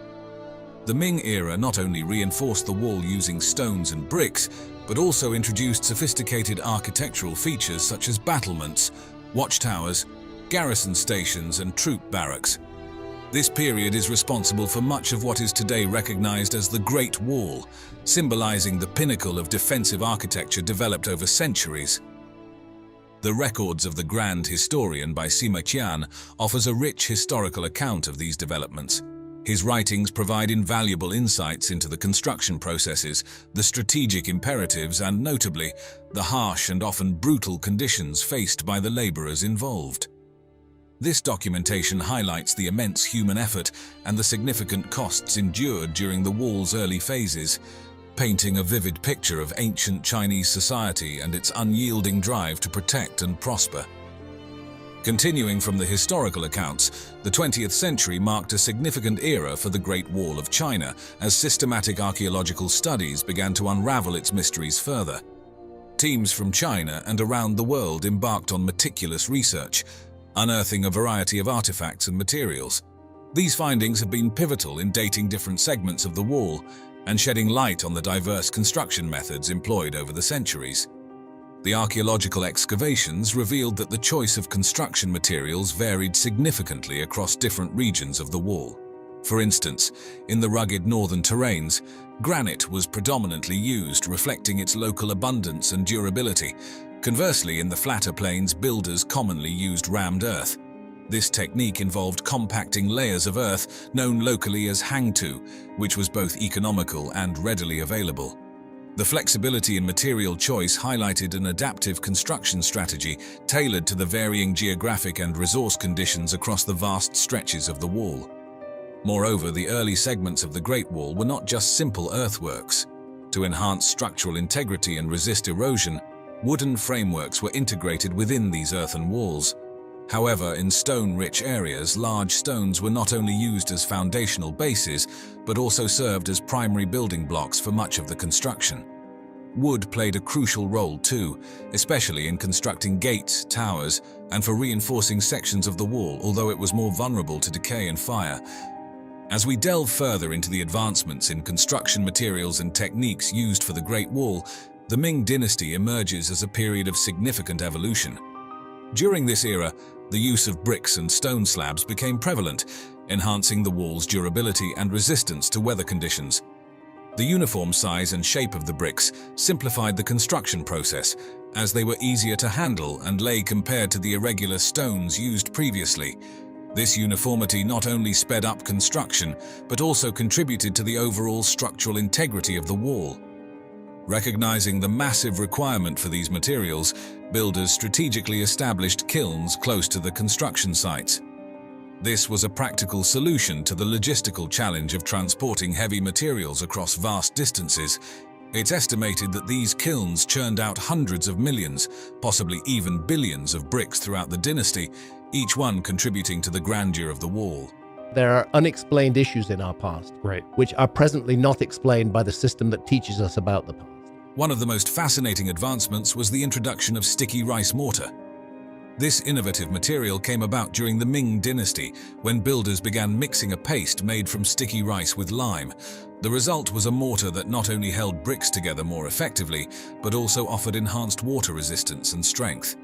The Ming era not only reinforced the wall using stones and bricks, but also introduced sophisticated architectural features such as battlements, watchtowers, garrison stations, and troop barracks. This period is responsible for much of what is today recognized as the Great Wall, symbolizing the pinnacle of defensive architecture developed over centuries. The Records of the Grand Historian by Sima Qian offers a rich historical account of these developments. His writings provide invaluable insights into the construction processes, the strategic imperatives, and notably, the harsh and often brutal conditions faced by the laborers involved. This documentation highlights the immense human effort and the significant costs endured during the wall's early phases, painting a vivid picture of ancient Chinese society and its unyielding drive to protect and prosper. Continuing from the historical accounts, the 20th century marked a significant era for the Great Wall of China as systematic archaeological studies began to unravel its mysteries further. Teams from China and around the world embarked on meticulous research, unearthing a variety of artifacts and materials. These findings have been pivotal in dating different segments of the wall and shedding light on the diverse construction methods employed over the centuries. The archaeological excavations revealed that the choice of construction materials varied significantly across different regions of the wall. For instance, in the rugged northern terrains, granite was predominantly used, reflecting its local abundance and durability. Conversely, in the flatter plains, builders commonly used rammed earth. This technique involved compacting layers of earth known locally as hangtu, which was both economical and readily available. The flexibility in material choice highlighted an adaptive construction strategy tailored to the varying geographic and resource conditions across the vast stretches of the wall. Moreover, the early segments of the Great Wall were not just simple earthworks. To enhance structural integrity and resist erosion, wooden frameworks were integrated within these earthen walls. However, in stone-rich areas, large stones were not only used as foundational bases, but also served as primary building blocks for much of the construction. Wood played a crucial role too, especially in constructing gates, towers, and for reinforcing sections of the wall, although it was more vulnerable to decay and fire. As we delve further into the advancements in construction materials and techniques used for the Great Wall, the Ming dynasty emerges as a period of significant evolution. During this era, the use of bricks and stone slabs became prevalent, enhancing the wall's durability and resistance to weather conditions. The uniform size and shape of the bricks simplified the construction process, as they were easier to handle and lay compared to the irregular stones used previously. This uniformity not only sped up construction, but also contributed to the overall structural integrity of the wall. Recognizing the massive requirement for these materials, builders strategically established kilns close to the construction sites. This was a practical solution to the logistical challenge of transporting heavy materials across vast distances, It's estimated that these kilns churned out hundreds of millions, possibly even billions of bricks throughout the dynasty, each one contributing to the grandeur of the wall. There are unexplained issues in our past, which are presently not explained by the system that teaches us about the past. One of the most fascinating advancements was the introduction of sticky rice mortar. This innovative material came about during the Ming dynasty, when builders began mixing a paste made from sticky rice with lime. The result was a mortar that not only held bricks together more effectively, but also offered enhanced water resistance and strength.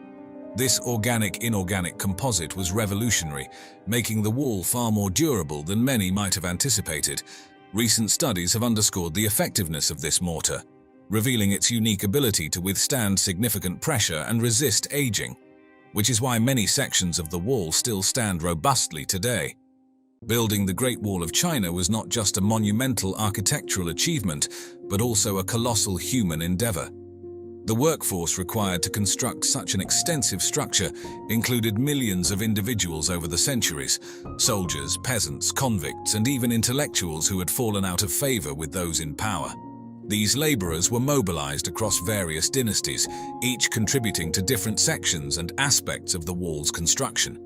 This organic-inorganic composite was revolutionary, making the wall far more durable than many might have anticipated. Recent studies have underscored the effectiveness of this mortar, revealing its unique ability to withstand significant pressure and resist aging, which is why many sections of the wall still stand robustly today. Building the Great Wall of China was not just a monumental architectural achievement, but also a colossal human endeavor. The workforce required to construct such an extensive structure included millions of individuals over the centuries: soldiers, peasants, convicts, and even intellectuals who had fallen out of favor with those in power. These laborers were mobilized across various dynasties, each contributing to different sections and aspects of the wall's construction.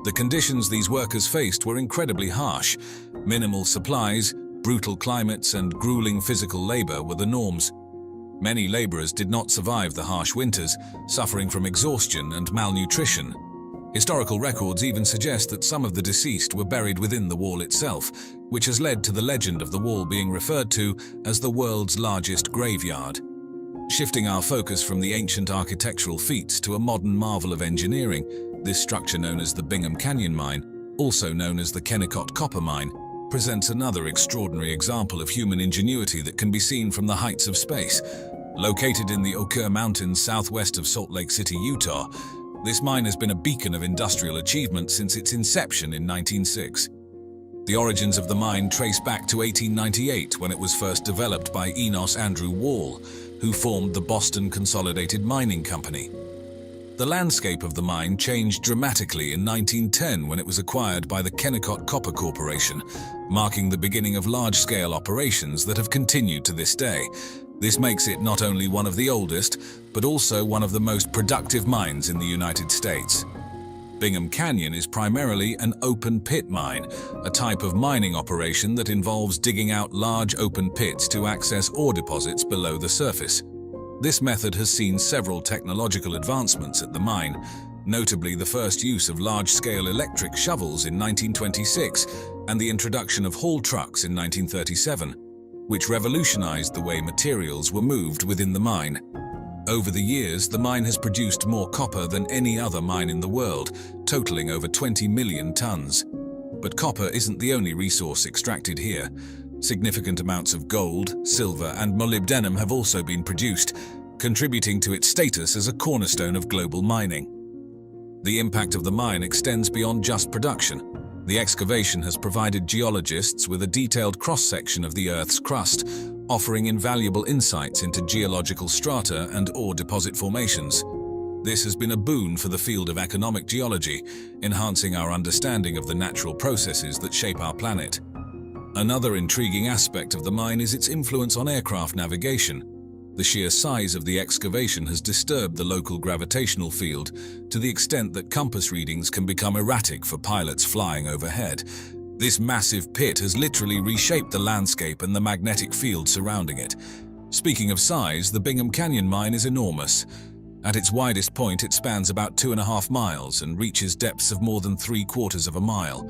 The conditions these workers faced were incredibly harsh. Minimal supplies, brutal climates, and grueling physical labor were the norms. Many laborers did not survive the harsh winters, suffering from exhaustion and malnutrition. Historical records even suggest that some of the deceased were buried within the wall itself, which has led to the legend of the wall being referred to as the world's largest graveyard. Shifting our focus from the ancient architectural feats to a modern marvel of engineering, this structure known as the Bingham Canyon Mine, also known as the Kennecott Copper Mine, presents another extraordinary example of human ingenuity that can be seen from the heights of space. Located in the Oquirrh Mountains southwest of Salt Lake City, Utah, this mine has been a beacon of industrial achievement since its inception in 1906. The origins of the mine trace back to 1898, when it was first developed by Enos Andrew Wall, who formed the Boston Consolidated Mining Company. The landscape of the mine changed dramatically in 1910 when it was acquired by the Kennecott Copper Corporation, marking the beginning of large-scale operations that have continued to this day. This makes it not only one of the oldest, but also one of the most productive mines in the United States. Bingham Canyon is primarily an open-pit mine, a type of mining operation that involves digging out large open pits to access ore deposits below the surface. This method has seen several technological advancements at the mine, notably the first use of large-scale electric shovels in 1926 and the introduction of haul trucks in 1937, which revolutionized the way materials were moved within the mine. Over the years, the mine has produced more copper than any other mine in the world, totaling over 20 million tons. But copper isn't the only resource extracted here. Significant amounts of gold, silver, and molybdenum have also been produced, contributing to its status as a cornerstone of global mining. The impact of the mine extends beyond just production. The excavation has provided geologists with a detailed cross-section of the Earth's crust, offering invaluable insights into geological strata and ore deposit formations. This has been a boon for the field of economic geology, enhancing our understanding of the natural processes that shape our planet. Another intriguing aspect of the mine is its influence on aircraft navigation. The sheer size of the excavation has disturbed the local gravitational field to the extent that compass readings can become erratic for pilots flying overhead. This massive pit has literally reshaped the landscape and the magnetic field surrounding it. Speaking of size, the Bingham Canyon Mine is enormous. At its widest point, it spans about 2.5 miles and reaches depths of more than 3/4 of a mile.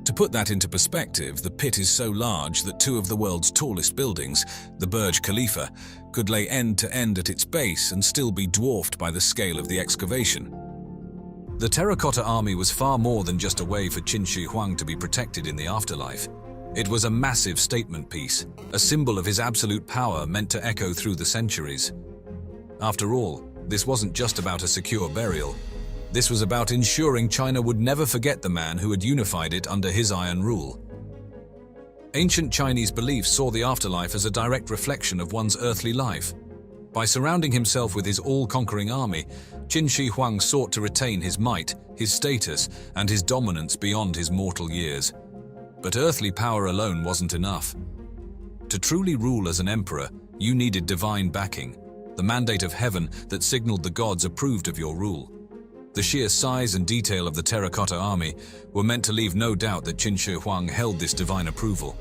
To put that into perspective, the pit is so large that two of the world's tallest buildings, the Burj Khalifa, could lay end to end at its base and still be dwarfed by the scale of the excavation. The Terracotta Army was far more than just a way for Qin Shi Huang to be protected in the afterlife. It was a massive statement piece, a symbol of his absolute power meant to echo through the centuries. After all, this wasn't just about a secure burial. This was about ensuring China would never forget the man who had unified it under his iron rule. Ancient Chinese beliefs saw the afterlife as a direct reflection of one's earthly life. By surrounding himself with his all-conquering army, Qin Shi Huang sought to retain his might, his status, and his dominance beyond his mortal years. But earthly power alone wasn't enough. To truly rule as an emperor, You needed divine backing, the mandate of heaven that signaled the gods approved of your rule. The sheer size and detail of the terracotta army were meant to leave no doubt that Qin Shi Huang held this divine approval,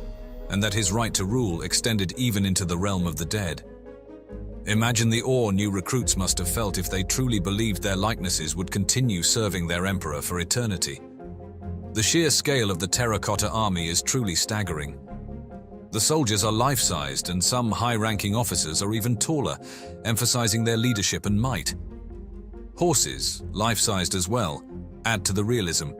and that his right to rule extended even into the realm of the dead. Imagine the awe new recruits must have felt if they truly believed their likenesses would continue serving their emperor for eternity. The sheer scale of the terracotta army is truly staggering. The soldiers are life-sized, and some high-ranking officers are even taller, emphasizing their leadership and might. Horses, life-sized as well, add to the realism.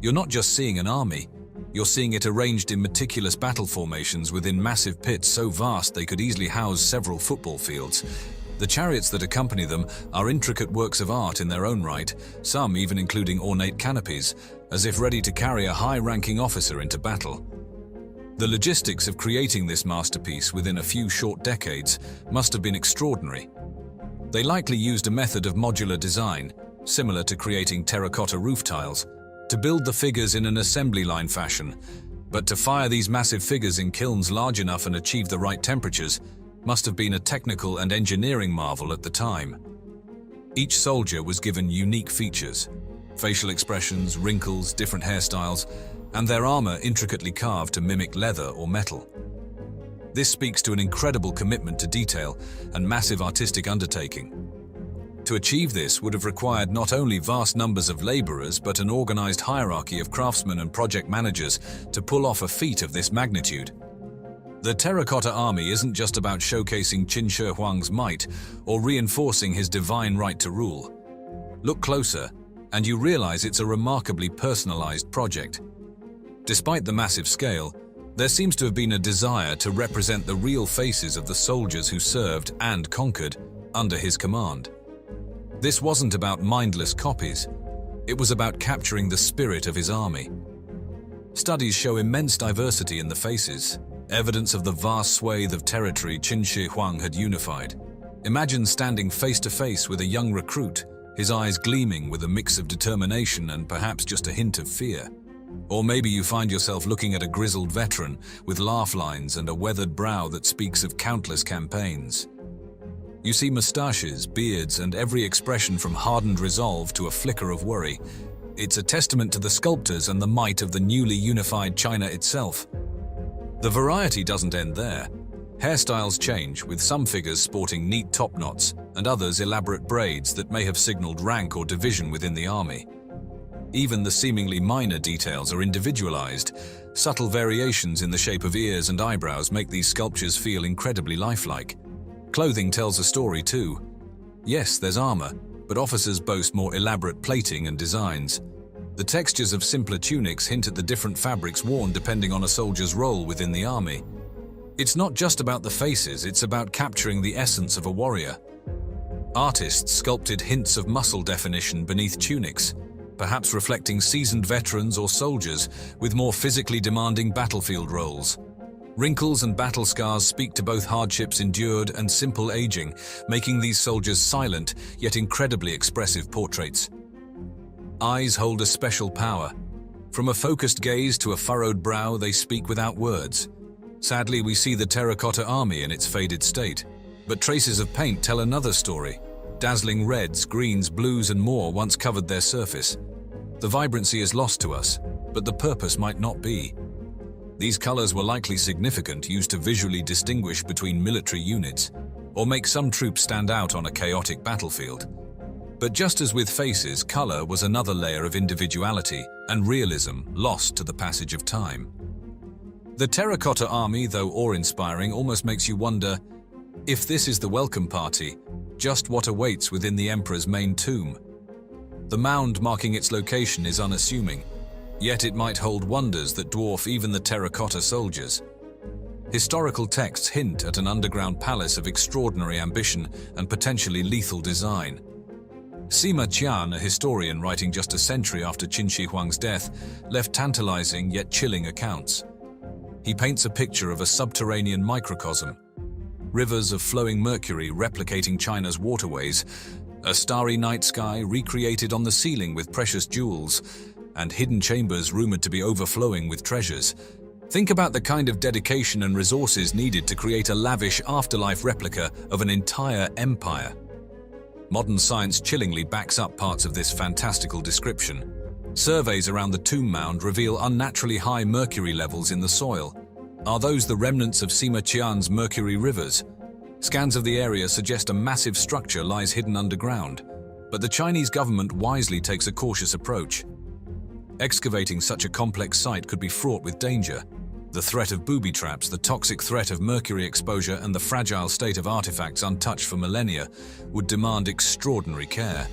You're not just seeing an army, you're seeing it arranged in meticulous battle formations within massive pits so vast they could easily house several football fields. The chariots that accompany them are intricate works of art in their own right, some even including ornate canopies, as if ready to carry a high-ranking officer into battle. The logistics of creating this masterpiece within a few short decades must have been extraordinary. They likely used a method of modular design, similar to creating terracotta roof tiles, to build the figures in an assembly line fashion, but to fire these massive figures in kilns large enough and achieve the right temperatures must have been a technical and engineering marvel at the time. Each soldier was given unique features, facial expressions, wrinkles, different hairstyles, and their armor intricately carved to mimic leather or metal. This speaks to an incredible commitment to detail and massive artistic undertaking. To achieve this would have required not only vast numbers of laborers, but an organized hierarchy of craftsmen and project managers to pull off a feat of this magnitude. The terracotta army isn't just about showcasing Qin Shi Huang's might or reinforcing his divine right to rule. Look closer, and you realize it's a remarkably personalized project. Despite the massive scale, there seems to have been a desire to represent the real faces of the soldiers who served and conquered under his command. This wasn't about mindless copies, it was about capturing the spirit of his army. Studies show immense diversity in the faces, evidence of the vast swathe of territory Qin Shi Huang had unified. Imagine standing face to face with a young recruit, his eyes gleaming with a mix of determination and perhaps just a hint of fear. Or maybe you find yourself looking at a grizzled veteran with laugh lines and a weathered brow that speaks of countless campaigns. You see mustaches, beards, and every expression from hardened resolve to a flicker of worry. It's a testament to the sculptors and the might of the newly unified China itself. The variety doesn't end there. Hairstyles change, with some figures sporting neat top knots and others elaborate braids that may have signaled rank or division within the army. Even the seemingly minor details are individualized. Subtle variations in the shape of ears and eyebrows make these sculptures feel incredibly lifelike. Clothing tells a story too. Yes, there's armor, but officers boast more elaborate plating and designs. The textures of simpler tunics hint at the different fabrics worn depending on a soldier's role within the army. It's not just about the faces, it's about capturing the essence of a warrior. Artists sculpted hints of muscle definition beneath tunics, perhaps reflecting seasoned veterans or soldiers with more physically demanding battlefield roles. Wrinkles and battle scars speak to both hardships endured and simple aging, making these soldiers silent yet incredibly expressive portraits. Eyes hold a special power. From a focused gaze to a furrowed brow, they speak without words. Sadly, we see the terracotta army in its faded state, but traces of paint tell another story. Dazzling reds, greens, blues, and more once covered their surface. The vibrancy is lost to us, but the purpose might not be. These colors were likely significant, used to visually distinguish between military units, or make some troops stand out on a chaotic battlefield. But just as with faces, color was another layer of individuality and realism lost to the passage of time. The terracotta army, though awe-inspiring, almost makes you wonder, if this is the welcome party, just what awaits within the emperor's main tomb. The mound marking its location is unassuming, yet it might hold wonders that dwarf even the terracotta soldiers. Historical texts hint at an underground palace of extraordinary ambition and potentially lethal design. Sima Qian, a historian writing just a century after Qin Shi Huang's death, left tantalizing yet chilling accounts. He paints a picture of a subterranean microcosm. Rivers of flowing mercury replicating China's waterways, a starry night sky recreated on the ceiling with precious jewels, and hidden chambers rumored to be overflowing with treasures. Think about the kind of dedication and resources needed to create a lavish afterlife replica of an entire empire. Modern science chillingly backs up parts of this fantastical description. Surveys around the tomb mound reveal unnaturally high mercury levels in the soil. Are those the remnants of Sima Qian's mercury rivers? Scans of the area suggest a massive structure lies hidden underground, but the Chinese government wisely takes a cautious approach. Excavating such a complex site could be fraught with danger. The threat of booby traps, the toxic threat of mercury exposure, and the fragile state of artifacts untouched for millennia would demand extraordinary care.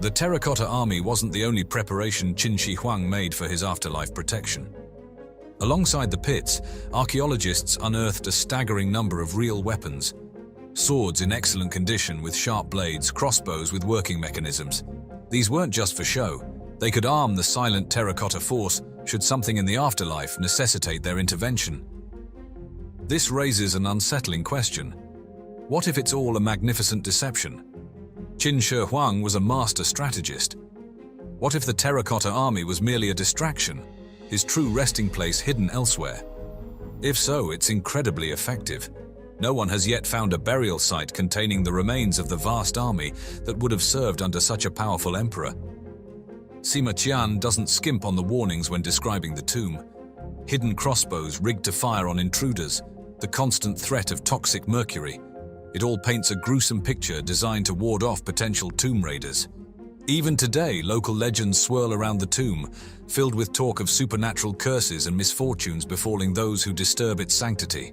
The Terracotta Army wasn't the only preparation Qin Shi Huang made for his afterlife protection. Alongside the pits, archaeologists unearthed a staggering number of real weapons. Swords in excellent condition with sharp blades, crossbows with working mechanisms. These weren't just for show. They could arm the silent terracotta force should something in the afterlife necessitate their intervention. This raises an unsettling question. What if it's all a magnificent deception? Qin Shi Huang was a master strategist. What if the terracotta army was merely a distraction, his true resting place hidden elsewhere? If so, it's incredibly effective. No one has yet found a burial site containing the remains of the vast army that would have served under such a powerful emperor. Sima Qian doesn't skimp on the warnings when describing the tomb. Hidden crossbows rigged to fire on intruders, the constant threat of toxic mercury. It all paints a gruesome picture designed to ward off potential tomb raiders. Even today, local legends swirl around the tomb, filled with talk of supernatural curses and misfortunes befalling those who disturb its sanctity.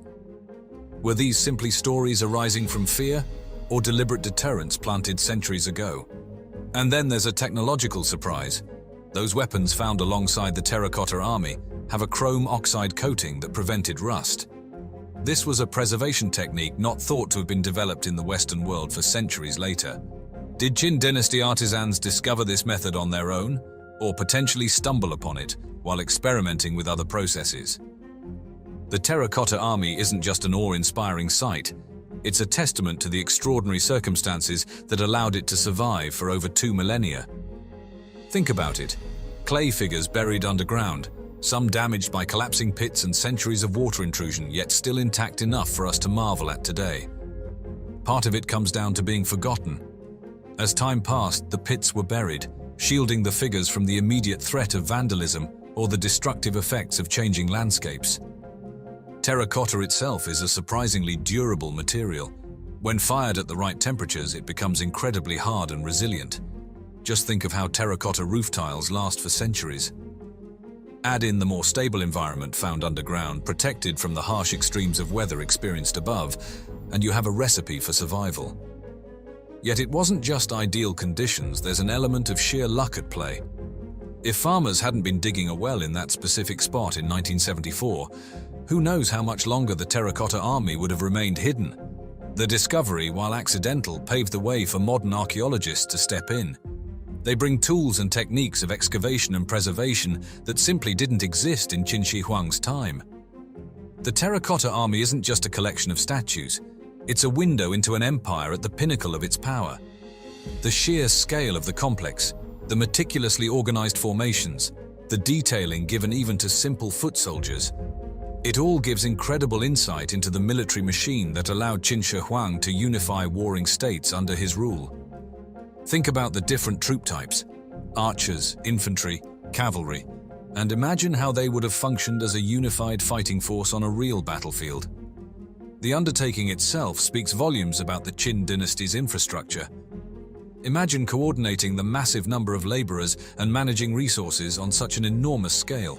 Were these simply stories arising from fear, or deliberate deterrence planted centuries ago? And then there's a technological surprise. Those weapons found alongside the terracotta army have a chrome oxide coating that prevented rust. This was a preservation technique not thought to have been developed in the Western world for centuries later. Did Qin dynasty artisans discover this method on their own, or potentially stumble upon it while experimenting with other processes? The terracotta army isn't just an awe-inspiring sight. It's a testament to the extraordinary circumstances that allowed it to survive for over 2 millennia. Think about it. Clay figures buried underground, some damaged by collapsing pits and centuries of water intrusion, yet still intact enough for us to marvel at today. Part of it comes down to being forgotten. As time passed, the pits were buried, shielding the figures from the immediate threat of vandalism or the destructive effects of changing landscapes. Terracotta itself is a surprisingly durable material. When fired at the right temperatures, it becomes incredibly hard and resilient. Just think of how terracotta roof tiles last for centuries. Add in the more stable environment found underground, protected from the harsh extremes of weather experienced above, and you have a recipe for survival. Yet it wasn't just ideal conditions, there's an element of sheer luck at play. If farmers hadn't been digging a well in that specific spot in 1974, who knows how much longer the terracotta army would have remained hidden? The discovery, while accidental, paved the way for modern archaeologists to step in. They bring tools and techniques of excavation and preservation that simply didn't exist in Qin Shi Huang's time. The terracotta army isn't just a collection of statues. It's a window into an empire at the pinnacle of its power. The sheer scale of the complex, the meticulously organized formations, the detailing given even to simple foot soldiers, it all gives incredible insight into the military machine that allowed Qin Shi Huang to unify warring states under his rule. Think about the different troop types: archers, infantry, cavalry, and imagine how they would have functioned as a unified fighting force on a real battlefield. The undertaking itself speaks volumes about the Qin dynasty's infrastructure. Imagine coordinating the massive number of laborers and managing resources on such an enormous scale.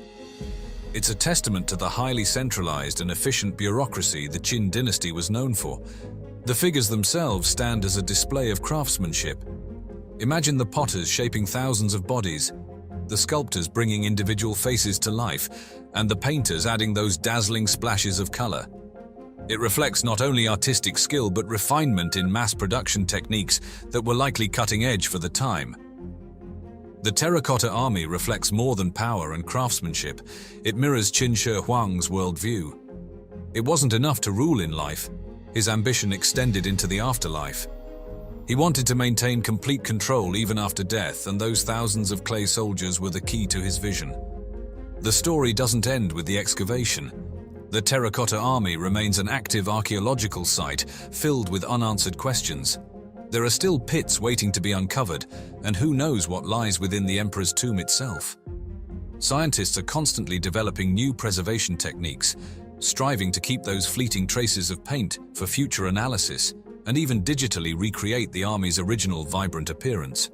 It's a testament to the highly centralized and efficient bureaucracy the Qin dynasty was known for. The figures themselves stand as a display of craftsmanship. Imagine the potters shaping thousands of bodies, the sculptors bringing individual faces to life, and the painters adding those dazzling splashes of color. It reflects not only artistic skill but refinement in mass production techniques that were likely cutting edge for the time. The terracotta army reflects more than power and craftsmanship. It mirrors Qin Shi Huang's worldview. It wasn't enough to rule in life. His ambition extended into the afterlife. He wanted to maintain complete control even after death, and those thousands of clay soldiers were the key to his vision. The story doesn't end with the excavation. The Terracotta Army remains an active archaeological site filled with unanswered questions. There are still pits waiting to be uncovered, and who knows what lies within the emperor's tomb itself. Scientists are constantly developing new preservation techniques, striving to keep those fleeting traces of paint for future analysis, and even digitally recreate the army's original vibrant appearance.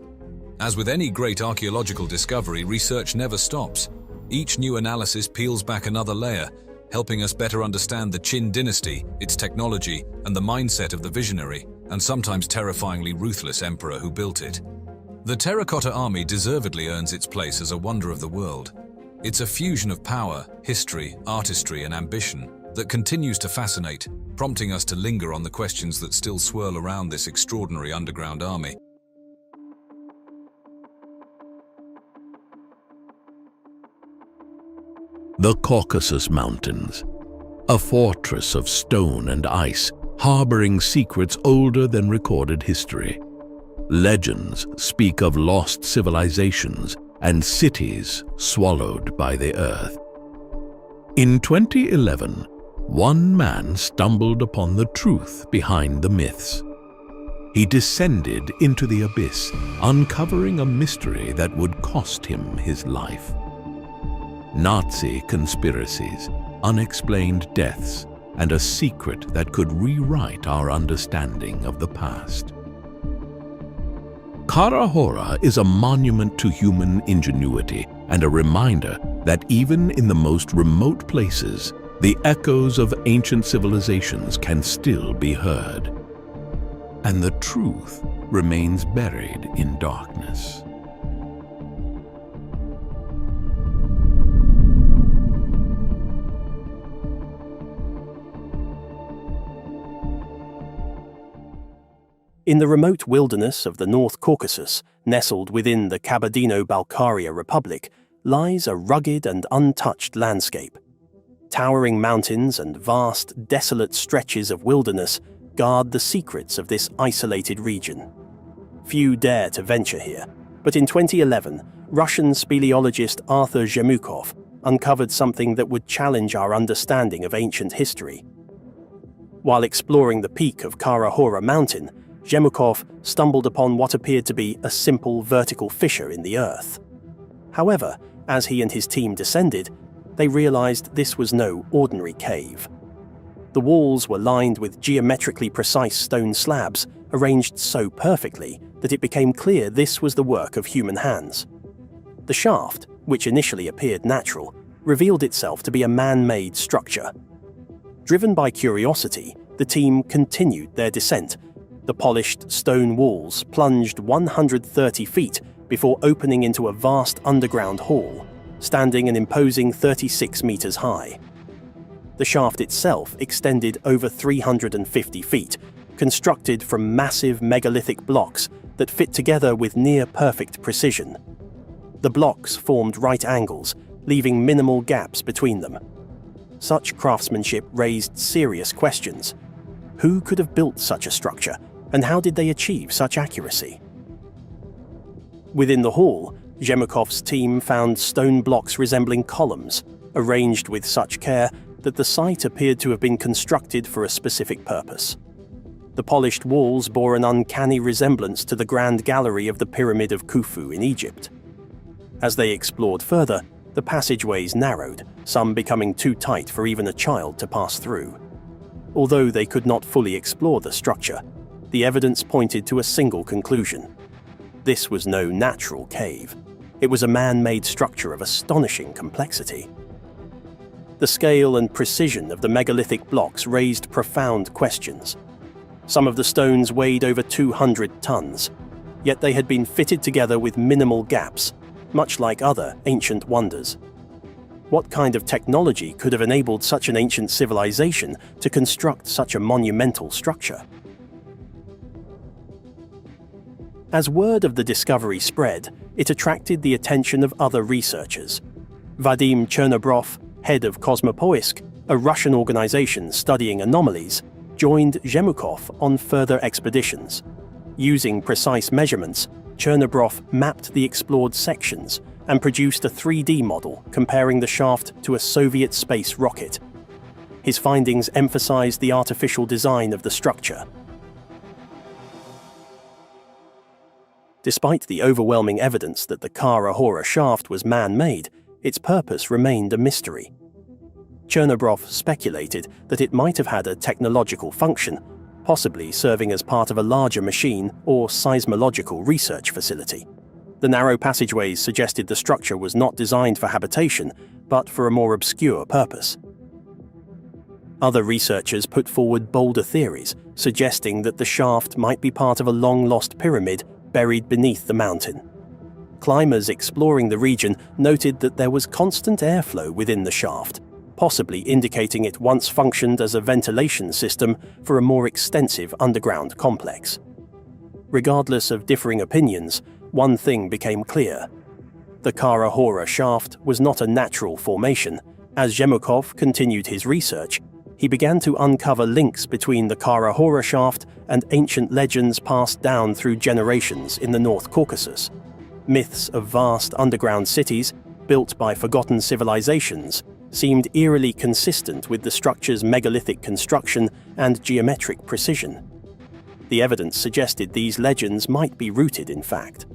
As with any great archaeological discovery, research never stops. Each new analysis peels back another layer, helping us better understand the Qin dynasty, its technology, and the mindset of the visionary, and sometimes terrifyingly ruthless emperor who built it. The Terracotta Army deservedly earns its place as a wonder of the world. It's a fusion of power, history, artistry, and ambition that continues to fascinate, prompting us to linger on the questions that still swirl around this extraordinary underground army. The Caucasus Mountains, a fortress of stone and ice, harboring secrets older than recorded history. Legends speak of lost civilizations and cities swallowed by the earth. In 2011, one man stumbled upon the truth behind the myths. He descended into the abyss, uncovering a mystery that would cost him his life. Nazi conspiracies, unexplained deaths, and a secret that could rewrite our understanding of the past. Kara Hora is a monument to human ingenuity and a reminder that even in the most remote places, the echoes of ancient civilizations can still be heard. And the truth remains buried in darkness. In the remote wilderness of the North Caucasus, nestled within the Kabardino-Balkaria Republic, lies a rugged and untouched landscape. Towering mountains and vast, desolate stretches of wilderness guard the secrets of this isolated region. Few dare to venture here, but in 2011, Russian speleologist Arthur Zhemukov uncovered something that would challenge our understanding of ancient history. While exploring the peak of Kara Hora mountain, Zhemukov stumbled upon what appeared to be a simple vertical fissure in the earth. However, as he and his team descended, they realized this was no ordinary cave. The walls were lined with geometrically precise stone slabs arranged so perfectly that it became clear this was the work of human hands. The shaft, which initially appeared natural, revealed itself to be a man-made structure. Driven by curiosity, the team continued their descent. The polished stone walls plunged 130 feet before opening into a vast underground hall, standing an imposing 36 meters high. The shaft itself extended over 350 feet, constructed from massive megalithic blocks that fit together with near-perfect precision. The blocks formed right angles, leaving minimal gaps between them. Such craftsmanship raised serious questions. Who could have built such a structure? And how did they achieve such accuracy? Within the hall, Zhemukov's team found stone blocks resembling columns, arranged with such care that the site appeared to have been constructed for a specific purpose. The polished walls bore an uncanny resemblance to the Grand Gallery of the Pyramid of Khufu in Egypt. As they explored further, the passageways narrowed, some becoming too tight for even a child to pass through. Although they could not fully explore the structure, the evidence pointed to a single conclusion. This was no natural cave. It was a man-made structure of astonishing complexity. The scale and precision of the megalithic blocks raised profound questions. Some of the stones weighed over 200 tons, yet they had been fitted together with minimal gaps, much like other ancient wonders. What kind of technology could have enabled such an ancient civilization to construct such a monumental structure? As word of the discovery spread, it attracted the attention of other researchers. Vadim Chernobrov, head of Cosmopoisk, a Russian organization studying anomalies, joined Zhemukov on further expeditions. Using precise measurements, Chernobrov mapped the explored sections, and produced a 3D model comparing the shaft to a Soviet space rocket. His findings emphasized the artificial design of the structure. Despite the overwhelming evidence that the Kara Hora shaft was man-made, its purpose remained a mystery. Chernobrov speculated that it might have had a technological function, possibly serving as part of a larger machine or seismological research facility. The narrow passageways suggested the structure was not designed for habitation, but for a more obscure purpose. Other researchers put forward bolder theories, suggesting that the shaft might be part of a long-lost pyramid buried beneath the mountain. Climbers exploring the region noted that there was constant airflow within the shaft, possibly indicating it once functioned as a ventilation system for a more extensive underground complex. Regardless of differing opinions, one thing became clear. The Kara Hora shaft was not a natural formation. As Zhemukov continued his research, he began to uncover links between the Kara Hora shaft and ancient legends passed down through generations in the North Caucasus. Myths of vast underground cities, built by forgotten civilizations, seemed eerily consistent with the structure's megalithic construction and geometric precision. The evidence suggested these legends might be rooted in fact.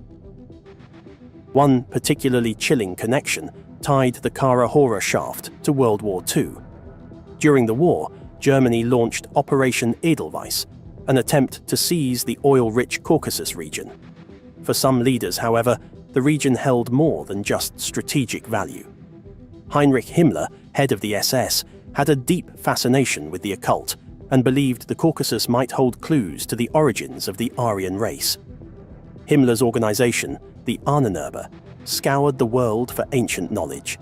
One particularly chilling connection tied the Kara Hora shaft to World War II. During the war, Germany launched Operation Edelweiss, an attempt to seize the oil-rich Caucasus region. For some leaders, however, the region held more than just strategic value. Heinrich Himmler, head of the SS, had a deep fascination with the occult and believed the Caucasus might hold clues to the origins of the Aryan race. Himmler's organization, the Ahnenwerber, scoured the world for ancient knowledge.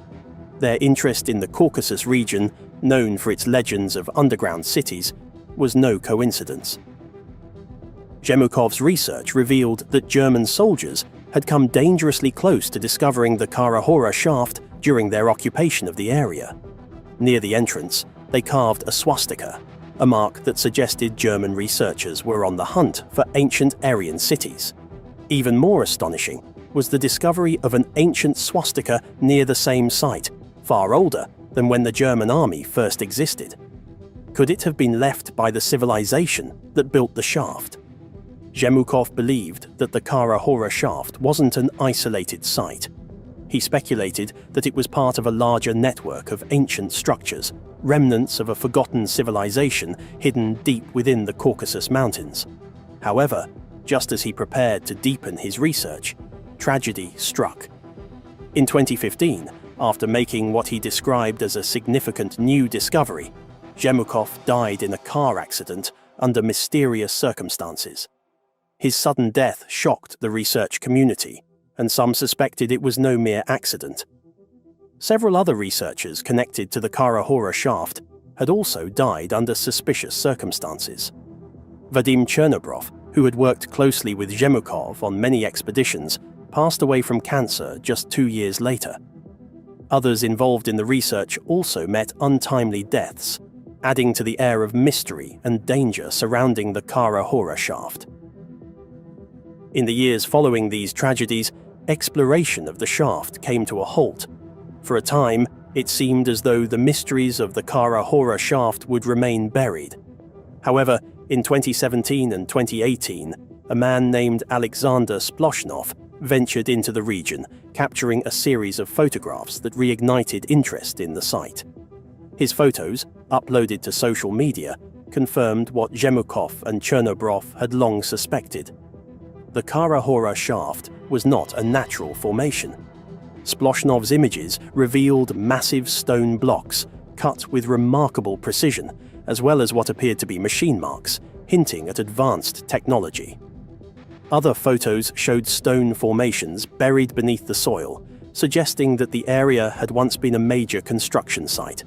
Their interest in the Caucasus region, known for its legends of underground cities, was no coincidence. Zhemukov's research revealed that German soldiers had come dangerously close to discovering the Kara Hora shaft during their occupation of the area. Near the entrance, they carved a swastika, a mark that suggested German researchers were on the hunt for ancient Aryan cities. Even more astonishing was the discovery of an ancient swastika near the same site, far older than when the German army first existed. Could it have been left by the civilization that built the shaft? Zhemukov believed that the Kara Hora shaft wasn't an isolated site. He speculated that it was part of a larger network of ancient structures, remnants of a forgotten civilization hidden deep within the Caucasus Mountains. However, just as he prepared to deepen his research, tragedy struck. In 2015, after making what he described as a significant new discovery, Zhemukov died in a car accident under mysterious circumstances. His sudden death shocked the research community, and some suspected it was no mere accident. Several other researchers connected to the Kara Hora shaft had also died under suspicious circumstances. Vadim Chernobrov, who had worked closely with Zhemukov on many expeditions, passed away from cancer just 2 years later. Others involved in the research also met untimely deaths, adding to the air of mystery and danger surrounding the Kara Hora shaft. In the years following these tragedies, exploration of the shaft came to a halt. For a time, it seemed as though the mysteries of the Kara Hora shaft would remain buried. However, in 2017 and 2018, a man named Alexander Sploshnov ventured into the region, capturing a series of photographs that reignited interest in the site. His photos, uploaded to social media, confirmed what Zhemukov and Chernobrov had long suspected. The Kara Hora shaft was not a natural formation. Sploshnov's images revealed massive stone blocks, cut with remarkable precision, as well as what appeared to be machine marks, hinting at advanced technology. Other photos showed stone formations buried beneath the soil, suggesting that the area had once been a major construction site.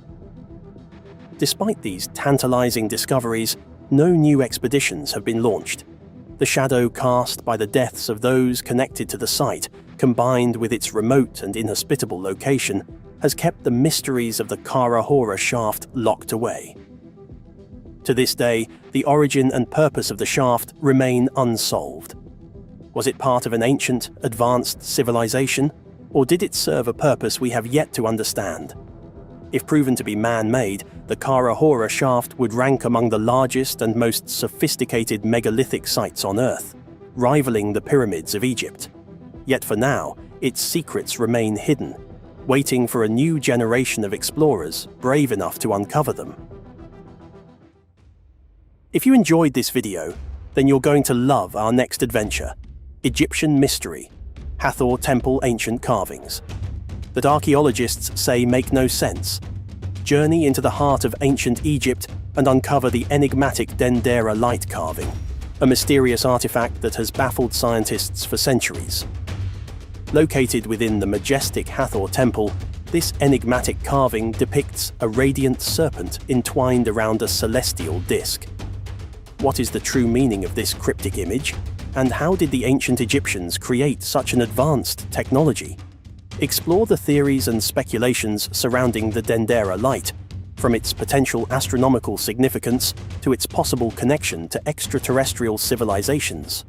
Despite these tantalizing discoveries, no new expeditions have been launched. The shadow cast by the deaths of those connected to the site, combined with its remote and inhospitable location, has kept the mysteries of the Kara Hora shaft locked away. To this day, the origin and purpose of the shaft remain unsolved. Was it part of an ancient, advanced civilization? Or did it serve a purpose we have yet to understand? If proven to be man-made, the Kara Hora shaft would rank among the largest and most sophisticated megalithic sites on Earth, rivaling the pyramids of Egypt. Yet for now, its secrets remain hidden, waiting for a new generation of explorers brave enough to uncover them. If you enjoyed this video, then you're going to love our next adventure, Egyptian Mystery, Hathor Temple Ancient Carvings, that archaeologists say make no sense. Journey into the heart of ancient Egypt and uncover the enigmatic Dendera light carving, a mysterious artifact that has baffled scientists for centuries. Located within the majestic Hathor Temple, this enigmatic carving depicts a radiant serpent entwined around a celestial disk. What is the true meaning of this cryptic image? And how did the ancient Egyptians create such an advanced technology? Explore the theories and speculations surrounding the Dendera light, from its potential astronomical significance to its possible connection to extraterrestrial civilizations.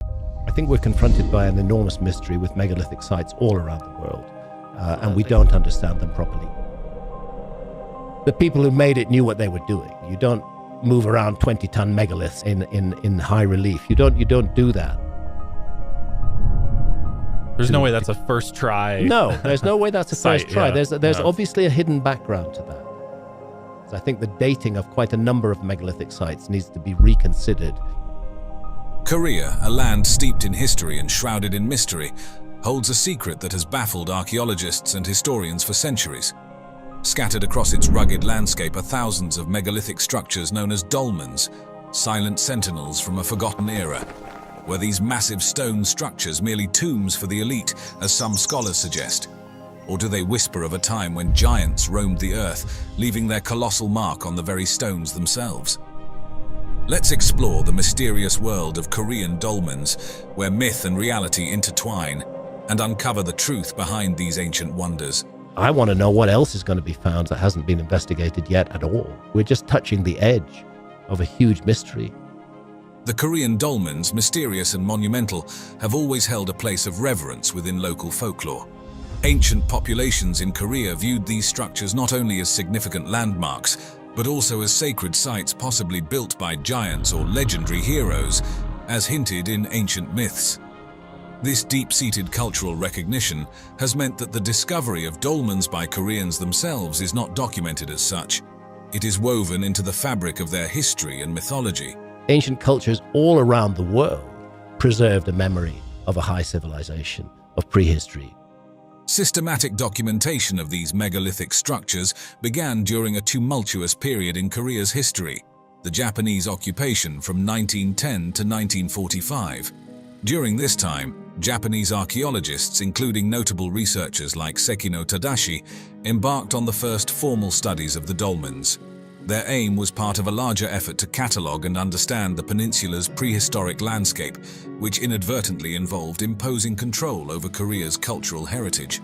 I think we're confronted by an enormous mystery with megalithic sites all around the world, and we don't understand them properly. The people who made it knew what they were doing. You don't move around 20-ton megaliths in high relief. You don't do that. There's no way that's a first try. No, there's no way that's a first try. Yeah. There's obviously a hidden background to that. So I think the dating of quite a number of megalithic sites needs to be reconsidered. Korea, a land steeped in history and shrouded in mystery, holds a secret that has baffled archaeologists and historians for centuries. Scattered across its rugged landscape are thousands of megalithic structures known as dolmens, silent sentinels from a forgotten era. Were these massive stone structures merely tombs for the elite, as some scholars suggest? Or do they whisper of a time when giants roamed the earth, leaving their colossal mark on the very stones themselves? Let's explore the mysterious world of Korean dolmens, where myth and reality intertwine, and uncover the truth behind these ancient wonders. I want to know what else is going to be found that hasn't been investigated yet at all. We're just touching the edge of a huge mystery. The Korean dolmens, mysterious and monumental, have always held a place of reverence within local folklore. Ancient populations in Korea viewed these structures not only as significant landmarks, but also as sacred sites possibly built by giants or legendary heroes, as hinted in ancient myths. This deep-seated cultural recognition has meant that the discovery of dolmens by Koreans themselves is not documented as such. It is woven into the fabric of their history and mythology. Ancient cultures all around the world preserved a memory of a high civilization, of prehistory. Systematic documentation of these megalithic structures began during a tumultuous period in Korea's history, the Japanese occupation from 1910 to 1945. During this time, Japanese archaeologists, including notable researchers like Sekino Tadashi, embarked on the first formal studies of the dolmens. Their aim was part of a larger effort to catalogue and understand the peninsula's prehistoric landscape, which inadvertently involved imposing control over Korea's cultural heritage.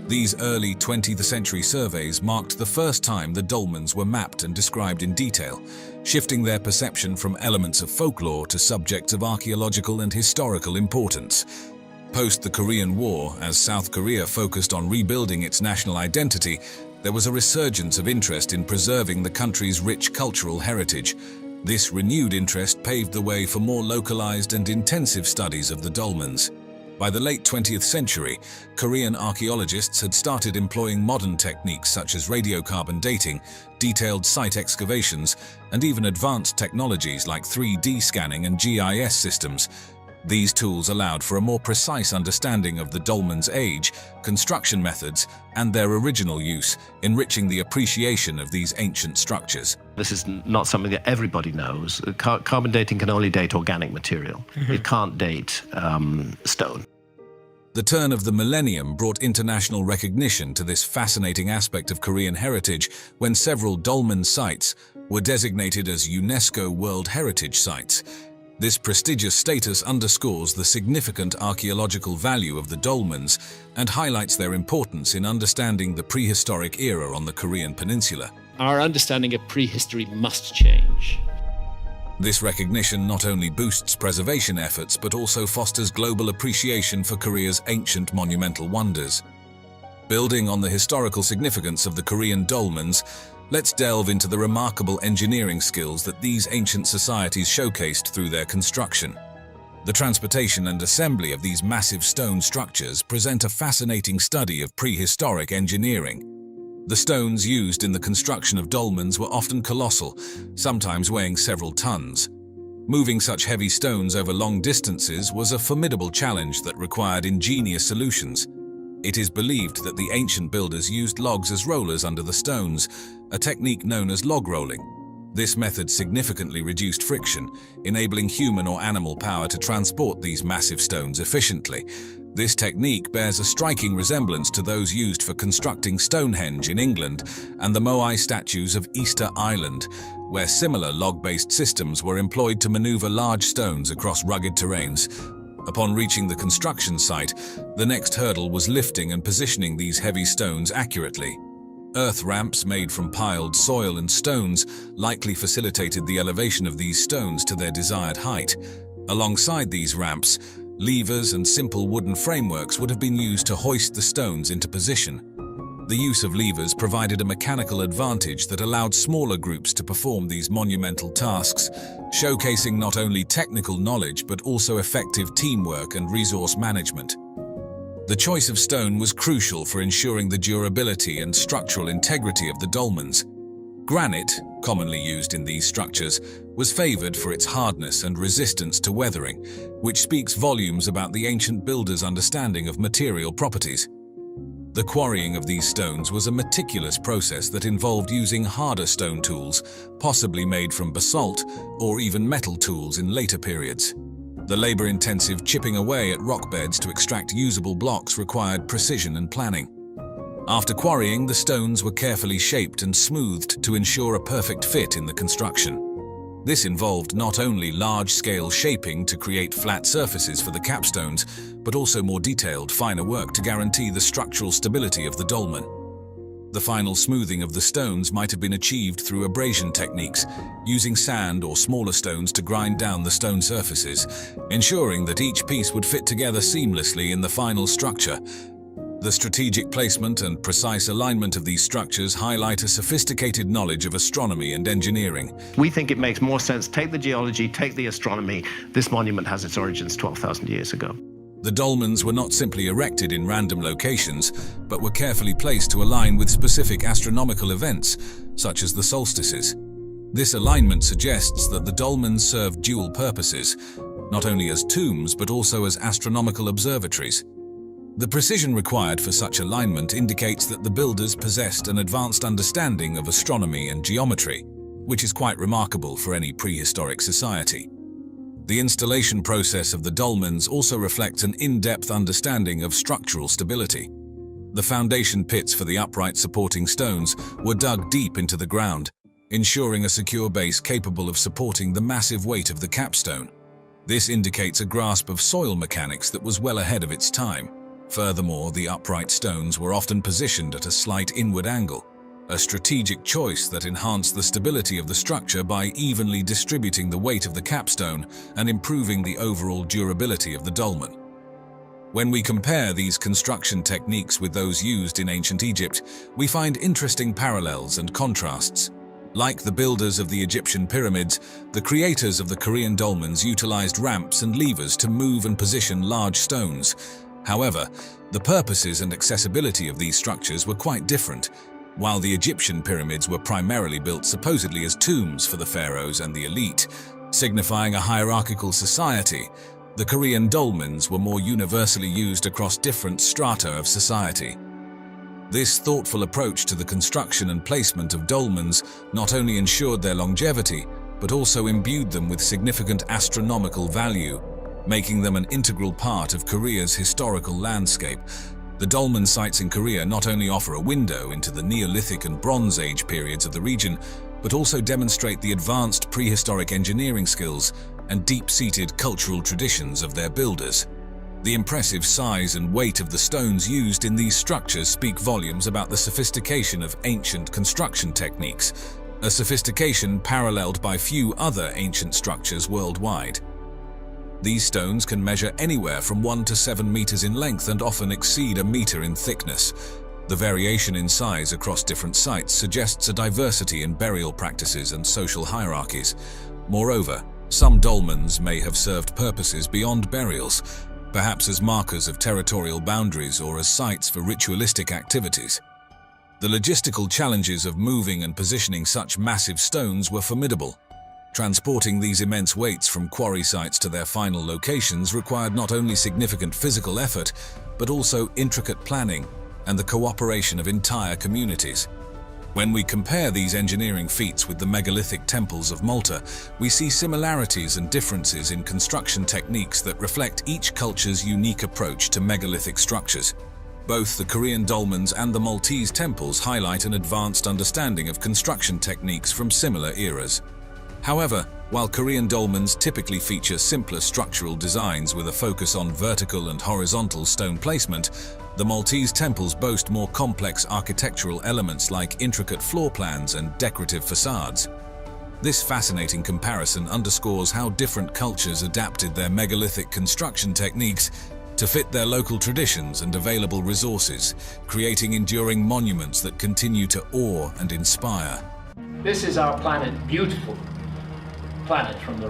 These early 20th century surveys marked the first time the dolmens were mapped and described in detail, shifting their perception from elements of folklore to subjects of archaeological and historical importance. Post the Korean War, as South Korea focused on rebuilding its national identity, there was a resurgence of interest in preserving the country's rich cultural heritage. This renewed interest paved the way for more localized and intensive studies of the dolmens. By the late 20th century, Korean archaeologists had started employing modern techniques such as radiocarbon dating, detailed site excavations, and even advanced technologies like 3D scanning and GIS systems. These tools allowed for a more precise understanding of the dolmen's age, construction methods, and their original use, enriching the appreciation of these ancient structures. This is not something that everybody knows. Carbon dating can only date organic material. It can't date stone. The turn of the millennium brought international recognition to this fascinating aspect of Korean heritage when several dolmen sites were designated as UNESCO World Heritage Sites. This prestigious status underscores the significant archaeological value of the dolmens and highlights their importance in understanding the prehistoric era on the Korean peninsula. Our understanding of prehistory must change. This recognition not only boosts preservation efforts but also fosters global appreciation for Korea's ancient monumental wonders. Building on the historical significance of the Korean dolmens, let's delve into the remarkable engineering skills that these ancient societies showcased through their construction. The transportation and assembly of these massive stone structures present a fascinating study of prehistoric engineering. The stones used in the construction of dolmens were often colossal, sometimes weighing several tons. Moving such heavy stones over long distances was a formidable challenge that required ingenious solutions. It is believed that the ancient builders used logs as rollers under the stones, a technique known as log rolling. This method significantly reduced friction, enabling human or animal power to transport these massive stones efficiently. This technique bears a striking resemblance to those used for constructing Stonehenge in England and the Moai statues of Easter Island, where similar log-based systems were employed to maneuver large stones across rugged terrains. Upon reaching the construction site, the next hurdle was lifting and positioning these heavy stones accurately. Earth ramps made from piled soil and stones likely facilitated the elevation of these stones to their desired height. Alongside these ramps, levers and simple wooden frameworks would have been used to hoist the stones into position. The use of levers provided a mechanical advantage that allowed smaller groups to perform these monumental tasks, showcasing not only technical knowledge but also effective teamwork and resource management. The choice of stone was crucial for ensuring the durability and structural integrity of the dolmens. Granite, commonly used in these structures, was favored for its hardness and resistance to weathering, which speaks volumes about the ancient builders' understanding of material properties. The quarrying of these stones was a meticulous process that involved using harder stone tools, possibly made from basalt or even metal tools in later periods. The labor-intensive chipping away at rock beds to extract usable blocks required precision and planning. After quarrying, the stones were carefully shaped and smoothed to ensure a perfect fit in the construction. This involved not only large-scale shaping to create flat surfaces for the capstones, but also more detailed, finer work to guarantee the structural stability of the dolmen. The final smoothing of the stones might have been achieved through abrasion techniques, using sand or smaller stones to grind down the stone surfaces, ensuring that each piece would fit together seamlessly in the final structure. The strategic placement and precise alignment of these structures highlight a sophisticated knowledge of astronomy and engineering. We think it makes more sense, take the geology, take the astronomy. This monument has its origins 12,000 years ago. The dolmens were not simply erected in random locations, but were carefully placed to align with specific astronomical events, such as the solstices. This alignment suggests that the dolmens served dual purposes, not only as tombs but also as astronomical observatories. The precision required for such alignment indicates that the builders possessed an advanced understanding of astronomy and geometry, which is quite remarkable for any prehistoric society. The installation process of the dolmens also reflects an in-depth understanding of structural stability. The foundation pits for the upright supporting stones were dug deep into the ground, ensuring a secure base capable of supporting the massive weight of the capstone. This indicates a grasp of soil mechanics that was well ahead of its time. Furthermore, the upright stones were often positioned at a slight inward angle, a strategic choice that enhanced the stability of the structure by evenly distributing the weight of the capstone and improving the overall durability of the dolmen. When we compare these construction techniques with those used in ancient Egypt, we find interesting parallels and contrasts. Like the builders of the Egyptian pyramids, the creators of the Korean dolmens utilized ramps and levers to move and position large stones. However, the purposes and accessibility of these structures were quite different. While the Egyptian pyramids were primarily built supposedly as tombs for the pharaohs and the elite, signifying a hierarchical society, the Korean dolmens were more universally used across different strata of society. This thoughtful approach to the construction and placement of dolmens not only ensured their longevity, but also imbued them with significant astronomical value, making them an integral part of Korea's historical landscape. The dolmen sites in Korea not only offer a window into the Neolithic and Bronze Age periods of the region, but also demonstrate the advanced prehistoric engineering skills and deep-seated cultural traditions of their builders. The impressive size and weight of the stones used in these structures speak volumes about the sophistication of ancient construction techniques. a sophistication paralleled by few other ancient structures worldwide. These stones can measure anywhere from 1 to 7 meters in length and often exceed a meter in thickness. The variation in size across different sites suggests a diversity in burial practices and social hierarchies. Moreover, some dolmens may have served purposes beyond burials, perhaps as markers of territorial boundaries or as sites for ritualistic activities. The logistical challenges of moving and positioning such massive stones were formidable. Transporting these immense weights from quarry sites to their final locations required not only significant physical effort, but also intricate planning and the cooperation of entire communities. When we compare these engineering feats with the megalithic temples of Malta, we see similarities and differences in construction techniques that reflect each culture's unique approach to megalithic structures. Both the Korean dolmens and the Maltese temples highlight an advanced understanding of construction techniques from similar eras. However, while Korean dolmens typically feature simpler structural designs with a focus on vertical and horizontal stone placement, the Maltese temples boast more complex architectural elements like intricate floor plans and decorative facades. This fascinating comparison underscores how different cultures adapted their megalithic construction techniques to fit their local traditions and available resources, creating enduring monuments that continue to awe and inspire. This is our planet, beautiful planet from a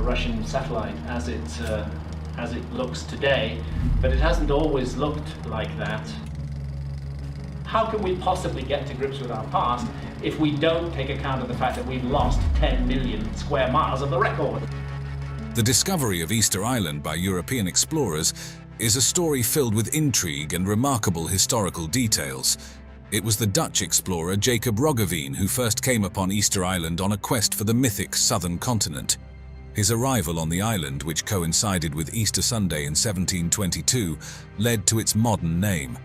Russian satellite as it looks today, but it hasn't always looked like that. How can we possibly get to grips with our past if we don't take account of the fact that we've lost 10 million square miles of the record? The discovery of Easter Island by European explorers is a story filled with intrigue and remarkable historical details. It was the Dutch explorer Jacob Roggeveen who first came upon Easter Island on a quest for the mythic southern continent. His arrival on the island, which coincided with Easter Sunday in 1722, led to its modern name.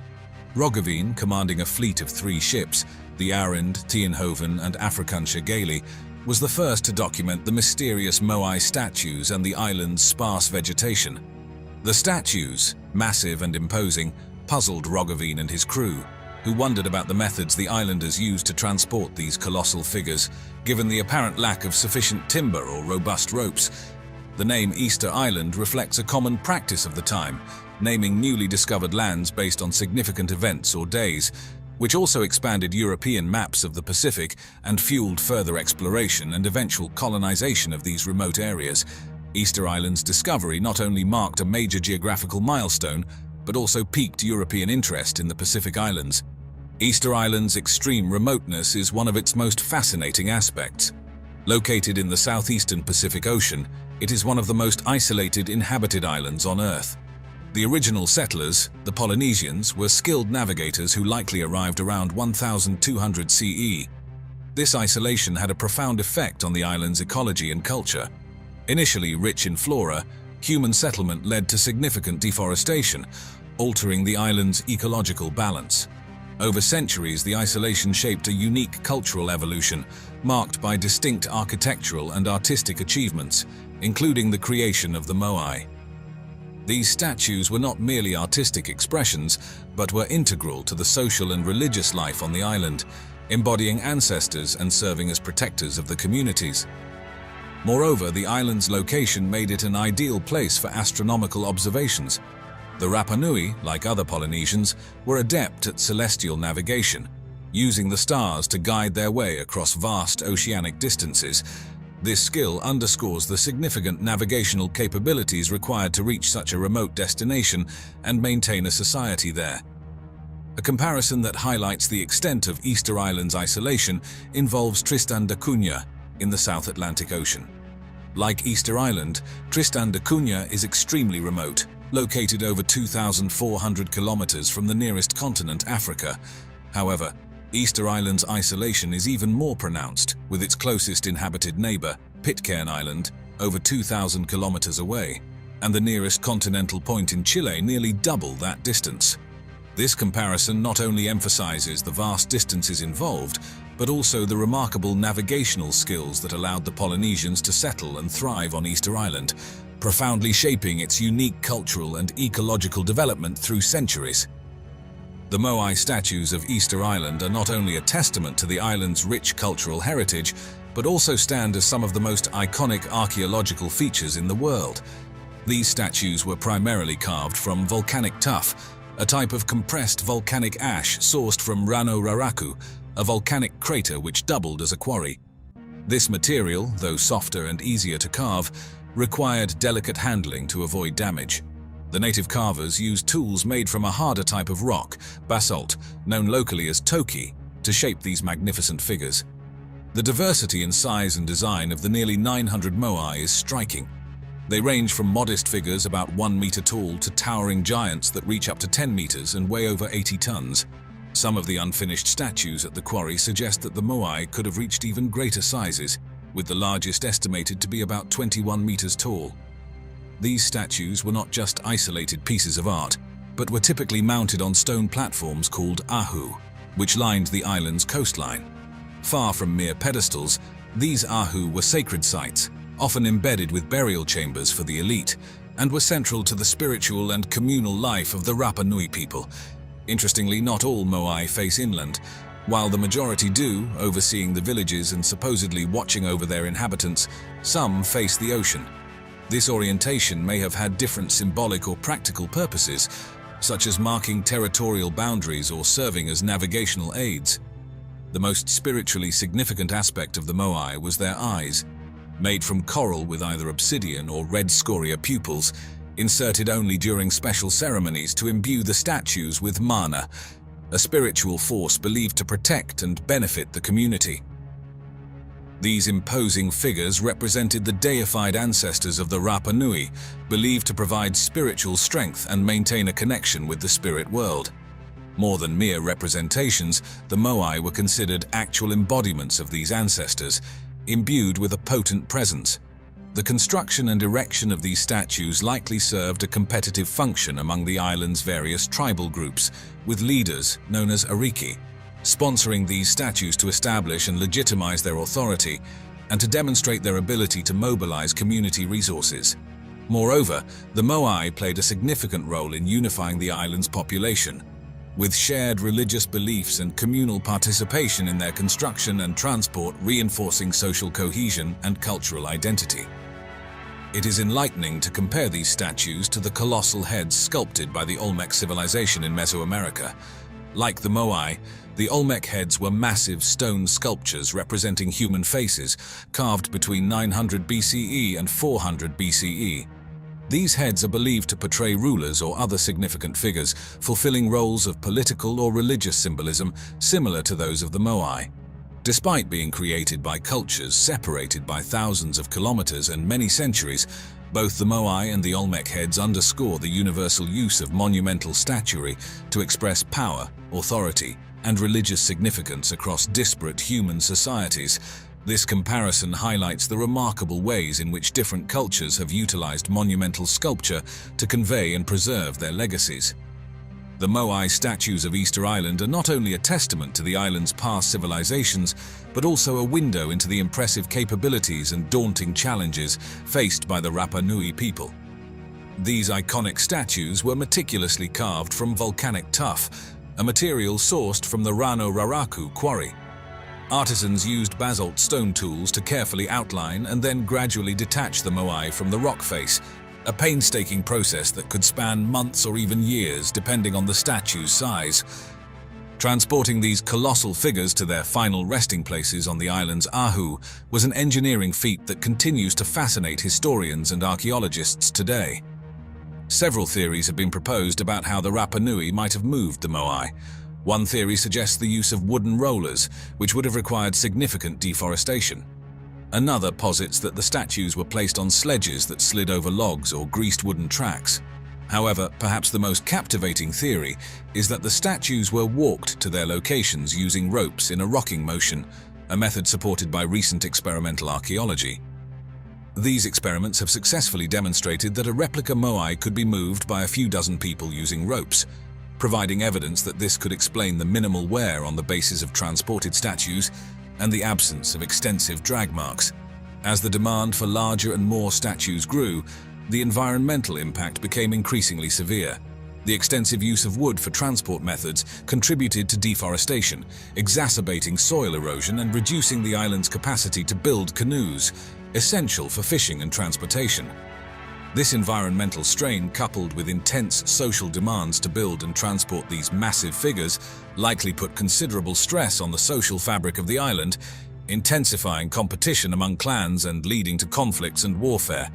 Roggeveen, commanding a fleet of 3 ships, the Arend, Tienhoven and Afrikansche Galie, was the first to document the mysterious Moai statues and the island's sparse vegetation. The statues, massive and imposing, puzzled Roggeveen and his crew, who wondered about the methods the islanders used to transport these colossal figures, given the apparent lack of sufficient timber or robust ropes. The name Easter Island reflects a common practice of the time, naming newly discovered lands based on significant events or days, which also expanded European maps of the Pacific and fueled further exploration and eventual colonization of these remote areas. Easter Island's discovery not only marked a major geographical milestone, but also piqued European interest in the Pacific Islands. Easter Island's extreme remoteness is one of its most fascinating aspects. Located in the southeastern Pacific Ocean, it is one of the most isolated inhabited islands on Earth. The original settlers, the Polynesians, were skilled navigators who likely arrived around 1200 CE. This isolation had a profound effect on the island's ecology and culture. Initially rich in flora, human settlement led to significant deforestation, altering the island's ecological balance. Over centuries, the isolation shaped a unique cultural evolution, marked by distinct architectural and artistic achievements, including the creation of the Moai. These statues were not merely artistic expressions, but were integral to the social and religious life on the island, embodying ancestors and serving as protectors of the communities. Moreover, the island's location made it an ideal place for astronomical observations. The Rapa Nui, like other Polynesians, were adept at celestial navigation, using the stars to guide their way across vast oceanic distances. This skill underscores the significant navigational capabilities required to reach such a remote destination and maintain a society there. A comparison that highlights the extent of Easter Island's isolation involves Tristan da Cunha in the South Atlantic Ocean. Like Easter Island, Tristan da Cunha is extremely remote, located over 2,400 kilometers from the nearest continent, Africa. However, Easter Island's isolation is even more pronounced, with its closest inhabited neighbor, Pitcairn Island, over 2,000 kilometers away, and the nearest continental point in Chile nearly double that distance. This comparison not only emphasizes the vast distances involved, but also the remarkable navigational skills that allowed the Polynesians to settle and thrive on Easter Island, profoundly shaping its unique cultural and ecological development through centuries. The Moai statues of Easter Island are not only a testament to the island's rich cultural heritage, but also stand as some of the most iconic archaeological features in the world. These statues were primarily carved from volcanic tuff, a type of compressed volcanic ash sourced from Rano Raraku, a volcanic crater which doubled as a quarry. This material, though softer and easier to carve, required delicate handling to avoid damage. The native carvers used tools made from a harder type of rock, basalt, known locally as toki, to shape these magnificent figures. The diversity in size and design of the nearly 900 moai is striking. They range from modest figures about 1 meter tall to towering giants that reach up to 10 meters and weigh over 80 tons. Some of the unfinished statues at the quarry suggest that the moai could have reached even greater sizes, with the largest estimated to be about 21 meters tall. These statues were not just isolated pieces of art, but were typically mounted on stone platforms called ahu, which lined the island's coastline. Far from mere pedestals, these ahu were sacred sites, often embedded with burial chambers for the elite, and were central to the spiritual and communal life of the Rapa Nui people. Interestingly, not all moai face inland. While the majority do, overseeing the villages and supposedly watching over their inhabitants, some face the ocean. This orientation may have had different symbolic or practical purposes, such as marking territorial boundaries or serving as navigational aids. The most spiritually significant aspect of the moai was their eyes, made from coral with either obsidian or red scoria pupils, inserted only during special ceremonies to imbue the statues with mana, a spiritual force believed to protect and benefit the community. These imposing figures represented the deified ancestors of the Rapa Nui, believed to provide spiritual strength and maintain a connection with the spirit world. More than mere representations, the moai were considered actual embodiments of these ancestors, imbued with a potent presence. The construction and erection of these statues likely served a competitive function among the island's various tribal groups, with leaders, known as ariki, sponsoring these statues to establish and legitimize their authority and to demonstrate their ability to mobilize community resources. Moreover, the moai played a significant role in unifying the island's population, with shared religious beliefs and communal participation in their construction and transport reinforcing social cohesion and cultural identity. It is enlightening to compare these statues to the colossal heads sculpted by the Olmec civilization in Mesoamerica. Like the moai, the Olmec heads were massive stone sculptures representing human faces, carved between 900 BCE and 400 BCE. These heads are believed to portray rulers or other significant figures, fulfilling roles of political or religious symbolism similar to those of the moai. Despite being created by cultures separated by thousands of kilometers and many centuries, both the moai and the Olmec heads underscore the universal use of monumental statuary to express power, authority, and religious significance across disparate human societies. This comparison highlights the remarkable ways in which different cultures have utilized monumental sculpture to convey and preserve their legacies. The moai statues of Easter Island are not only a testament to the island's past civilizations, but also a window into the impressive capabilities and daunting challenges faced by the Rapa Nui people. These iconic statues were meticulously carved from volcanic tuff, a material sourced from the Rano Raraku quarry. Artisans used basalt stone tools to carefully outline and then gradually detach the moai from the rock face, a painstaking process that could span months or even years depending on the statue's size. Transporting these colossal figures to their final resting places on the island's ahu was an engineering feat that continues to fascinate historians and archaeologists today. Several theories have been proposed about how the Rapa Nui might have moved the moai. One theory suggests the use of wooden rollers, which would have required significant deforestation. Another posits that the statues were placed on sledges that slid over logs or greased wooden tracks. However, perhaps the most captivating theory is that the statues were walked to their locations using ropes in a rocking motion, a method supported by recent experimental archaeology. These experiments have successfully demonstrated that a replica moai could be moved by a few dozen people using ropes, providing evidence that this could explain the minimal wear on the bases of transported statues and the absence of extensive drag marks. As the demand for larger and more statues grew, the environmental impact became increasingly severe. The extensive use of wood for transport methods contributed to deforestation, exacerbating soil erosion and reducing the island's capacity to build canoes, essential for fishing and transportation. This environmental strain, coupled with intense social demands to build and transport these massive figures, likely put considerable stress on the social fabric of the island, intensifying competition among clans and leading to conflicts and warfare.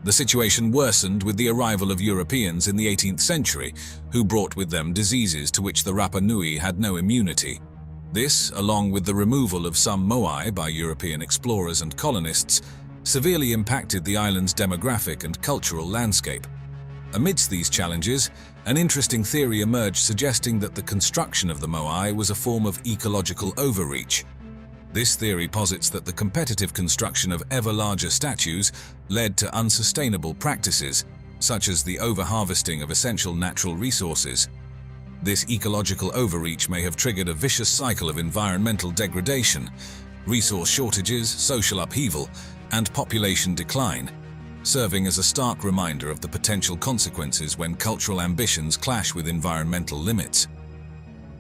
The situation worsened with the arrival of Europeans in the 18th century, who brought with them diseases to which the Rapa Nui had no immunity. This, along with the removal of some moai by European explorers and colonists, severely impacted the island's demographic and cultural landscape. Amidst these challenges, an interesting theory emerged suggesting that the construction of the moai was a form of ecological overreach. This theory posits that the competitive construction of ever larger statues led to unsustainable practices, such as the over-harvesting of essential natural resources. This ecological overreach may have triggered a vicious cycle of environmental degradation, resource shortages, social upheaval, and population decline, serving as a stark reminder of the potential consequences when cultural ambitions clash with environmental limits.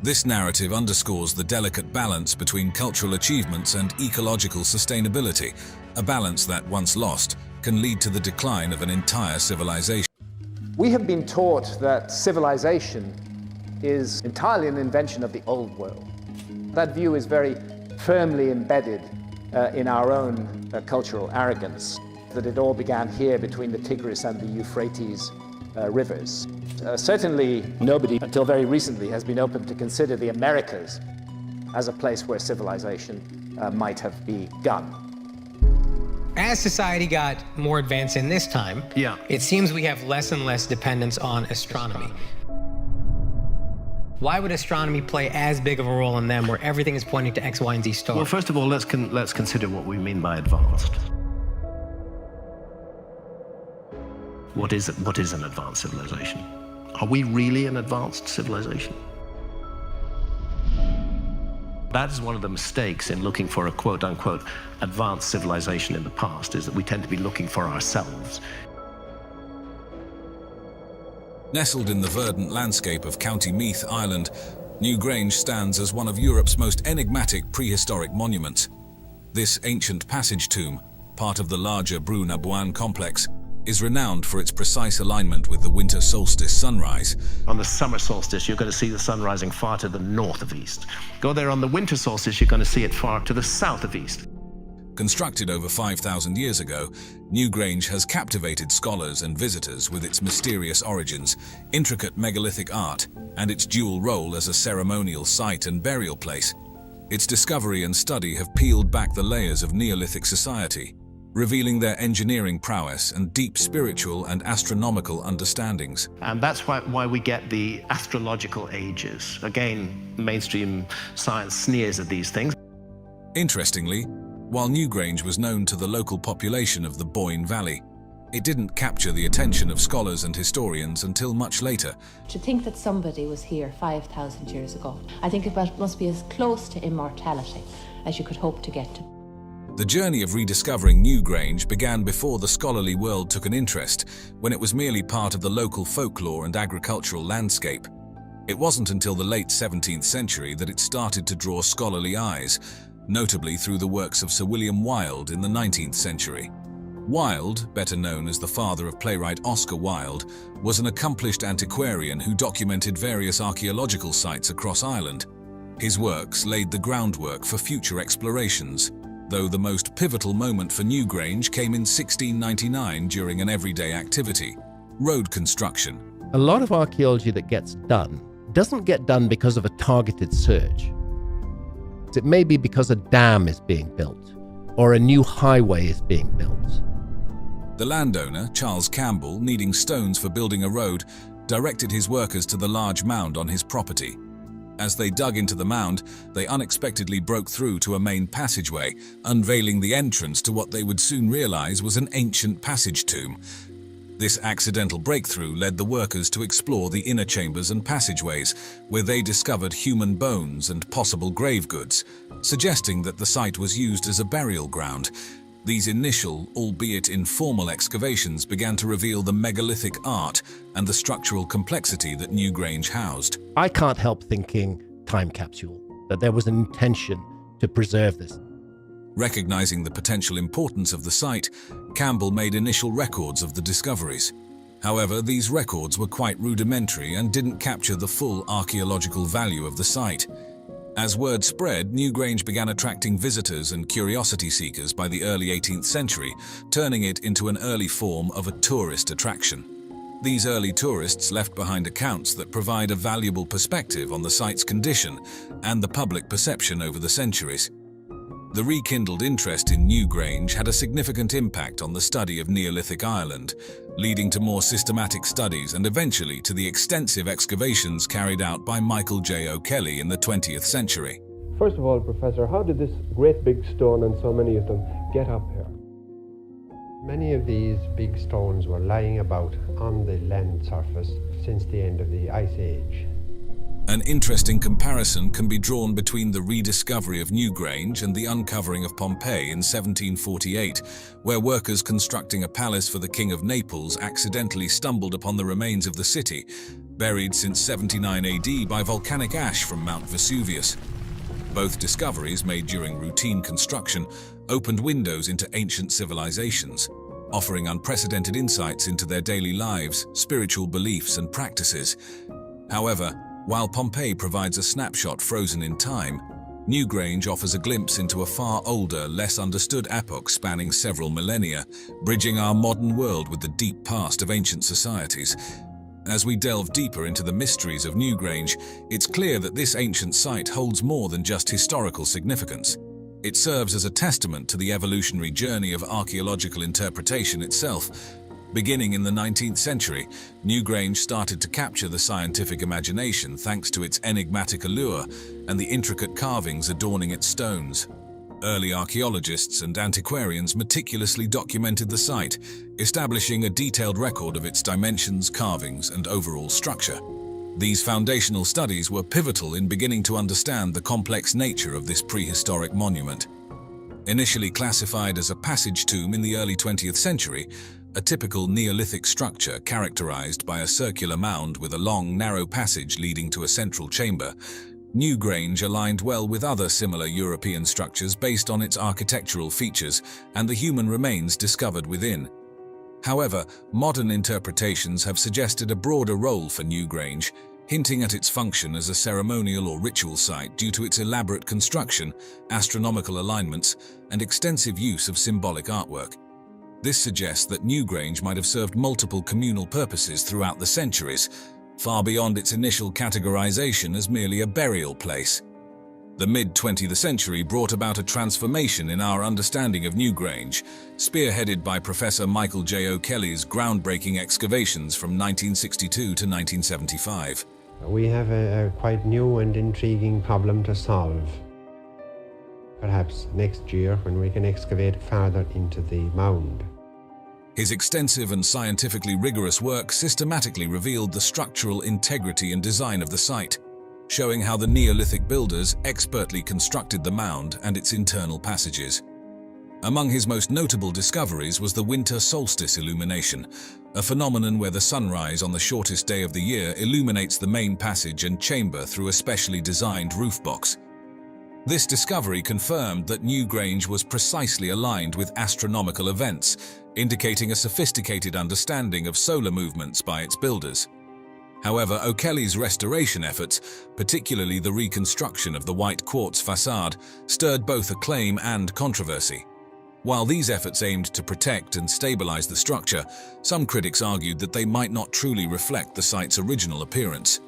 This narrative underscores the delicate balance between cultural achievements and ecological sustainability, a balance that, once lost, can lead to the decline of an entire civilization. We have been taught that civilization is entirely an invention of the old world. That view is very firmly embedded in our own cultural arrogance, that it all began here between the Tigris and the Euphrates rivers. Certainly nobody until very recently has been open to consider the Americas as a place where civilization might have begun. As society got more advanced in this time, it seems we have less and less dependence on astronomy. Why would astronomy play as big of a role in them where everything is pointing to X, Y, and Z stars? Well, first of all, let's consider what we mean by advanced. What is an advanced civilization? Are we really an advanced civilization? That is one of the mistakes in looking for a quote-unquote advanced civilization in the past, is that we tend to be looking for ourselves. Nestled in the verdant landscape of County Meath, Ireland, Newgrange stands as one of Europe's most enigmatic prehistoric monuments. This ancient passage tomb, part of the larger Brú na Bóinne complex, is renowned for its precise alignment with the winter solstice sunrise. On the summer solstice, you're going to see the sun rising far to the north of east. Go there on the winter solstice, you're going to see it far to the south of east. Constructed over 5,000 years ago, Newgrange has captivated scholars and visitors with its mysterious origins, intricate megalithic art, and its dual role as a ceremonial site and burial place. Its discovery and study have peeled back the layers of Neolithic society, revealing their engineering prowess and deep spiritual and astronomical understandings. And that's why we get the astrological ages. Again, mainstream science sneers at these things. Interestingly, while Newgrange was known to the local population of the Boyne Valley, it didn't capture the attention of scholars and historians until much later. To think that somebody was here 5,000 years ago, I think it must be as close to immortality as you could hope to get to. The journey of rediscovering Newgrange began before the scholarly world took an interest, when it was merely part of the local folklore and agricultural landscape. It wasn't until the late 17th century that it started to draw scholarly eyes, notably through the works of Sir William Wilde in the 19th century. Wilde, better known as the father of playwright Oscar Wilde, was an accomplished antiquarian who documented various archaeological sites across Ireland. His works laid the groundwork for future explorations, though the most pivotal moment for Newgrange came in 1699 during an everyday activity: road construction. A lot of archaeology that gets done doesn't get done because of a targeted search. It may be because a dam is being built, or a new highway is being built. The landowner, Charles Campbell, needing stones for building a road, directed his workers to the large mound on his property. As they dug into the mound, they unexpectedly broke through to a main passageway, unveiling the entrance to what they would soon realize was an ancient passage tomb. This accidental breakthrough led the workers to explore the inner chambers and passageways, where they discovered human bones and possible grave goods, suggesting that the site was used as a burial ground. These initial, albeit informal excavations began to reveal the megalithic art and the structural complexity that Newgrange housed. I can't help thinking time capsule, that there was an intention to preserve this. Recognizing the potential importance of the site, Campbell made initial records of the discoveries. However, these records were quite rudimentary and didn't capture the full archaeological value of the site. As word spread, Newgrange began attracting visitors and curiosity seekers by the early 18th century, turning it into an early form of a tourist attraction. These early tourists left behind accounts that provide a valuable perspective on the site's condition and the public perception over the centuries. The rekindled interest in Newgrange had a significant impact on the study of Neolithic Ireland, leading to more systematic studies and eventually to the extensive excavations carried out by Michael J. O'Kelly in the 20th century. First of all, Professor, how did this great big stone and so many of them get up here? Many of these big stones were lying about on the land surface since the end of the Ice Age. An interesting comparison can be drawn between the rediscovery of Newgrange and the uncovering of Pompeii in 1748, where workers constructing a palace for the King of Naples accidentally stumbled upon the remains of the city, buried since 79 AD by volcanic ash from Mount Vesuvius. Both discoveries, made during routine construction, opened windows into ancient civilizations, offering unprecedented insights into their daily lives, spiritual beliefs, and practices. However, while Pompeii provides a snapshot frozen in time, Newgrange offers a glimpse into a far older, less understood epoch spanning several millennia, bridging our modern world with the deep past of ancient societies. As we delve deeper into the mysteries of Newgrange, it's clear that this ancient site holds more than just historical significance. It serves as a testament to the evolutionary journey of archaeological interpretation itself. Beginning in the 19th century, Newgrange started to capture the scientific imagination thanks to its enigmatic allure and the intricate carvings adorning its stones. Early archaeologists and antiquarians meticulously documented the site, establishing a detailed record of its dimensions, carvings, and overall structure. These foundational studies were pivotal in beginning to understand the complex nature of this prehistoric monument. Initially classified as a passage tomb in the early 20th century, a typical Neolithic structure characterized by a circular mound with a long, narrow passage leading to a central chamber, Newgrange aligned well with other similar European structures based on its architectural features and the human remains discovered within. However, modern interpretations have suggested a broader role for Newgrange, hinting at its function as a ceremonial or ritual site due to its elaborate construction, astronomical alignments, and extensive use of symbolic artwork. This suggests that Newgrange might have served multiple communal purposes throughout the centuries, far beyond its initial categorization as merely a burial place. The mid-20th century brought about a transformation in our understanding of Newgrange, spearheaded by Professor Michael J. O'Kelly's groundbreaking excavations from 1962 to 1975. We have a quite new and intriguing problem to solve. Perhaps next year, when we can excavate farther into the mound. His extensive and scientifically rigorous work systematically revealed the structural integrity and design of the site, showing how the Neolithic builders expertly constructed the mound and its internal passages. Among his most notable discoveries was the winter solstice illumination, a phenomenon where the sunrise on the shortest day of the year illuminates the main passage and chamber through a specially designed roof box. This discovery confirmed that Newgrange was precisely aligned with astronomical events, indicating a sophisticated understanding of solar movements by its builders. However, O'Kelly's restoration efforts, particularly the reconstruction of the white quartz facade, stirred both acclaim and controversy. While these efforts aimed to protect and stabilize the structure, some critics argued that they might not truly reflect the site's original appearance.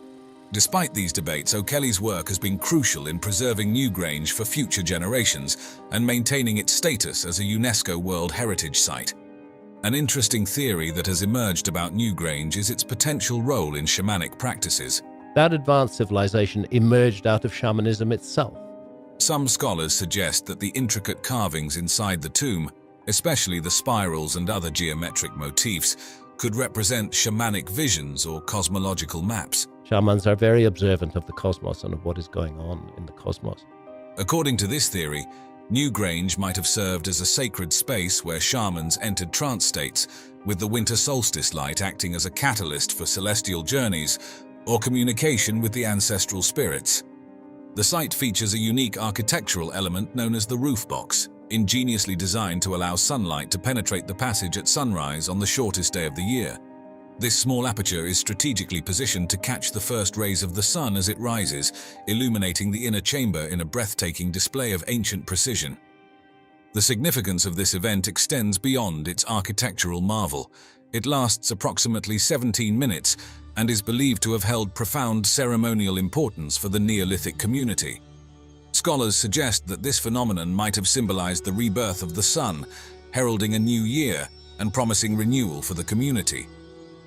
Despite these debates, O'Kelly's work has been crucial in preserving Newgrange for future generations and maintaining its status as a UNESCO World Heritage Site. An interesting theory that has emerged about Newgrange is its potential role in shamanic practices. That advanced civilization emerged out of shamanism itself. Some scholars suggest that the intricate carvings inside the tomb, especially the spirals and other geometric motifs, could represent shamanic visions or cosmological maps. Shamans are very observant of the cosmos and of what is going on in the cosmos. According to this theory, Newgrange might have served as a sacred space where shamans entered trance states, with the winter solstice light acting as a catalyst for celestial journeys or communication with the ancestral spirits. The site features a unique architectural element known as the roof box, ingeniously designed to allow sunlight to penetrate the passage at sunrise on the shortest day of the year. This small aperture is strategically positioned to catch the first rays of the sun as it rises, illuminating the inner chamber in a breathtaking display of ancient precision. The significance of this event extends beyond its architectural marvel. It lasts approximately 17 minutes and is believed to have held profound ceremonial importance for the Neolithic community. Scholars suggest that this phenomenon might have symbolized the rebirth of the sun, heralding a new year and promising renewal for the community.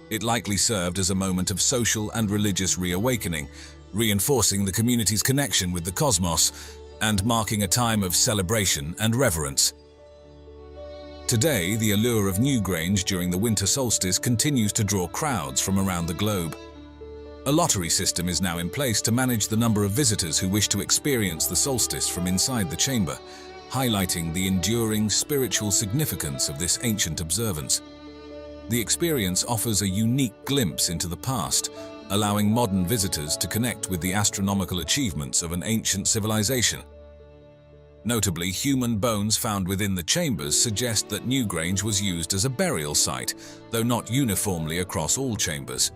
It likely served as a moment of social and religious reawakening, reinforcing the community's connection with the cosmos and marking a time of celebration and reverence. Today, the allure of Newgrange during the winter solstice continues to draw crowds from around the globe. A lottery system is now in place to manage the number of visitors who wish to experience the solstice from inside the chamber, highlighting the enduring spiritual significance of this ancient observance. The experience offers a unique glimpse into the past, allowing modern visitors to connect with the astronomical achievements of an ancient civilization. Notably, human bones found within the chambers suggest that Newgrange was used as a burial site, though not uniformly across all chambers.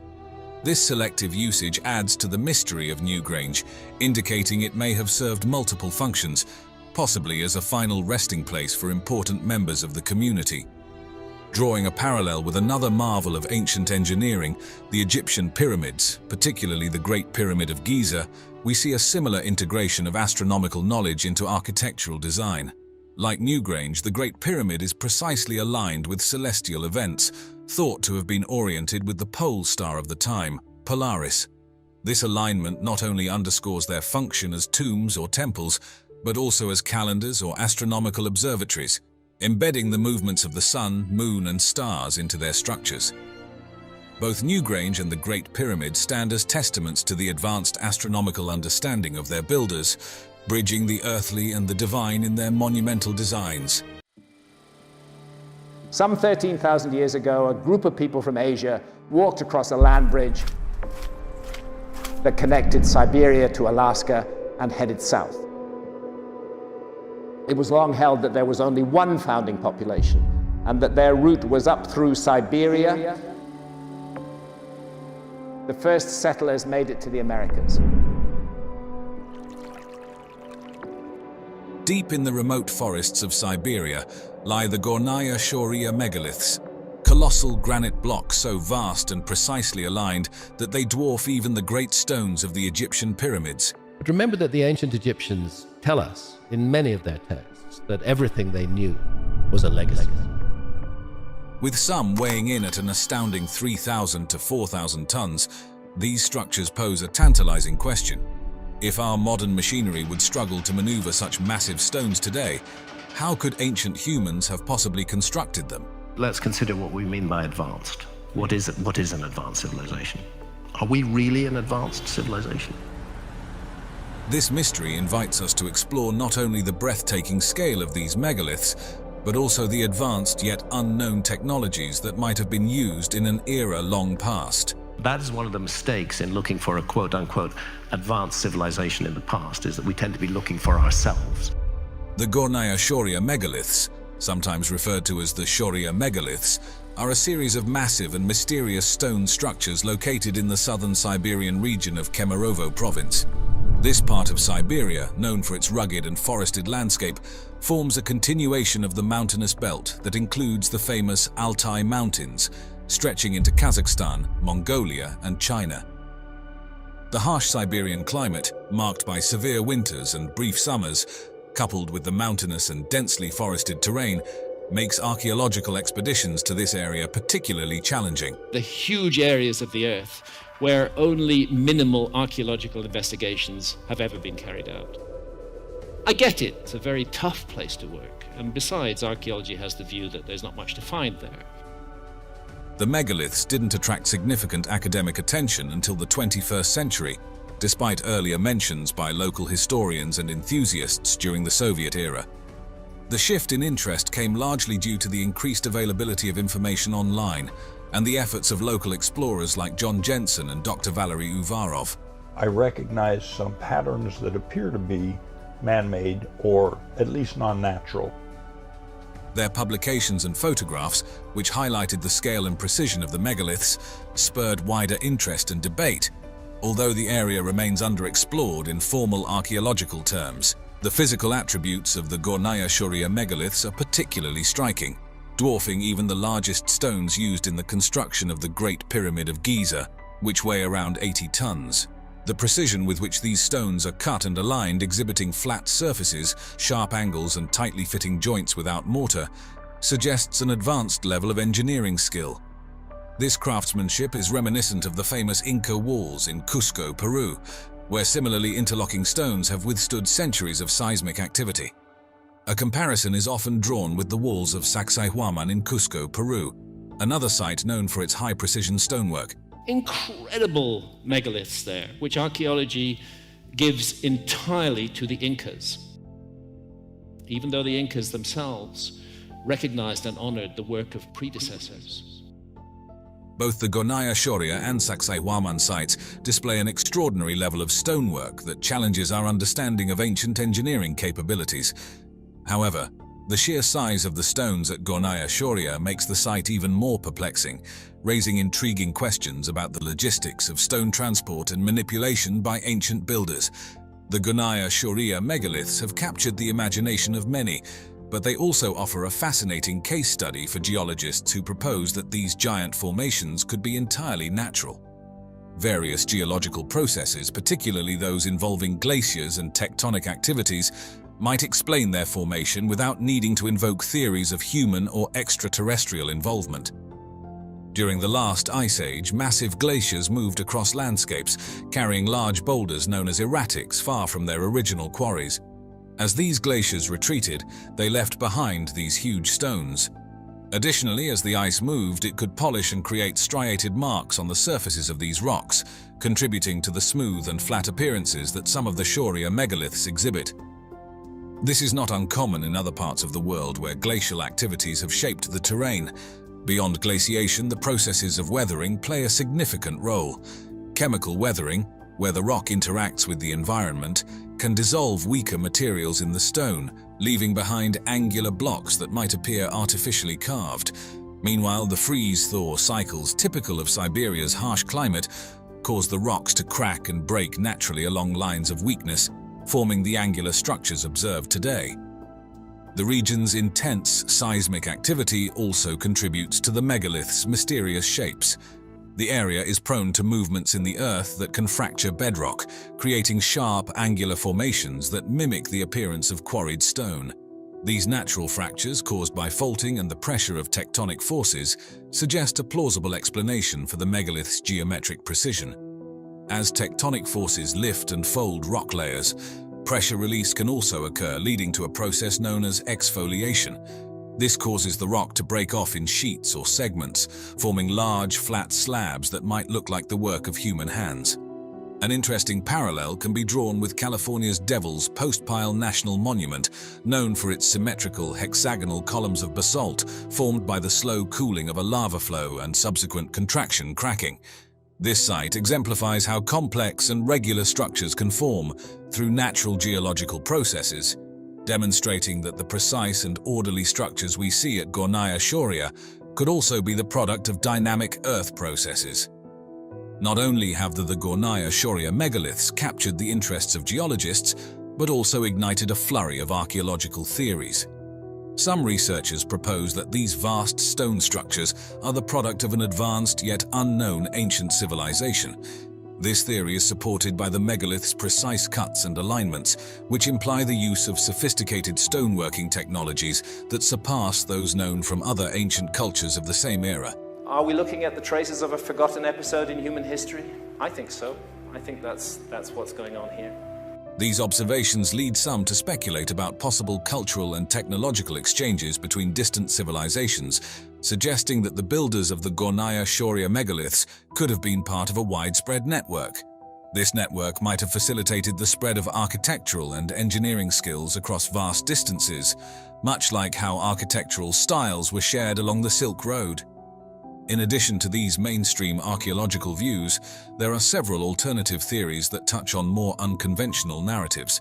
This selective usage adds to the mystery of Newgrange, indicating it may have served multiple functions, possibly as a final resting place for important members of the community. Drawing a parallel with another marvel of ancient engineering, the Egyptian pyramids, particularly the Great Pyramid of Giza, we see a similar integration of astronomical knowledge into architectural design. Like Newgrange, the Great Pyramid is precisely aligned with celestial events, thought to have been oriented with the pole star of the time, Polaris. This alignment not only underscores their function as tombs or temples, but also as calendars or astronomical observatories, embedding the movements of the sun, moon, and stars into their structures. Both Newgrange and the Great Pyramid stand as testaments to the advanced astronomical understanding of their builders, bridging the earthly and the divine in their monumental designs. Some 13,000 years ago, a group of people from Asia walked across a land bridge that connected Siberia to Alaska and headed south. It was long held that there was only one founding population and that their route was up through Siberia. The first settlers made it to the Americas. Deep in the remote forests of Siberia lie the Gornaya Shoria megaliths, colossal granite blocks so vast and precisely aligned that they dwarf even the great stones of the Egyptian pyramids. But remember that the ancient Egyptians tell us in many of their texts that everything they knew was a legacy. With some weighing in at an astounding 3,000 to 4,000 tons, these structures pose a tantalizing question. If our modern machinery would struggle to maneuver such massive stones today, how could ancient humans have possibly constructed them? Let's consider what we mean by advanced. What is an advanced civilization? Are we really an advanced civilization? This mystery invites us to explore not only the breathtaking scale of these megaliths, but also the advanced yet unknown technologies that might have been used in an era long past. That is one of the mistakes in looking for a quote-unquote advanced civilization in the past, is that we tend to be looking for ourselves. The Gornaya Shoria megaliths, sometimes referred to as the Shoria megaliths, are a series of massive and mysterious stone structures located in the southern Siberian region of Kemerovo province. This part of Siberia, known for its rugged and forested landscape, forms a continuation of the mountainous belt that includes the famous Altai Mountains, stretching into Kazakhstan, Mongolia, and China. The harsh Siberian climate, marked by severe winters and brief summers, coupled with the mountainous and densely forested terrain, makes archaeological expeditions to this area particularly challenging. The huge areas of the Earth where only minimal archaeological investigations have ever been carried out. I get it, it's a very tough place to work, and besides, archaeology has the view that there's not much to find there. The megaliths didn't attract significant academic attention until the 21st century, despite earlier mentions by local historians and enthusiasts during the Soviet era. The shift in interest came largely due to the increased availability of information online and the efforts of local explorers like John Jensen and Dr. Valery Uvarov. I recognize some patterns that appear to be man-made or at least non-natural. Their publications and photographs, which highlighted the scale and precision of the megaliths, spurred wider interest and debate, although the area remains underexplored in formal archaeological terms. The physical attributes of the Gornaya Shoria megaliths are particularly striking, dwarfing even the largest stones used in the construction of the Great Pyramid of Giza, which weigh around 80 tons. The precision with which these stones are cut and aligned, exhibiting flat surfaces, sharp angles, and tightly fitting joints without mortar, suggests an advanced level of engineering skill. This craftsmanship is reminiscent of the famous Inca walls in Cusco, Peru, where similarly interlocking stones have withstood centuries of seismic activity. A comparison is often drawn with the walls of Sacsayhuaman in Cusco, Peru, another site known for its high-precision stonework. Incredible megaliths there, which archaeology gives entirely to the Incas, even though the Incas themselves recognized and honored the work of predecessors. Both the Gornaya Shoria and Sacsayhuaman sites display an extraordinary level of stonework that challenges our understanding of ancient engineering capabilities. However, the sheer size of the stones at Gornaya Shoria makes the site even more perplexing, raising intriguing questions about the logistics of stone transport and manipulation by ancient builders. The Gornaya Shoria megaliths have captured the imagination of many, but they also offer a fascinating case study for geologists who propose that these giant formations could be entirely natural. Various geological processes, particularly those involving glaciers and tectonic activities, might explain their formation without needing to invoke theories of human or extraterrestrial involvement. During the last ice age, massive glaciers moved across landscapes, carrying large boulders known as erratics far from their original quarries. As these glaciers retreated, they left behind these huge stones. Additionally, as the ice moved, it could polish and create striated marks on the surfaces of these rocks, contributing to the smooth and flat appearances that some of the Shoria megaliths exhibit. This is not uncommon in other parts of the world where glacial activities have shaped the terrain. Beyond glaciation, the processes of weathering play a significant role. Chemical weathering, where the rock interacts with the environment, can dissolve weaker materials in the stone, leaving behind angular blocks that might appear artificially carved. Meanwhile, the freeze-thaw cycles typical of Siberia's harsh climate cause the rocks to crack and break naturally along lines of weakness, forming the angular structures observed today. The region's intense seismic activity also contributes to the megalith's mysterious shapes. The area is prone to movements in the earth that can fracture bedrock, creating sharp, angular formations that mimic the appearance of quarried stone. These natural fractures, caused by faulting and the pressure of tectonic forces, suggest a plausible explanation for the megalith's geometric precision. As tectonic forces lift and fold rock layers, pressure release can also occur, leading to a process known as exfoliation. This causes the rock to break off in sheets or segments, forming large, flat slabs that might look like the work of human hands. An interesting parallel can be drawn with California's Devil's Postpile National Monument, known for its symmetrical, hexagonal columns of basalt formed by the slow cooling of a lava flow and subsequent contraction cracking. This site exemplifies how complex and regular structures can form through natural geological processes, demonstrating that the precise and orderly structures we see at Gornaya Shoria could also be the product of dynamic earth processes. Not only have the Gornaya Shoria megaliths captured the interests of geologists, but also ignited a flurry of archaeological theories. Some researchers propose that these vast stone structures are the product of an advanced yet unknown ancient civilization. This theory is supported by the megalith's precise cuts and alignments, which imply the use of sophisticated stoneworking technologies that surpass those known from other ancient cultures of the same era. Are we looking at the traces of a forgotten episode in human history? I think so. I think that's what's going on here. These observations lead some to speculate about possible cultural and technological exchanges between distant civilizations, suggesting that the builders of the Gornaya Shoria megaliths could have been part of a widespread network. This network might have facilitated the spread of architectural and engineering skills across vast distances, much like how architectural styles were shared along the Silk Road. In addition to these mainstream archaeological views, there are several alternative theories that touch on more unconventional narratives.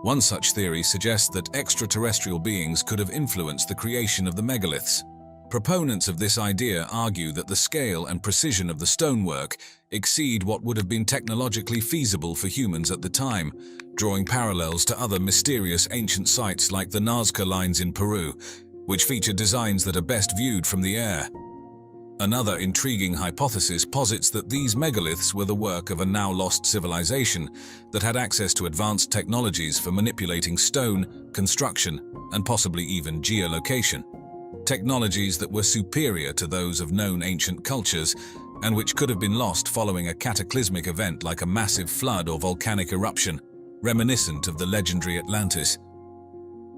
One such theory suggests that extraterrestrial beings could have influenced the creation of the megaliths. Proponents of this idea argue that the scale and precision of the stonework exceed what would have been technologically feasible for humans at the time, drawing parallels to other mysterious ancient sites like the Nazca lines in Peru, which feature designs that are best viewed from the air. Another intriguing hypothesis posits that these megaliths were the work of a now-lost civilization that had access to advanced technologies for manipulating stone, construction, and possibly even geolocation. Technologies that were superior to those of known ancient cultures and which could have been lost following a cataclysmic event like a massive flood or volcanic eruption, reminiscent of the legendary Atlantis.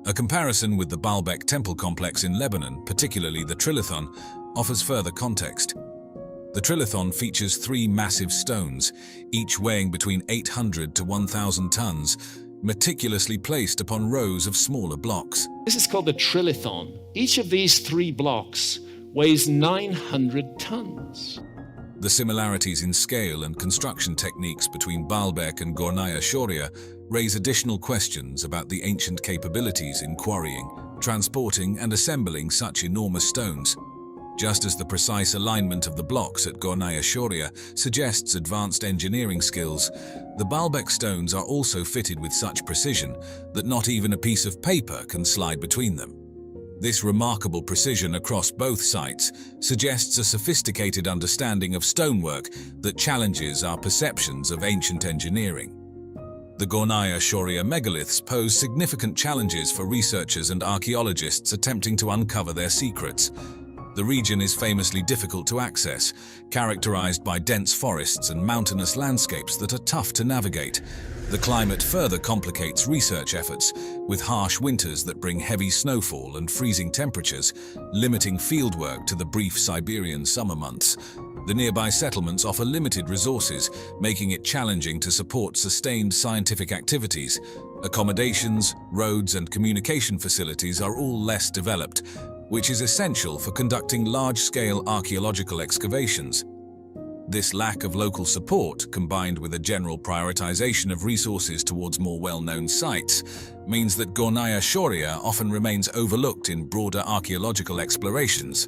A comparison with the Baalbek temple complex in Lebanon, particularly the Trilithon, offers further context. The Trilithon features 3 massive stones, each weighing between 800 to 1,000 tons, meticulously placed upon rows of smaller blocks. This is called the Trilithon. Each of these 3 blocks weighs 900 tons. The similarities in scale and construction techniques between Baalbek and Gornaya Shoria raise additional questions about the ancient capabilities in quarrying, transporting, and assembling such enormous stones. Just as the precise alignment of the blocks at Gornaya Shoria suggests advanced engineering skills, the Baalbek stones are also fitted with such precision that not even a piece of paper can slide between them. This remarkable precision across both sites suggests a sophisticated understanding of stonework that challenges our perceptions of ancient engineering. The Gornaya Shoria megaliths pose significant challenges for researchers and archaeologists attempting to uncover their secrets. The region is famously difficult to access, characterized by dense forests and mountainous landscapes that are tough to navigate. The climate further complicates research efforts, with harsh winters that bring heavy snowfall and freezing temperatures, limiting fieldwork to the brief Siberian summer months. The nearby settlements offer limited resources, making it challenging to support sustained scientific activities. Accommodations, roads, and communication facilities are all less developed, which is essential for conducting large-scale archaeological excavations. This lack of local support, combined with a general prioritization of resources towards more well-known sites, means that Gornaya Shoria often remains overlooked in broader archaeological explorations.